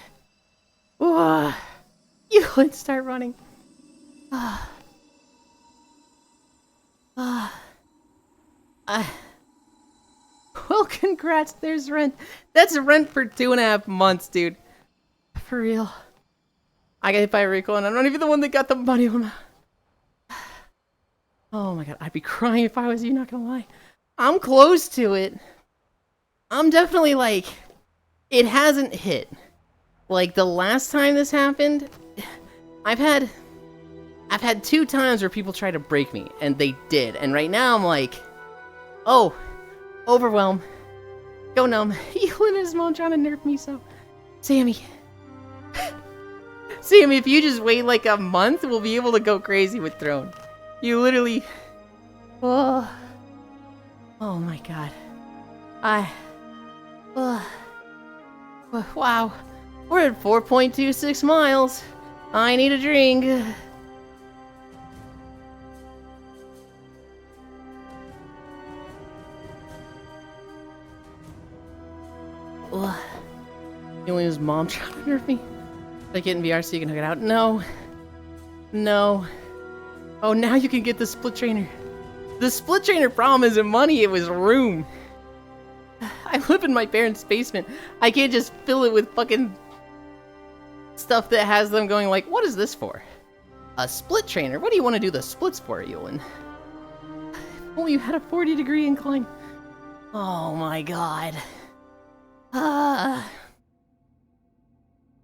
Yuli, start running. Well, congrats, there's rent. That's rent for 2.5 months, dude. For real. I got hit by a recoil and I'm not even the one that got the money. Oh my god, I'd be crying if I was you, not gonna lie. I'm close to it. I'm definitely like, it hasn't hit. Like the last time this happened, I've had 2 times where people try to break me, and they did. And right now I'm like, oh, overwhelm. Go numb. Yulind and his mom trying to nerf me, so. Sammy, if you just wait like a month, we'll be able to go crazy with Throne. You literally... Oh my god. Wow. We're at 4.26 miles. I need a drink. Yulind's mom trying to nerf me. Did I get in VR so you can hook it out? No. Oh, now you can get the split trainer. The split trainer problem isn't money, it was room. I live in my parents' basement. I can't just fill it with fucking stuff that has them going like, what is this for? A split trainer? What do you want to do the splits for, Yulind? If only you had a 40-degree incline. Oh my god.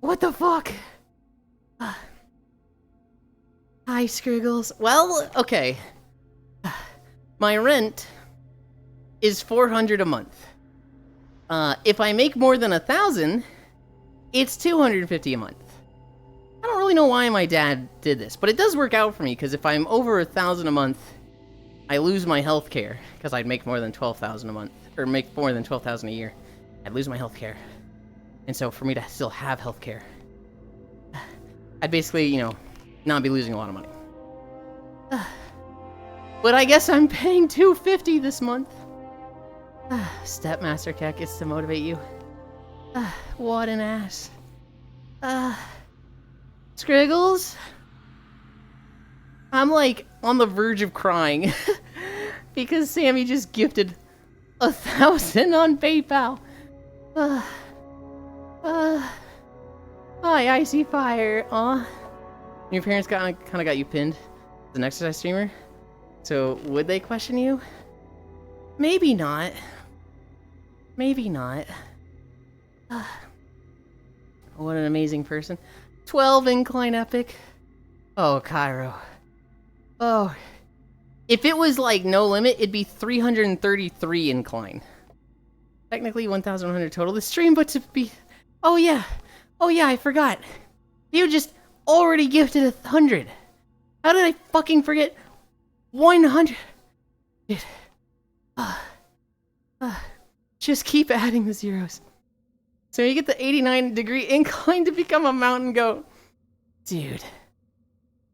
What the fuck? Hi, Scriggles. Well, okay. My rent is $400 a month. If I make more than 1,000, it's $250 a month. I don't really know why my dad did this, but it does work out for me, because if I'm over 1,000 a month, I lose my health care, because I'd make more than 12,000 a month, or make more than 12,000 a year. I'd lose my health care. And so for me to still have health care, I'd basically, you know, not be losing a lot of money. But I guess I'm paying $250 this month. Stepmaster Cat gets to motivate you. What an ass. Scriggles? I'm like on the verge of crying because Sammy just gifted 1,000 on PayPal. Hi, Icy Fire. Aw. Your parents kind of got you pinned as an exercise streamer. So would they question you? Maybe not. Maybe not. What an amazing person. 12 incline epic. Oh, Cairo. Oh. If it was like no limit, it'd be 333 incline. Technically 1,100 total this stream, but to be... Oh yeah, I forgot. You just already gifted 100. How did I fucking forget 100? Dude. Just keep adding the zeros. So you get the 89-degree incline to become a mountain goat. Dude.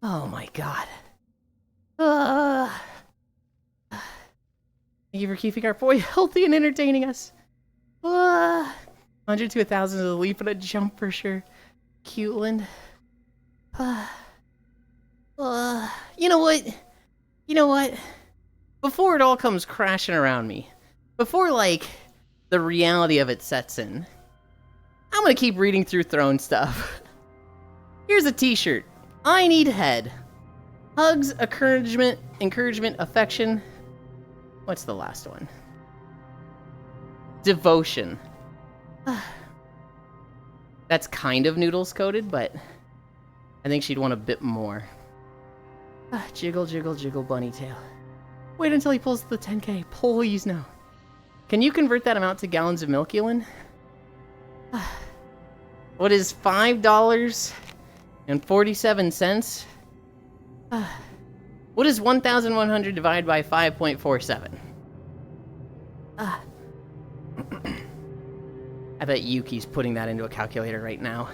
Oh my god. Thank you for keeping our boy healthy and entertaining us. 100 to 1,000 is a leap and a jump for sure. Yulind. You know what? Before it all comes crashing around me, before, like, the reality of it sets in, I'm gonna keep reading through Throne stuff. Here's a t-shirt. I need head. Hugs, encouragement, affection. What's the last one? Devotion. That's kind of noodles coded, but I think she'd want a bit more. Jiggle, jiggle, jiggle, bunny tail. Wait until he pulls the 10k. Please no. Can you convert that amount to gallons of milk, Yulind? What is $5.47? What is 1,100 divided by 5.47? I bet Yuki's putting that into a calculator right now.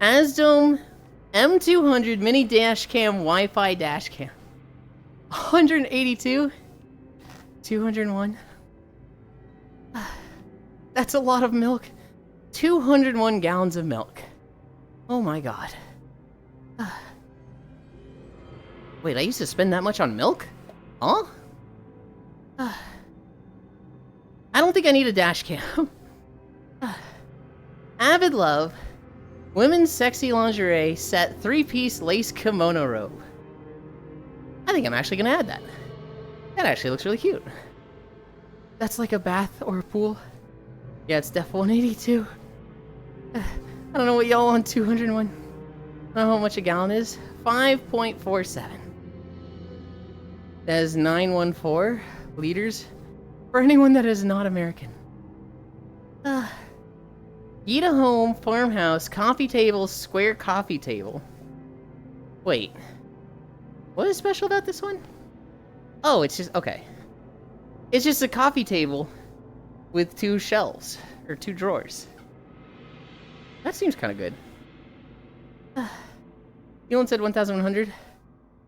Asdome M200 mini dashcam Wi-Fi dashcam. 182? 201? That's a lot of milk. 201 gallons of milk. Oh my god. Wait, I used to spend that much on milk? Huh? I don't think I need a dash cam. Avid Love. Women's sexy lingerie set 3-piece lace kimono robe. I think I'm actually gonna add that. That actually looks really cute. That's like a bath or a pool. Yeah, it's def 182. I don't know what y'all on 201. I don't know how much a gallon is. 5.47. That is 914 liters for anyone that is not American. Eat a home, farmhouse, coffee table, square coffee table. Wait. What is special about this one? Oh, it's just... Okay. It's just a coffee table with 2 shelves. Or 2 drawers. That seems kind of good. Yulind said 1,100.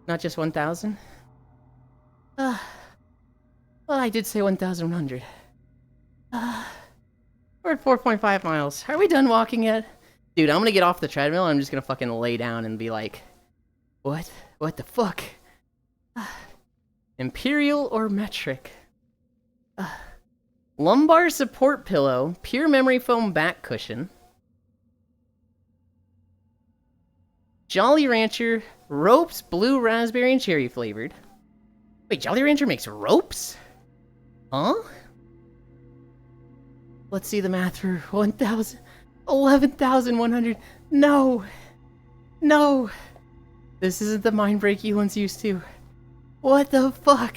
Not just 1,000. Well, I did say 1,100. We're at 4.5 miles. Are we done walking yet? Dude, I'm gonna get off the treadmill and I'm just gonna fucking lay down and be like, what? What the fuck? Imperial or metric? Lumbar support pillow, pure memory foam back cushion. Jolly Rancher, ropes, blue raspberry and cherry flavored. Wait, Jolly Rancher makes ropes? Huh? Let's see the math for 1,000. 11,100. No. No. This isn't the mind break Yulin's used to. What the fuck?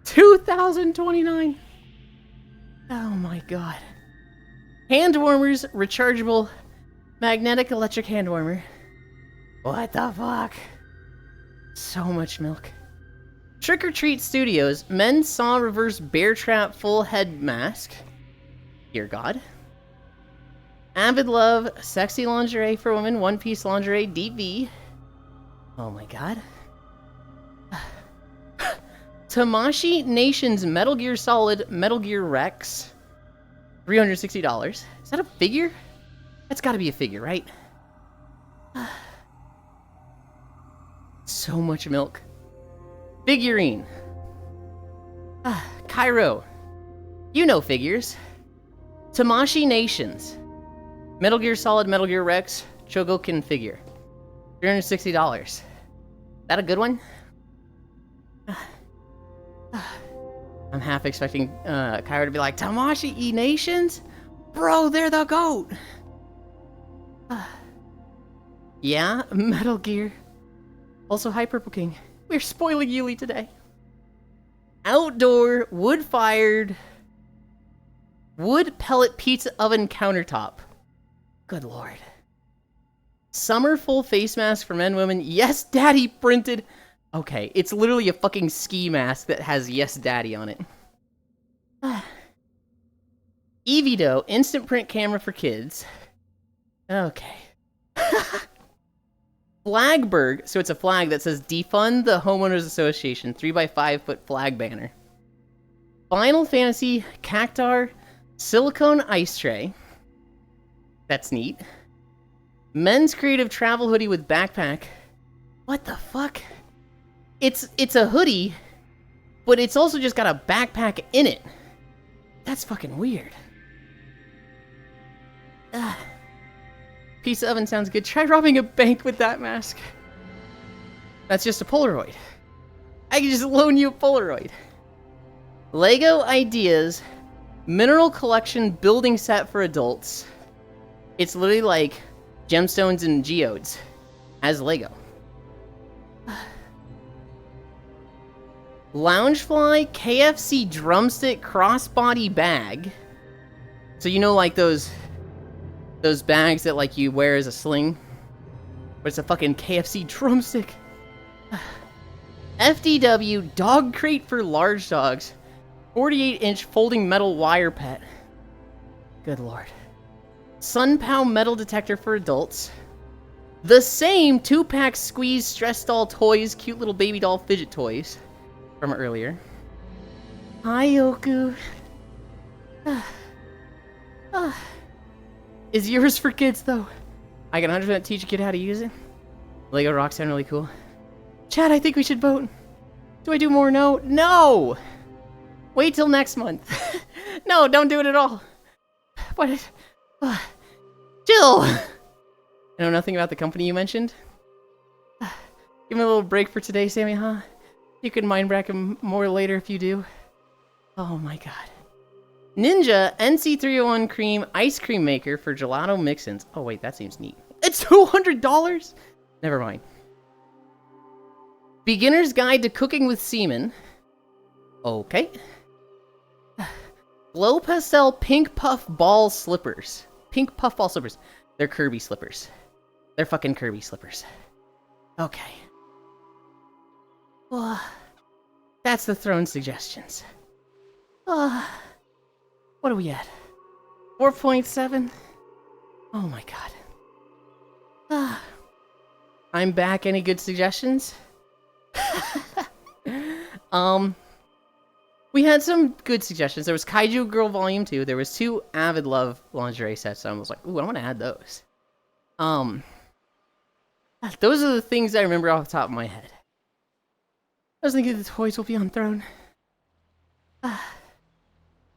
2,029. Oh my god. Hand warmers, rechargeable, magnetic electric hand warmer. What the fuck? So much milk. Trick or Treat Studios, men's saw reverse bear trap full head mask. Dear God. Avid Love, sexy lingerie for women, one-piece lingerie, DV. Oh my god. Tamashii Nation's Metal Gear Solid Metal Gear Rex. $360. Is that a figure? That's gotta be a figure, right? So much milk. Figurine. Cairo. You know figures. Tamashii Nations. Metal Gear Solid, Metal Gear Rex, Chogokin figure. $360. That a good one? I'm half expecting Kyra to be like, Tamashi E Nations? Bro, they're the GOAT! Yeah, Metal Gear. Also, hi, Purple King. We're spoiling Yuli today. Outdoor, wood-fired, wood pellet pizza oven countertop. Good lord. Summer full face mask for men, women. Yes, daddy printed. Okay, it's literally a fucking ski mask that has Yes Daddy on it. Evido, instant print camera for kids. Okay. Flagberg, so it's a flag that says defund the homeowners association, 3x5 foot flag banner. Final Fantasy Cactar silicone ice tray. That's neat. Men's creative travel hoodie with backpack. What the fuck? It's a hoodie, but it's also just got a backpack in it. That's fucking weird. Pizza oven sounds good. Try robbing a bank with that mask. That's just a Polaroid. I can just loan you a Polaroid. Lego Ideas Mineral Collection Building Set for Adults. It's literally like gemstones and geodes as Lego. Loungefly KFC drumstick crossbody bag. So you know, like those bags that like you wear as a sling, but it's a fucking KFC drumstick. FDW dog crate for large dogs, 48-inch folding metal wire pet. Good lord. Sunpow metal detector for adults. The same 2-pack squeeze stress doll toys, cute little baby doll fidget toys from earlier. Hi, Yoku. Is yours for kids, though? I can 100% teach a kid how to use it. Lego rocks sound really cool. Chad, I think we should vote. Do I do more? No. No! Wait till next month. No, don't do it at all. What? Jill! I know nothing about the company you mentioned. Give me a little break for today, Sammy, huh? You can mind rack him more later if you do. Oh my god. Ninja NC301 cream ice cream maker for gelato mix-ins. Oh wait, that seems neat. It's $200? Never mind. Beginner's Guide to Cooking with Semen. Okay. Glow Pastel Pink Puff Ball Slippers. Pink Puff Ball Slippers. They're Kirby slippers. They're fucking Kirby slippers. Okay. Well, that's the throne suggestions. What are we at? 4.7? Oh my god. I'm back. Any good suggestions? We had some good suggestions. There was Kaiju Girl Volume 2. There was 2 Avid Love lingerie sets. So I was like, ooh, I want to add those. Those are the things I remember off the top of my head. I was thinking the toys will be on throne.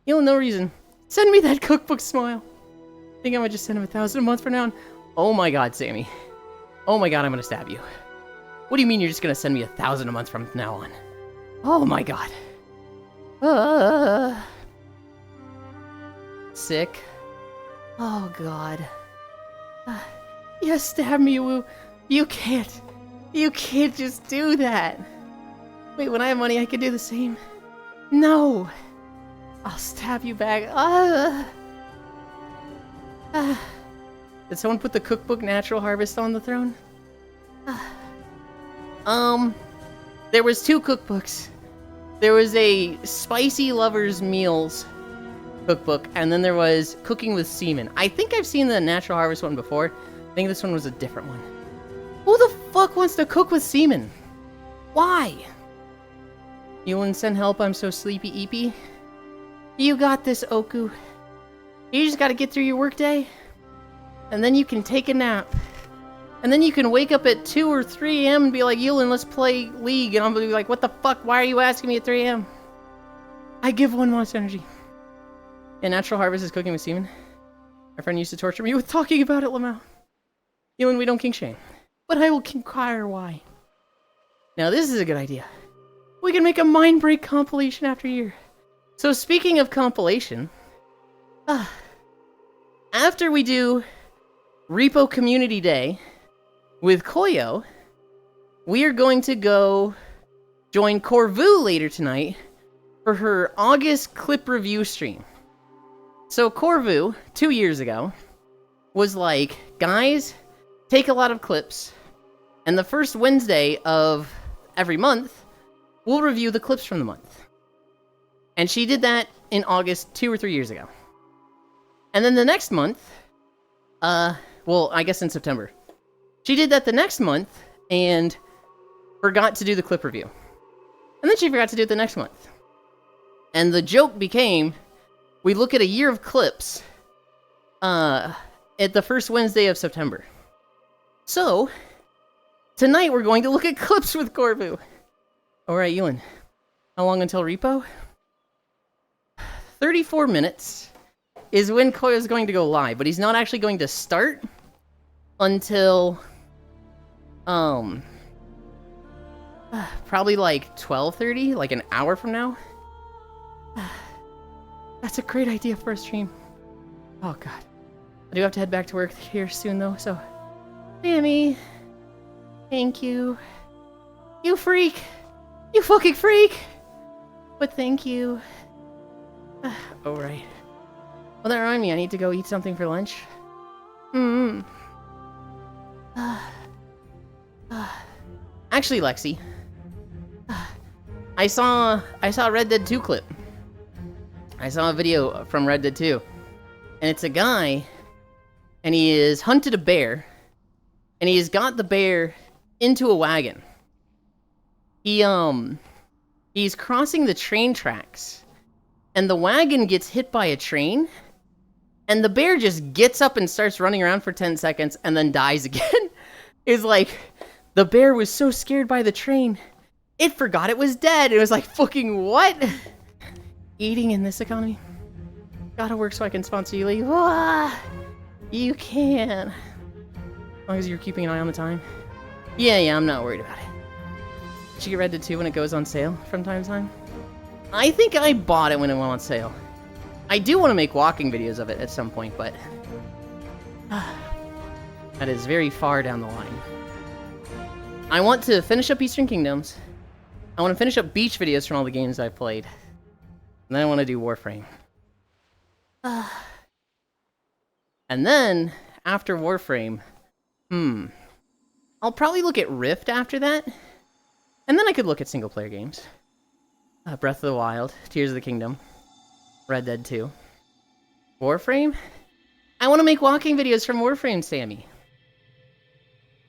You know, no reason. Send me that cookbook smile. I think I might just send him 1,000 a month for now. And oh my god, Sammy. Oh my god, I'm gonna stab you. What do you mean you're just gonna send me 1,000 a month from now on? Oh my god. Sick. Oh god. Yes, stab me, Woo. You can't. You can't just do that. Wait, when I have money, I can do the same. No. I'll stab you back. Did someone put the cookbook Natural Harvest on the throne? There was 2 cookbooks. There was a Spicy Lovers Meals cookbook, and then there was Cooking with Semen. I think I've seen the Natural Harvest one before. I think this one was a different one. Who the fuck wants to cook with semen? Why? Yulind, send help, I'm so sleepy eepy. You got this, Oku. You just gotta get through your workday, and then you can take a nap. And then you can wake up at 2 or 3 a.m. and be like, Yulind, let's play League. And I'm gonna be like, what the fuck? Why are you asking me at 3 a.m.? I give 1 month's energy. And Natural Harvest is cooking with semen. My friend used to torture me with talking about it, Lamau. Yulind, we don't kink shame. But I will inquire why. Now this is a good idea. We can make a Mind Break compilation after year. So speaking of compilation, after we do Repo Community Day with Koyo, we are going to go join Corvu later tonight for her August clip review stream. So Corvu, 2 years ago, was like, guys, take a lot of clips, and the first Wednesday of every month, we'll review the clips from the month. And she did that in August 2 or 3 years ago. And then the next month, well, I guess in September, she did that the next month and forgot to do the clip review. And then she forgot to do it the next month. And the joke became, we look at a year of clips at the first Wednesday of September. So, tonight we're going to look at clips with Corvu. Alright, Yulind, how long until Repo? 34 minutes is when Koyo's going to go live, but he's not actually going to start until, probably like 12:30, like an hour from now. That's a great idea for a stream. Oh god. I do have to head back to work here soon though, so... Sammy! Thank you. You freak! You fucking freak! But thank you. Alright. Well, that reminds me, I need to go eat something for lunch. Actually, Lexi, I saw a Red Dead 2 clip. I saw a video from Red Dead 2. And it's a guy, and he has hunted a bear, and he has got the bear into a wagon. He's crossing the train tracks, and the wagon gets hit by a train, and the bear just gets up and starts running around for 10 seconds and then dies again. It's like, the bear was so scared by the train, it forgot it was dead. It was like, fucking what? Eating in this economy? Gotta work so I can sponsor you, Lee. Ah, you can. As long as you're keeping an eye on the time. Yeah, I'm not worried about it. Should get Red Dead 2 when it goes on sale from time to time? I think I bought it when it went on sale. I do want to make walking videos of it at some point, but... that is very far down the line. I want to finish up Eastern Kingdoms. I want to finish up beach videos from all the games I've played. And then I want to do Warframe. And then, after Warframe, I'll probably look at Rift after that. And then I could look at single-player games. Breath of the Wild, Tears of the Kingdom, Red Dead 2. Warframe? I want to make walking videos from Warframe, Sammy.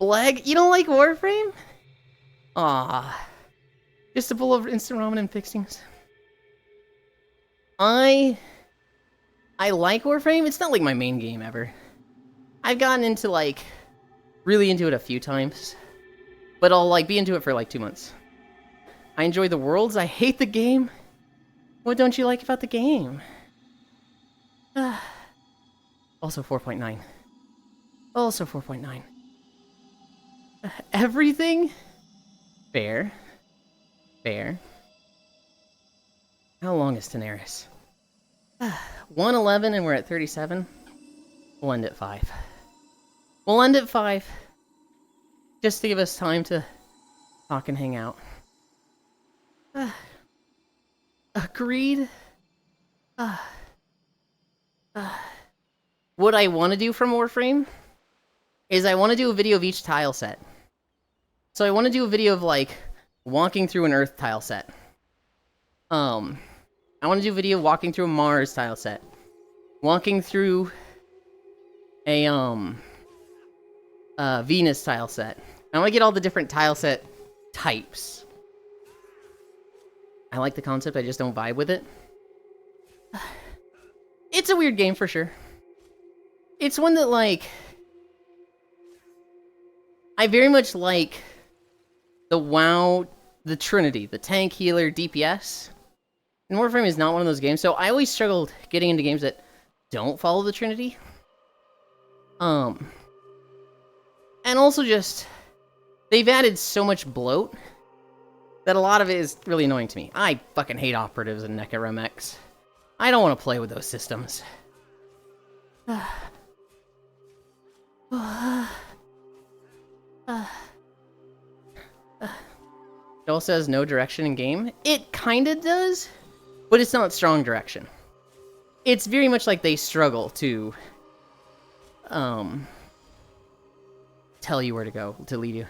Bleg, you don't like Warframe? Aw. Just a bowl of instant ramen and fixings. I like Warframe. It's not like my main game ever. I've gotten into like, really into it a few times. But I'll like be into it for like 2 months. I enjoy the worlds. I hate the game. What don't you like about the game? Also 4.9. Also 4.9. Everything? Fair. Fair. How long is Daenerys? 111 and we're at 37. We'll end at 5. We'll end at 5. Just to give us time to talk and hang out. Agreed. What I want to do from Warframe is I want to do a video of each tile set. So I want to do a video of like walking through an Earth tile set. I want to do a video of walking through a Mars tile set. Walking through a Venus tile set. I want to get all the different tile set types. I like the concept, I just don't vibe with it. It's a weird game for sure. It's one that, like... I very much like the WoW, the Trinity, the tank, healer, DPS. And Warframe is not one of those games, so I always struggled getting into games that don't follow the Trinity. And also just... They've added so much bloat that a lot of it is really annoying to me. I fucking hate operatives and NECA RemX. I don't want to play with those systems. It also has no direction in game. It kinda does, but it's not strong direction. It's very much like they struggle to tell you where to go, to lead you.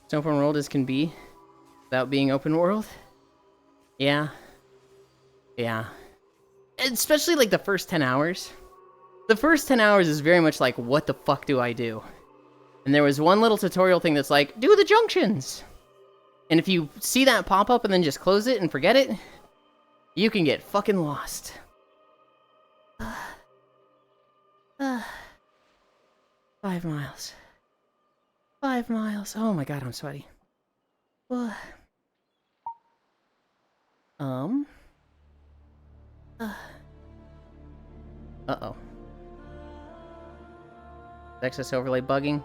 It's open world as can be without being open world. Yeah. Especially like the first 10 hours. The first 10 hours is very much like, what the fuck do I do? And there was one little tutorial thing that's like, do the junctions! And if you see that pop up and then just close it and forget it, you can get fucking lost. 5 miles. 5 miles. Oh my god, I'm sweaty. Uh-oh. Excess overlay bugging?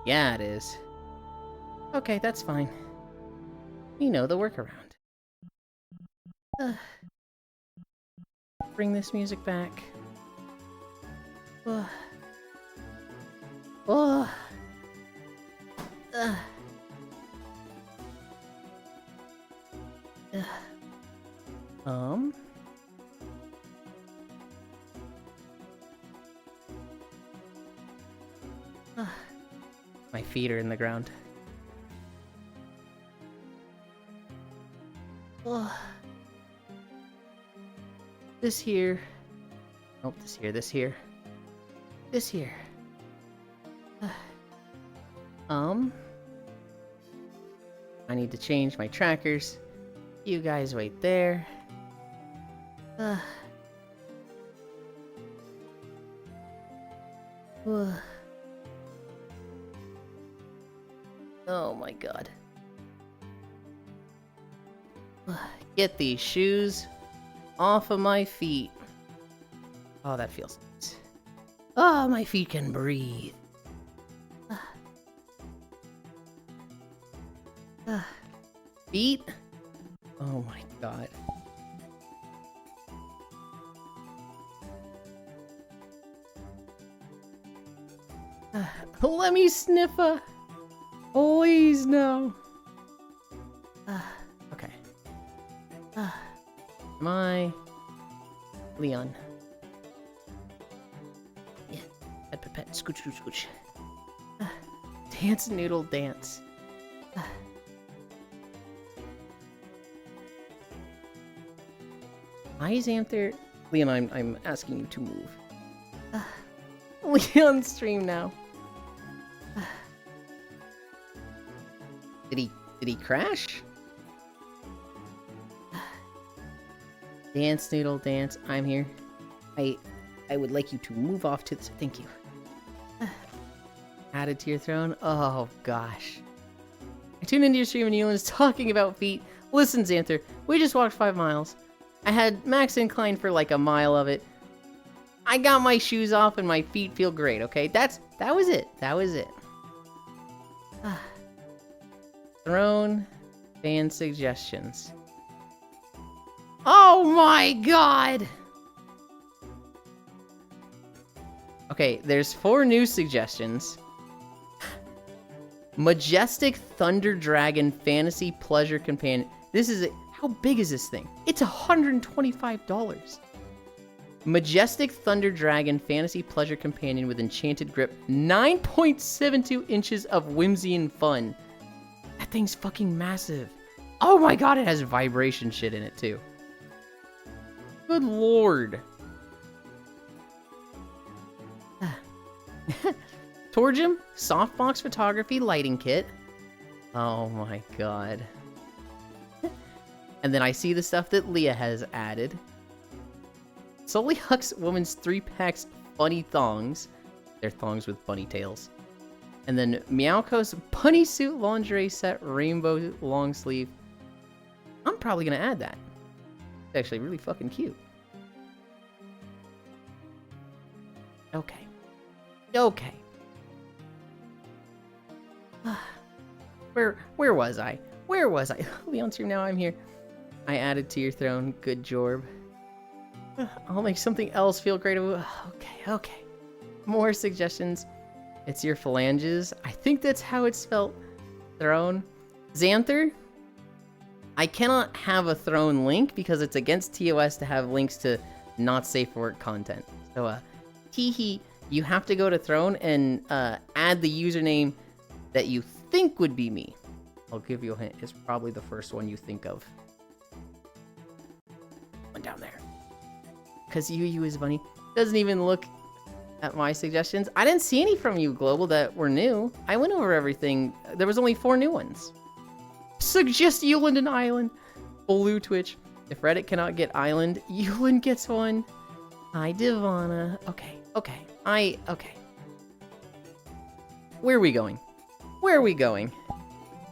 Yeah, it is. Okay, that's fine. We know the workaround. Bring this music back. My feet are in the ground. This here. Nope, this here, this here. This here. I need to change my trackers. You guys wait there. Oh my god. Get these shoes off of my feet. Oh, that feels nice. Oh, my feet can breathe. Feet? Oh my god. Let me sniff a... Please, no. Okay. My... Leon. Yeah. Pet, pet, pet. Scooch, scooch, scooch. Dance, noodle, dance. Hi, Xanther. Leon, I'm asking you to move. Leon, stream now. Did he crash? Dance, noodle, dance. I'm here. I would like you to move off to the... Thank you. Added to your throne? Oh, gosh. I tuned into your stream and Yulind is talking about feet. Listen, Xanther, we just walked 5 miles. I had max incline for like a mile of it. I got my shoes off and my feet feel great, okay? That was it. That was it. Throne fan suggestions. Oh my god! Okay, there's 4 new suggestions. Majestic Thunder Dragon Fantasy Pleasure Companion. This is how big is this thing? It's $125. Majestic Thunder Dragon Fantasy Pleasure Companion with Enchanted Grip. 9.72 inches of whimsy and fun. That thing's fucking massive. Oh my god, it has vibration shit in it too. Good lord. Torgem Softbox Photography Lighting Kit. Oh my god. And then I see the stuff that Leah has added. Solely Huck's Woman's 3-packs Funny Thongs. They're thongs with bunny tails. And then Meowco's Bunny Suit Lingerie Set Rainbow Long Sleeve. I'm probably going to add that. It's actually really fucking cute. Okay. Okay. Where was I? Where was I? Leontier, now I'm here. I added to your throne. Good job. I'll make something else feel great. Okay. More suggestions. It's your phalanges. I think that's how it's spelled. Throne. Xanther. I cannot have a throne link because it's against TOS to have links to not safe for work content. So, Teehee, you have to go to throne and add the username that you think would be me. I'll give you a hint. It's probably the first one you think of. One down there. Because you is funny. Doesn't even look at my suggestions. I didn't see any from you, Global, that were new. I went over everything. There was only 4 new ones. Suggest Yulind an island. Blue Twitch. If Reddit cannot get island, Yulind gets one. Hi, Divana. Okay. Okay. Where are we going?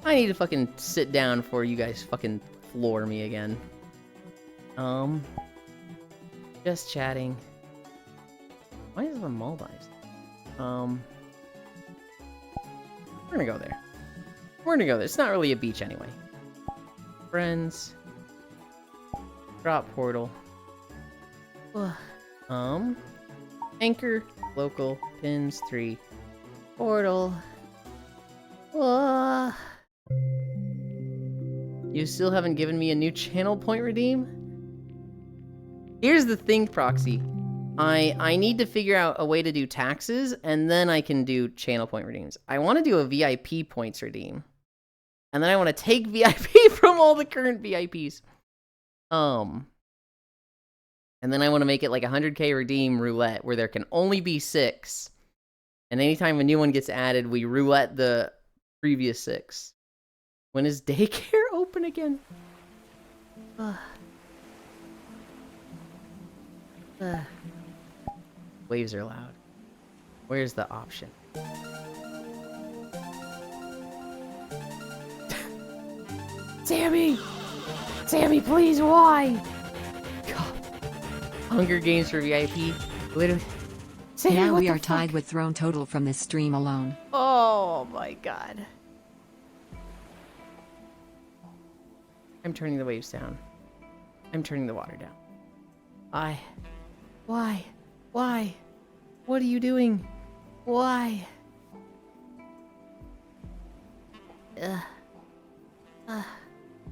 I need to fucking sit down before you guys fucking floor me again. Just chatting. Why is the Maldives? We're gonna go there. It's not really a beach anyway. Friends. Drop portal. Anchor. Local. Pins 3. Portal. You still haven't given me a new channel point redeem? Here's the thing, Proxy. I need to figure out a way to do taxes, and then I can do channel point redeems. I want to do a VIP points redeem. And then I want to take VIP from all the current VIPs. And then I want to make it like 100k redeem roulette, where there can only be 6. And anytime a new one gets added, we roulette the previous 6. When is daycare open again? Waves are loud. Where's the option? Sammy! Sammy, please, why? God. Hunger Games for VIP. Literally. Sammy, Now we are fuck? tied with throne total from this stream alone. Oh my god. I'm turning the waves down. I'm turning the water down. Why? What are you doing? Why?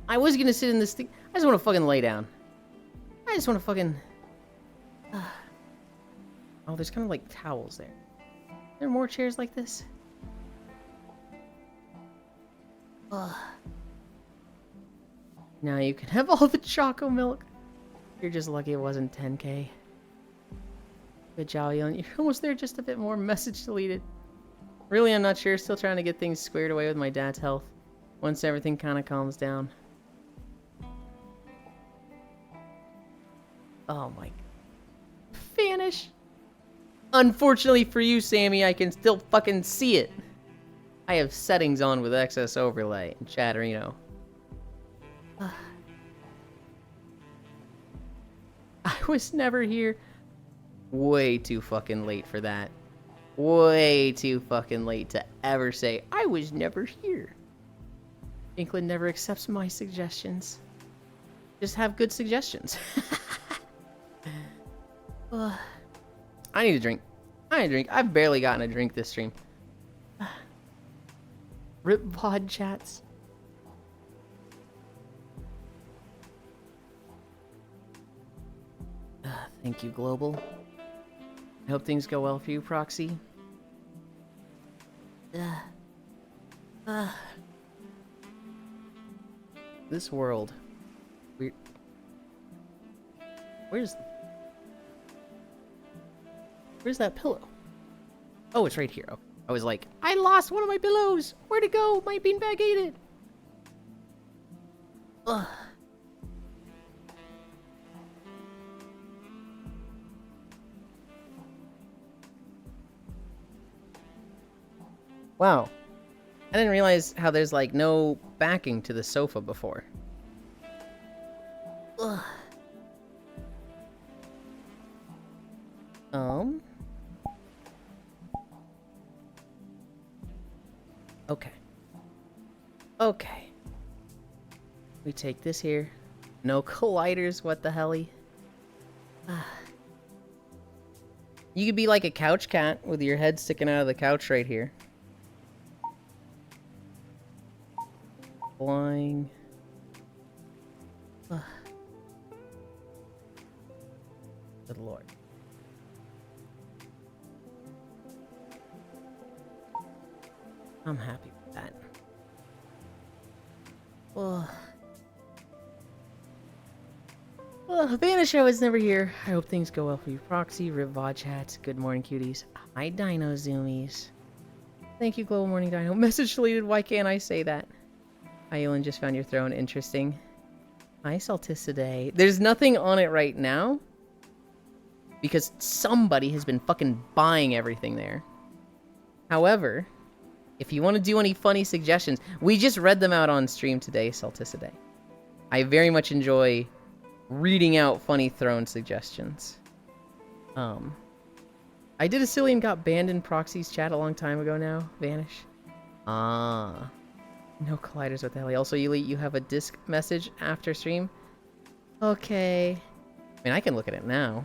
I was gonna sit in this thing. I just want to fucking lay down. I just want to fucking... Oh, there's kind of like towels there. Are there more chairs like this? Now you can have all the choco milk. You're just lucky it wasn't 10k. Good job, Yulind. You're almost there, just a bit more. Message deleted. Really, I'm not sure. Still trying to get things squared away with my dad's health. Once everything kind of calms down. Oh my... Vanish! Unfortunately for you, Sammy, I can still fucking see it. I have settings on with excess overlay and Chatterino. I was never here. Way too fucking late for that. Way too fucking late to ever say, I was never here. Inkland never accepts my suggestions. Just have good suggestions. I need a drink. I've barely gotten a drink this stream. Rip VOD chats. Thank you, Global. I hope things go well for you, Proxy. This world. Where's that pillow? Oh, it's right here. Okay. I was like, I lost one of my pillows. Where'd it go? My beanbag ate it. Ugh. Wow. I didn't realize how there's like no backing to the sofa before. Ugh. Okay. We take this here. No colliders, what the helly? You could be like a couch cat with your head sticking out of the couch right here. Flying. Good lord. I'm happy with that. Vanish, I was never here. I hope things go well for you. Proxy, Rivod chats. Good morning, cuties. Hi, Dino Zoomies. Thank you, Global Morning Dino. Message deleted. Why can't I say that? Hi, Yulind, just found your throne interesting. Hi, Saltis today. There's nothing on it right now because somebody has been fucking buying everything there. However, if you want to do any funny suggestions, we just read them out on stream today, Saltis today. I very much enjoy reading out funny throne suggestions. I did a silly and got banned in Proxy's chat a long time ago now. Vanish. Ah. No colliders, what the hell? Also, Yuli, you have a disc message after stream? Okay. I mean, I can look at it now.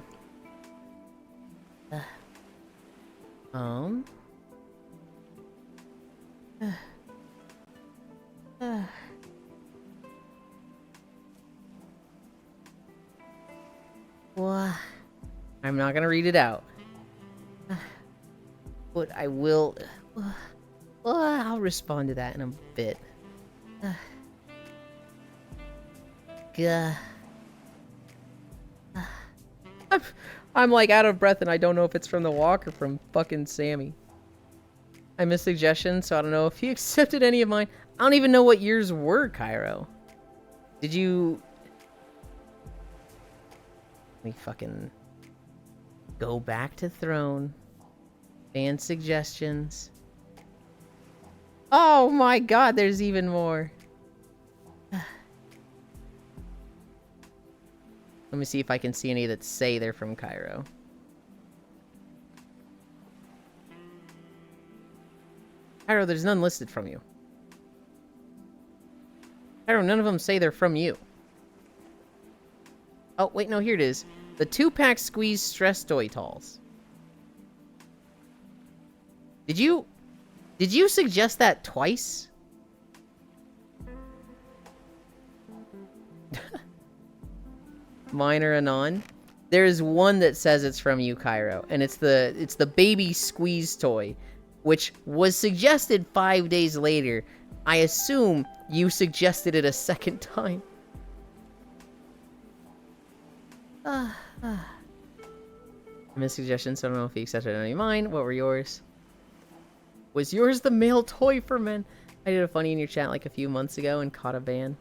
Well, I'm not gonna read it out. But I will... Well, I'll respond to that in a bit. I'm like out of breath and I don't know if it's from the walk or from fucking Sammy. I missed suggestions, so I don't know if he accepted any of mine. I don't even know what yours were, Cairo. Did you... Let me fucking go back to throne. Fan suggestions. Oh my god, there's even more. Let me see if I can see any that say they're from Cairo. Cairo, there's none listed from you. Cairo, none of them say they're from you. Oh, wait, no, here it is. The 2-pack squeeze stress toy talls. Did you suggest that twice? Minor Anon. There is one that says it's from you, Cairo, and it's the baby squeeze toy, which was suggested 5 days later. I assume you suggested it a second time. I missed suggestions, so I don't know if you accepted any of mine. What were yours? Was yours the male toy for men? I did a funny in your chat like a few months ago and caught a ban.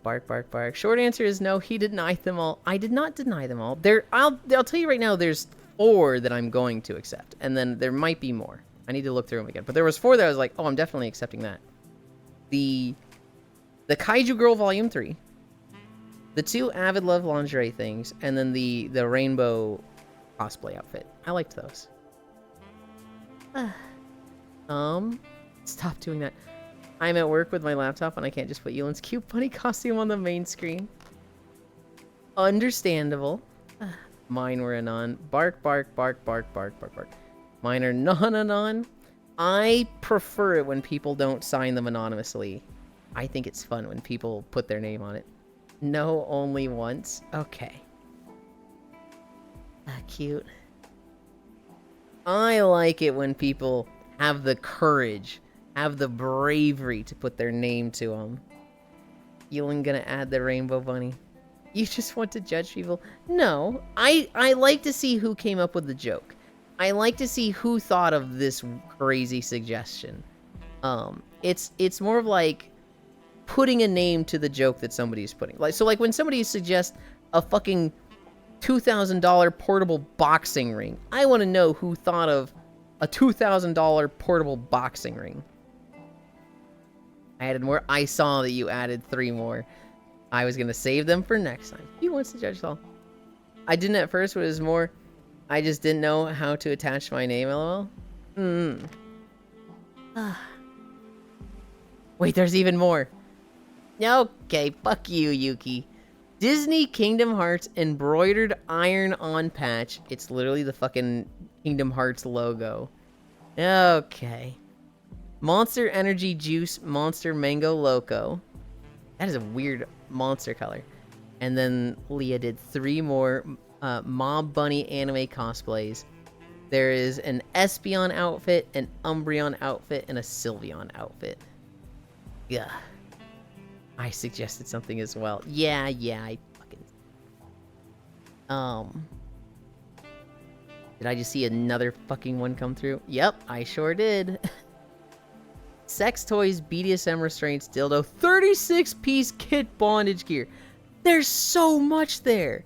Bark, bark, bark. Short answer is no, he denied them all. I did not deny them all. I'll tell you right now, there's 4 that I'm going to accept. And then there might be more. I need to look through them again. But there was 4 that I was like, oh, I'm definitely accepting that. The Kaiju Girl Volume 3. The 2 Avid Love lingerie things. And then the rainbow cosplay outfit. I liked those. Stop doing that. I'm at work with my laptop and I can't just put Yulind's cute bunny costume on the main screen. Understandable. Mine were anon. Bark, bark, bark, bark, bark, bark, bark. Mine are non-anon. I prefer it when people don't sign them anonymously. I think it's fun when people put their name on it. No, only once. Okay. Cute. I like it when people have the courage, have the bravery to put their name to them. Yulind gonna add the rainbow bunny. You just want to judge people? No, I like to see who came up with the joke. I like to see who thought of this crazy suggestion. It's more of like putting a name to the joke that somebody's putting. Like when somebody suggests a fucking $2,000 portable boxing ring, I want to know who thought of a $2,000 portable boxing ring. I added more. I saw that you added 3 more. I was gonna save them for next time. He wants to judge all. I didn't at first, but it was more, I just didn't know how to attach my name, lol. Wait, there's even more. Okay, fuck you, Yuki. Disney Kingdom Hearts embroidered iron-on patch. It's literally the fucking Kingdom Hearts logo. Okay. Monster Energy Juice Monster Mango Loco. That is a weird monster color. And then Leah did 3 more Mob Bunny anime cosplays. There is an Espeon outfit, an Umbreon outfit, and a Sylveon outfit. Yeah. I suggested something as well. Yeah, I fucking... Did I just see another fucking one come through? Yep, I sure did. Sex toys, BDSM restraints, dildo, 36-piece kit bondage gear. There's so much there.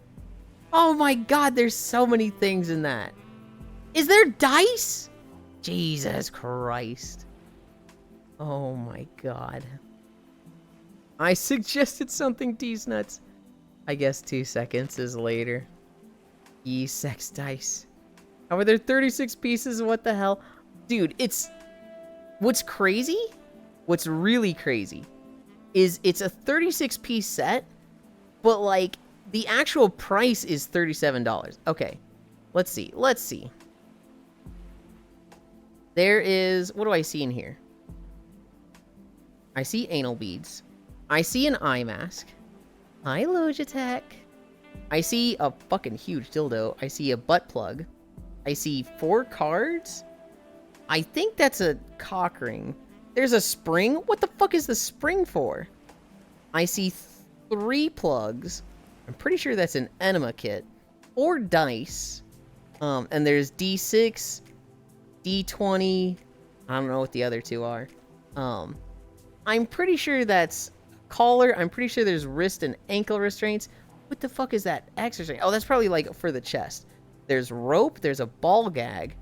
Oh my god, there's so many things in that. Is there dice? Jesus Christ. Oh my god. I suggested something, D's nuts. I guess 2 seconds is later. Ye sex dice. How are there 36 pieces? What the hell? Dude, it's... What's crazy? What's really crazy is it's a 36-piece set, but like the actual price is $37. Okay. Let's see. There is... What do I see in here? I see anal beads. I see an eye mask. Hi, Logitech. I see a fucking huge dildo. I see a butt plug. I see 4 cards. I think that's a cock ring. There's a spring. What the fuck is the spring for? I see 3 plugs. I'm pretty sure that's an enema kit. 4 dice. And there's D6, D20. I don't know what the other 2 are. I'm pretty sure that's collar. I'm pretty sure there's wrist and ankle restraints. What the fuck is that X restraint? Oh, that's probably like for the chest. There's rope. There's a ball gag.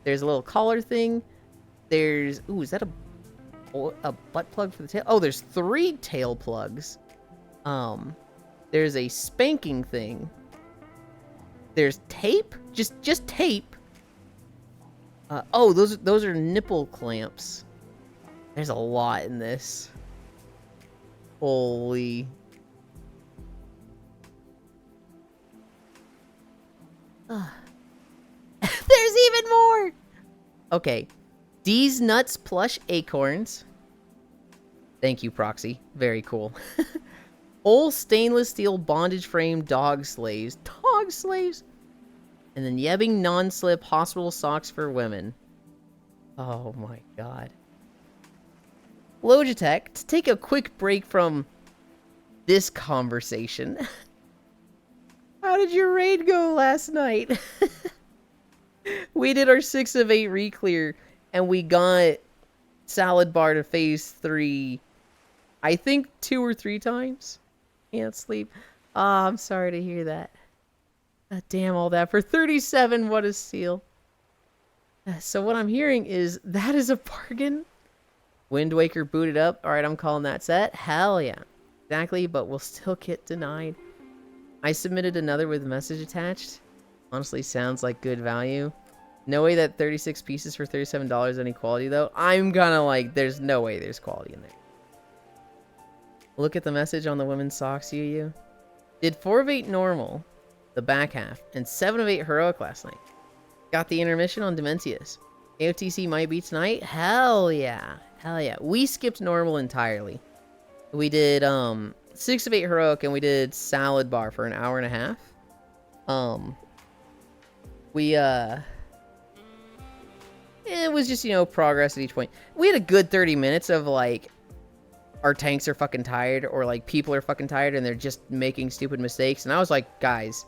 There's a little collar thing. There's... Ooh, is that a butt plug for the tail? Oh, there's 3 tail plugs. There's a spanking thing. There's tape? Just tape. Oh, those are nipple clamps. There's a lot in this. Holy... There's even more! Okay. D's Nuts plush acorns. Thank you, Proxy. Very cool. Whole stainless steel bondage frame dog slaves. Dog slaves? And then Yebbing non-slip hospital socks for women. Oh my god. Logitech, to take a quick break from this conversation. How did your raid go last night? We did our 6 of 8 re-clear, and we got Salad Bar to phase 3, I think 2 or 3 times. Can't sleep. Ah, I'm sorry to hear that. God damn all that. For 37, what a steal. So what I'm hearing is that is a bargain. Wind Waker booted up. Alright, I'm calling that set. Hell yeah. Exactly, but we'll still get denied. I submitted another with message attached. Honestly, sounds like good value. No way that 36 pieces for $37 any quality, though. I'm gonna like, there's no way there's quality in there. Look at the message on the women's socks, you. Did 4 of 8 normal, the back half, and 7 of 8 heroic last night. Got the intermission on Dementius. AOTC might be tonight? Hell yeah. Hell yeah. We skipped normal entirely. We did 6 of 8 heroic, and we did Salad Bar for an hour and a half. It was just, progress at each point. We had a good 30 minutes of, like, our tanks are fucking tired, or, like, people are fucking tired, and they're just making stupid mistakes. And I was like, guys,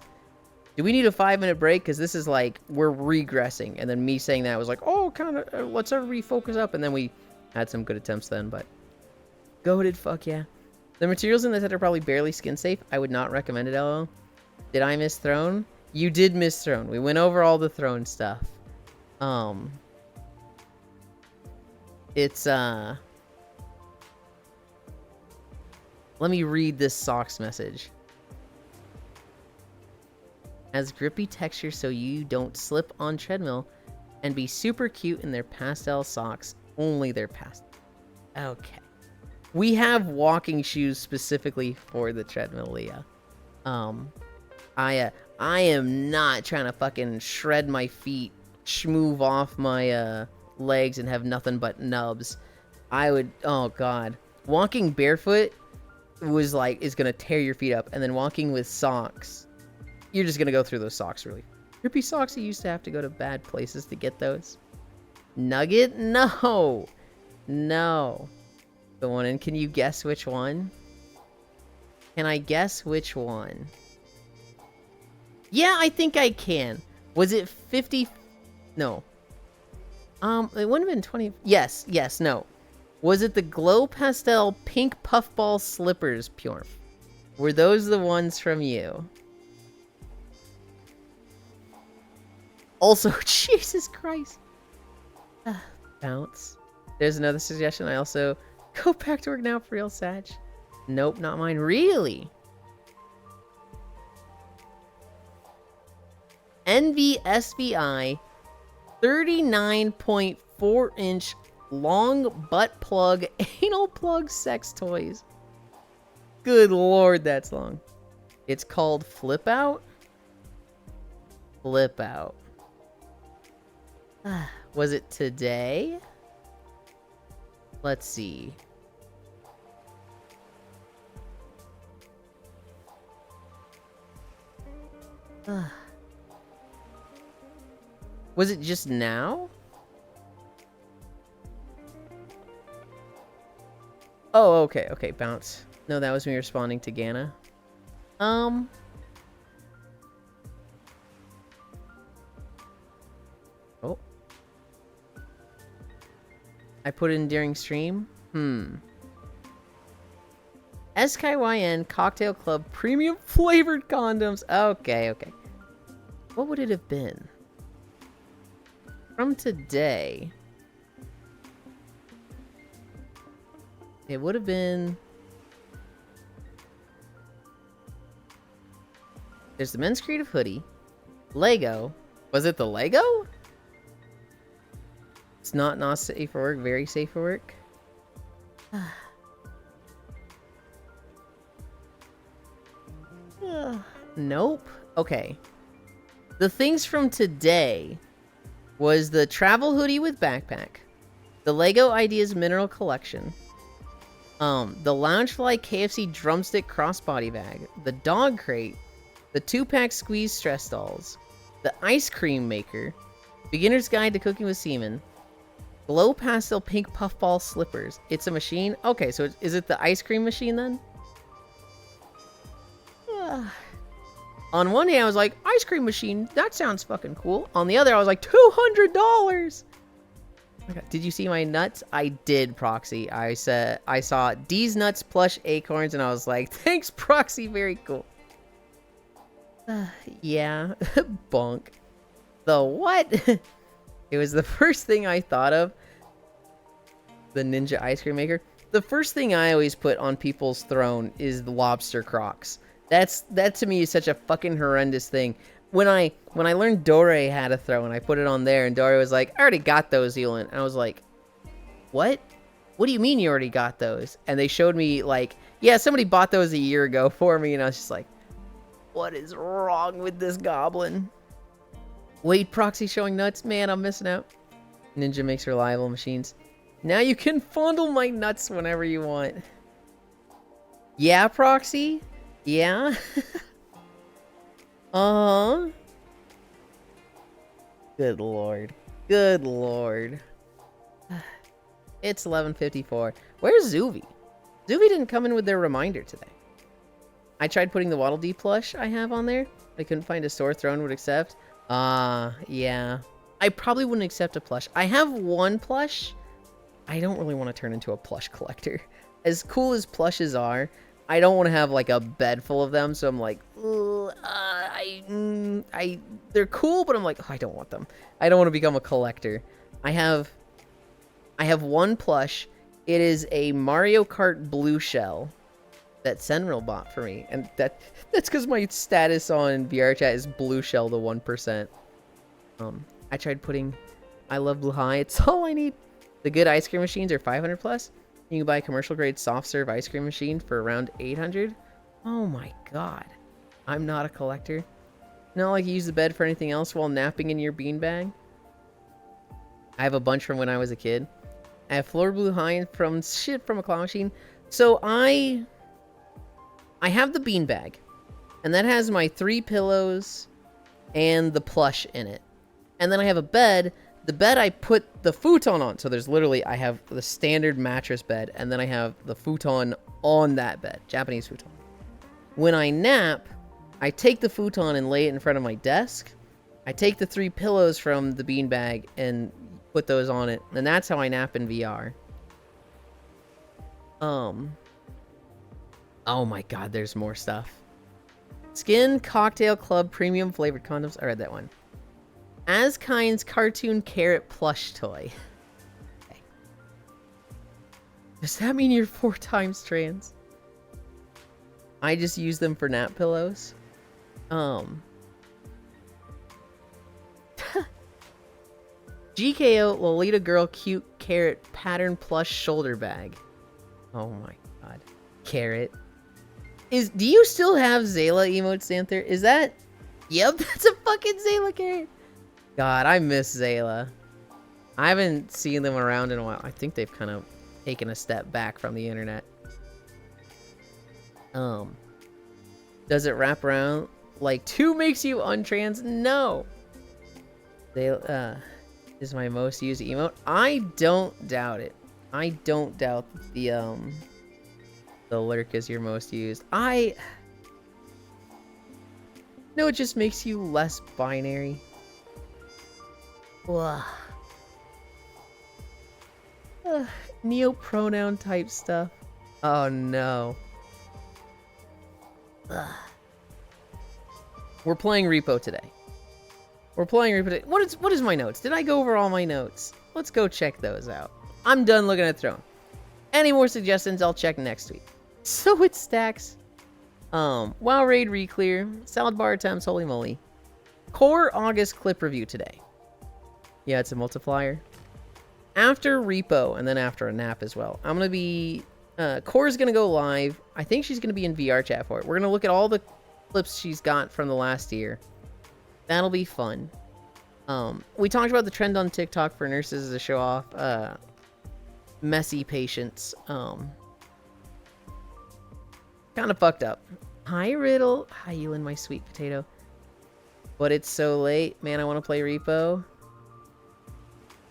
do we need a 5-minute break? Because this is, like, we're regressing. And then me saying that was like, oh, kind of, let's everybody focus up. And then we had some good attempts then, but... Goated, fuck yeah. The materials in this set are probably barely skin safe. I would not recommend it, LOL. Did I miss Throne? You did miss Throne. We went over all the Throne stuff. It's, let me read this socks message. Has grippy texture so you don't slip on treadmill, and be super cute in their pastel socks. Only their pastel. Okay. We have walking shoes specifically for the treadmill, Leah. I am not trying to fucking shred my feet, schmoove off my legs, and have nothing but nubs. I would, oh god, walking barefoot is gonna tear your feet up, and then walking with socks, you're just gonna go through those socks really. Grippy socks, you used to have to go to bad places to get those. Nugget? No. The one, and can you guess which one? Can I guess which one? Yeah, I think I can. Was it 50? No. It wouldn't have been 20. Yes, no. Was it the Glow Pastel Pink Puffball Slippers, Pure? Were those the ones from you? Also, Jesus Christ. Bounce. There's another suggestion. I also go back to work now for real, Sag. Nope, not mine. Really? NVSVI 39.4-inch long butt plug anal plug sex toys. Good lord, that's long. It's called Flip Out? Flip Out. Was it today? Let's see. Was it just now? Oh, okay, bounce. No, that was me responding to Gana. Oh. I put it in during stream? SKYN Cocktail Club Premium Flavored Condoms. Okay. What would it have been? From today. It would have been... There's the Men's Creative Hoodie. Lego. Was it the Lego? It's not safe for work. Very safe for work. Nope. Okay. The things from today was the travel hoodie with backpack, the Lego Ideas Mineral Collection, the Loungefly KFC Drumstick Crossbody Bag, the Dog Crate, the 2-pack Squeeze Stress Dolls, the Ice Cream Maker, Beginner's Guide to Cooking with Semen, Glow Pastel Pink Puffball Slippers. It's a machine? Okay, so is it the ice cream machine then? On one hand, I was like, ice cream machine, that sounds fucking cool. On the other, I was like, $200! Okay. Did you see my nuts? I did, Proxy. I saw D's Nuts plush acorns, and I was like, thanks, Proxy, very cool. Yeah, bonk. The what? It was the first thing I thought of. The Ninja Ice Cream Maker. The first thing I always put on people's throne is the lobster crocs. That to me is such a fucking horrendous thing. When I learned Dore had a throne, I put it on there, and Dore was like, I already got those, Yulind. And I was like, what? What do you mean you already got those? And they showed me, like, yeah, somebody bought those a year ago for me, and I was just like, what is wrong with this goblin? Wait, Proxy showing nuts? Man, I'm missing out. Ninja makes reliable machines. Now you can fondle my nuts whenever you want. Yeah, Proxy? Yeah? Uh-huh. Good lord. Good lord. It's 11:54. Where's Zuvi? Zuvi didn't come in with their reminder today. I tried putting the Waddle Dee plush I have on there. I couldn't find a store Throne would accept. Yeah. I probably wouldn't accept a plush. I have one plush. I don't really want to turn into a plush collector. As cool as plushes are, I don't want to have like a bed full of them, so I'm like, they're cool, but I'm like, oh, I don't want them. I don't want to become a collector. I have one plush. It is a Mario Kart blue shell that Senril bought for me, and that's because my status on VR chat is blue shell the 1%. I tried putting I love Blue High. It's all I need. The good ice cream machines are 500 plus. You can buy a commercial grade soft serve ice cream machine for around 800. Oh my god. I'm not a collector. Not like you use the bed for anything else while napping in your beanbag. I have a bunch from when I was a kid. I have floor blue hind from shit from a claw machine. So I have the beanbag, and that has my 3 pillows and the plush in it. And then I have a bed. The bed I put the futon on. So there's literally, I have the standard mattress bed, and then I have the futon on that bed. Japanese futon. When I nap, I take the futon and lay it in front of my desk. I take the 3 pillows from the beanbag and put those on it. And that's how I nap in VR. Oh my god, there's more stuff. Skin Cocktail Club Premium Flavored Condoms. I read that one. Askind's Cartoon Carrot Plush Toy. Okay. Does that mean you're 4 times trans? I just use them for nap pillows. GKO Lolita Girl Cute Carrot Pattern Plush Shoulder Bag. Oh my god. Carrot. Do you still have Zayla emotes, Xanther? Is that... Yep, that's a fucking Zayla carrot. God, I miss Zayla. I haven't seen them around in a while. I think they've kind of taken a step back from the internet. Does it wrap around like 2 makes you untrans? No. Zayla, is my most used emote. I don't doubt it. I don't doubt the lurk is your most used. No, it just makes you less binary. Ugh. Neo-pronoun type stuff. Oh no. Ugh. We're playing Repo today. What is my notes? Did I go over all my notes? Let's go check those out. I'm done looking at Throne. Any more suggestions, I'll check next week. So it stacks. WoW Raid Reclear, Salad Bar Attempts, holy moly. Core August clip review today. Yeah, it's a multiplier. After Repo, and then after a nap as well. I'm gonna be... Core's gonna go live. I think she's gonna be in VR chat for it. We're gonna look at all the clips she's got from the last year. That'll be fun. We talked about the trend on TikTok for nurses to show off messy patients. Kind of fucked up. Hi, Riddle. Hi, Yulind, my sweet potato. But it's so late. Man, I want to play Repo.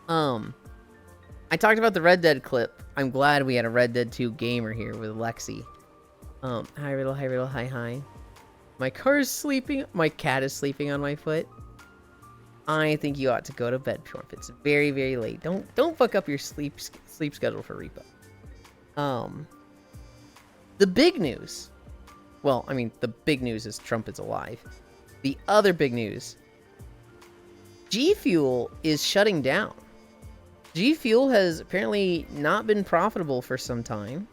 I talked about the Red Dead clip. I'm glad we had a Red Dead 2 gamer here with Lexi. Hi, Riddle. Hi, Riddle. Hi, hi. My car is sleeping. My cat is sleeping on my foot. I think you ought to go to bed, Pure. It's very, very late. Don't fuck up your sleep schedule for Repo. The big news. Well, I mean, the big news is Trump is alive. The other big news. G Fuel is shutting down. G Fuel has apparently not been profitable for some time.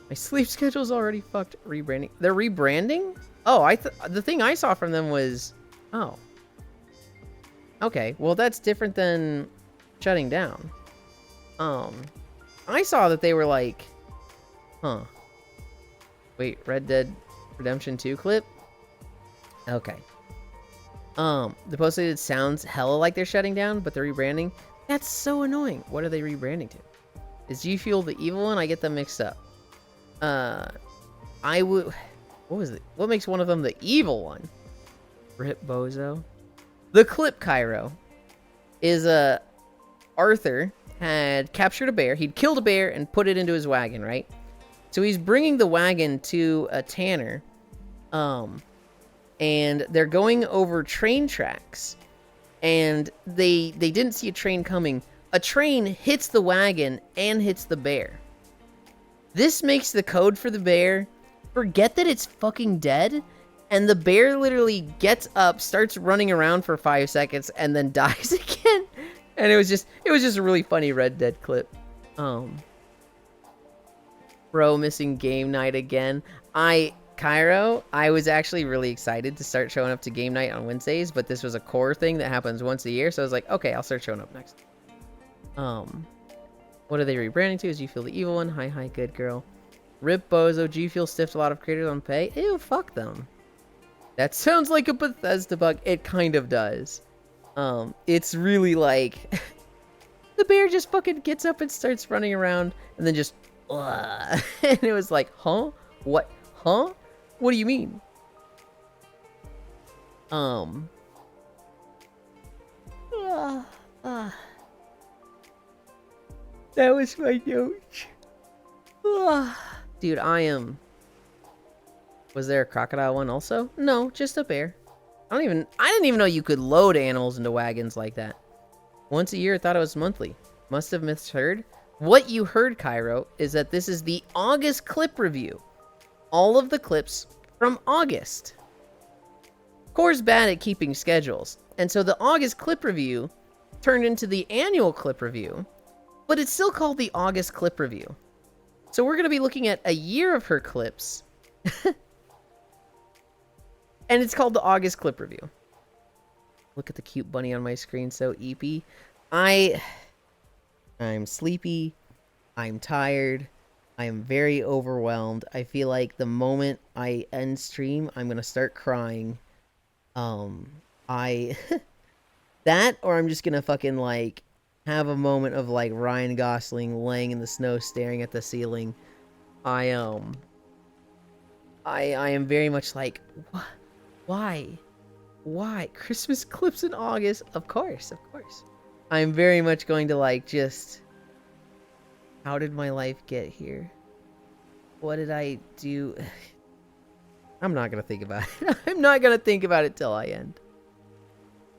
My sleep schedule's already fucked. Rebranding. They're rebranding? Oh, the thing I saw from them was... Oh. Okay, well that's different than shutting down. I saw that they were like... Huh. Wait, Red Dead Redemption 2 clip? Okay. The post it sounds hella like they're shutting down, but they're rebranding. That's so annoying. What are they rebranding to? Is G Fuel the evil one? I get them mixed up. I would... What was it? What makes one of them the evil one? Rip Bozo. The clip, Cairo, is Arthur had captured a bear. He'd killed a bear and put it into his wagon, right? So he's bringing the wagon to a tanner. And they're going over train tracks. And they didn't see a train coming. A train hits the wagon and hits the bear. This makes the code for the bear forget that it's fucking dead, and the bear literally gets up, starts running around for 5 seconds, and then dies again. And it was just a really funny Red Dead clip. Bro, missing game night again. Cairo, I was actually really excited to start showing up to game night on Wednesdays, but this was a core thing that happens once a year, so I was like, okay, I'll start showing up next. What are they rebranding to? Is G Fuel the evil one? Hi, good girl. Rip Bozo. G Fuel stiffed a lot of creators on pay. Ew, fuck them. That sounds like a Bethesda bug. It kind of does. It's really like the bear just fucking gets up and starts running around and then just and it was like, huh? What? Huh? What do you mean? That was my note. Dude, Was there a crocodile one also? No, just a bear. I didn't even know you could load animals into wagons like that. Once a year, I thought it was monthly. Must have misheard. What you heard, Cairo, is that this is the August clip review. All of the clips from August. Core's bad at keeping schedules, and so the August clip review turned into the annual clip review, but it's still called the August clip review. So we're going to be looking at a year of her clips, and it's called the August clip review. Look at the cute bunny on my screen, so eepy. I'm sleepy, I'm tired, I am very overwhelmed. I feel like the moment I end stream, I'm going to start crying. That, or I'm just gonna fucking, like, have a moment of, like, Ryan Gosling laying in the snow staring at the ceiling. I am very much like, what? Why? Christmas clips in August? Of course. I'm very much going to, like, just... How did my life get here? What did I do? I'm not gonna think about it. I'm not gonna think about it till I end.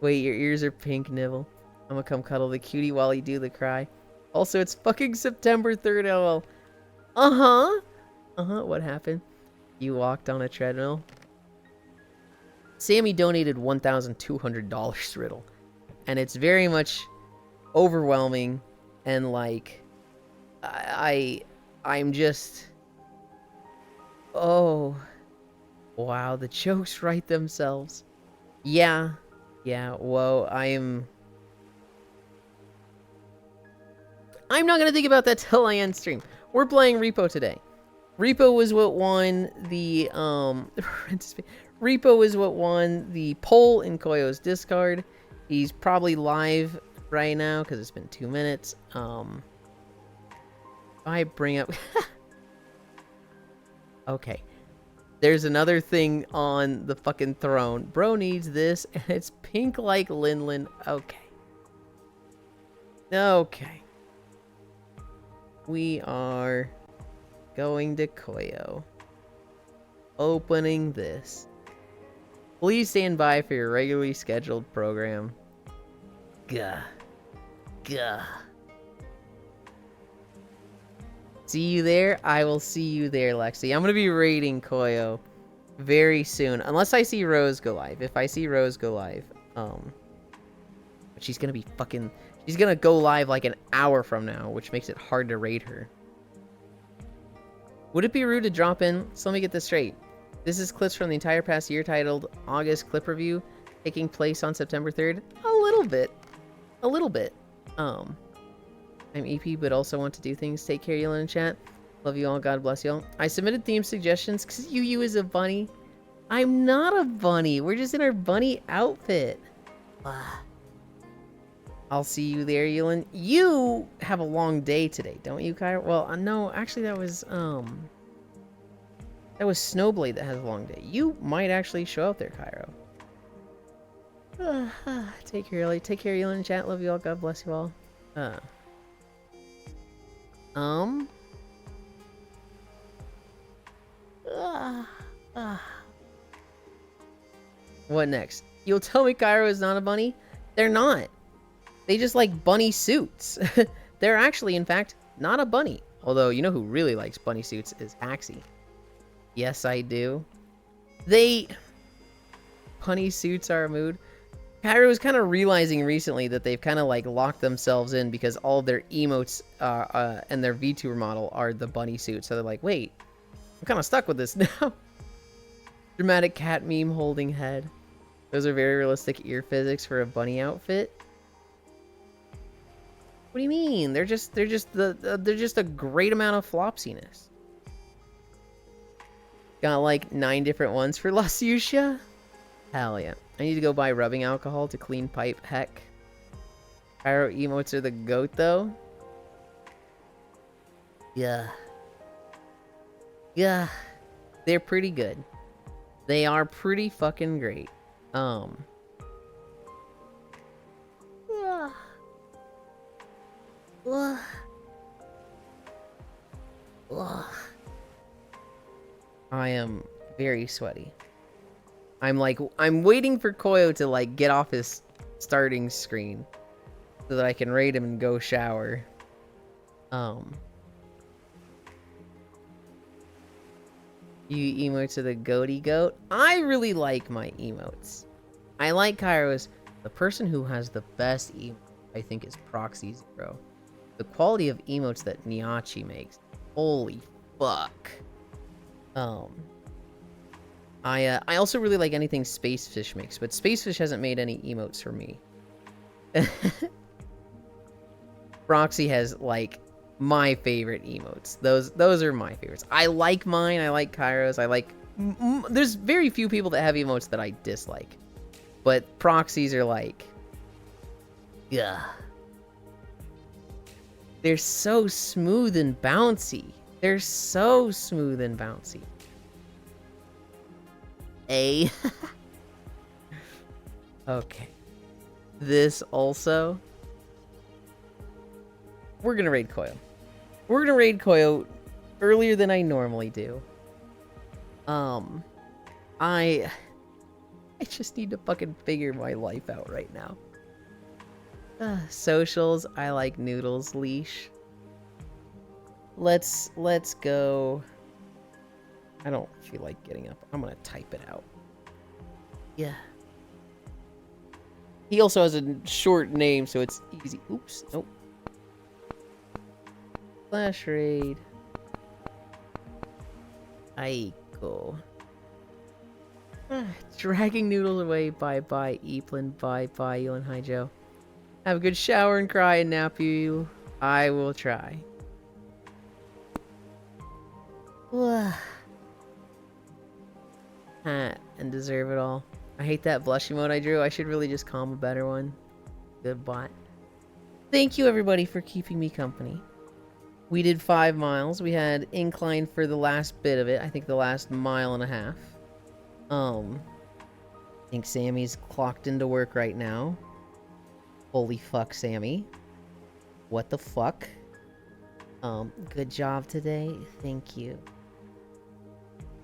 Wait, your ears are pink, Nibble. I'm gonna come cuddle the cutie while you do the cry. Also, it's fucking September 3rd, lol. What happened? You walked on a treadmill? Sammy donated $1,200, Riddle. And it's very much overwhelming, and, like, I'm just... Oh... Wow, the jokes write themselves. Yeah, whoa, I'm not gonna think about that till I end stream. We're playing Repo today. Repo was what won the, Repo is what won the poll in Koyo's Discord. He's probably live right now, because it's been 2 minutes. I bring up... Okay. There's another thing on the fucking throne. Bro needs this, and it's pink like Linlin. Okay. We are going to Koyo. Opening this. Please stand by for your regularly scheduled program. Gah. See you there? I will see you there, Lexi. I'm gonna be raiding Koyo very soon. Unless I see Rose go live. If I see Rose go live, but she's gonna be fucking... She's gonna go live like an hour from now, which makes it hard to raid her. Would it be rude to drop in? So let me get this straight. This is clips from the entire past year titled August Clip Review, taking place on September 3rd. A little bit. I'm EP, but also want to do things. Take care, Yulind, in chat. Love you all. God bless you all. I submitted theme suggestions because Yu is a bunny. I'm not a bunny. We're just in our bunny outfit. I'll see you there, Yulind. You have a long day today, don't you, Kyra? Well, no, actually that was Snowblade that has a long day. You might actually show up there, Cairo. Take care, Yulind. Take care, Yulind, in chat. Love you all. God bless you all. What next? You'll tell me Cairo is not a bunny? They're not. They just like bunny suits. They're actually, in fact, not a bunny. Although, you know who really likes bunny suits is Axie. Yes, I do. Bunny suits are a mood. Cairo was kind of realizing recently that they've kind of like locked themselves in because all of their emotes and their VTuber model are the bunny suits. So they're like, wait, I'm kind of stuck with this now. Dramatic cat meme holding head. Those are very realistic ear physics for a bunny outfit. What do you mean? They're just a great amount of flopsiness. Got like 9 different ones for La Fuchsia? Hell yeah. I need to go buy rubbing alcohol to clean pipe. Heck. Pyro emotes are the goat though. Yeah. Yeah. They're pretty good. They are pretty fucking great. Yeah. I am very sweaty. I'm waiting for Koyo to like get off his starting screen so that I can raid him and go shower. You emotes are the goaty goat. I really like my emotes. I like Kairos. The person who has the best emote, I think, is Proxy Zero. The quality of emotes that Niachi makes. Holy fuck. I also really like anything Spacefish makes, but Spacefish hasn't made any emotes for me. Proxy has like my favorite emotes. Those are my favorites. I like mine. I like Kairos. I like. There's very few people that have emotes that I dislike, but Proxies are like, yeah. They're so smooth and bouncy. They're so smooth and bouncy. Okay. This also. We're gonna raid Koyo. We're gonna raid Koyo earlier than I normally do. I just need to fucking figure my life out right now. Socials, I like Noodles Leash. Let's go. I don't feel like getting up. I'm gonna type it out. Yeah. He also has a short name, so it's easy. Oops, nope. Flash raid. Aiko. Dragging Noodles away. Bye-bye, Eplin. Bye-bye, Yulind. Hi, Joe. Have a good shower and cry and nap you. I will try. And deserve it all. I hate that blush emote I drew. I should really just calm a better one. Good bot. Thank you, everybody, for keeping me company. We did 5 miles. We had incline for the last bit of it. I think the last mile and a half. I think Sammy's clocked into work right now. Holy fuck, Sammy. What the fuck? Good job today. Thank you.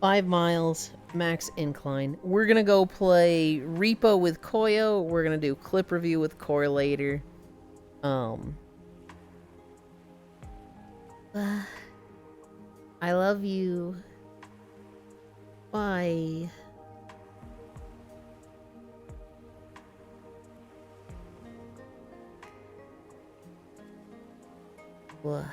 5 miles, max incline. We're gonna go play Repo with Koyo. We're gonna do clip review with Core later. I love you. Bye. Blah.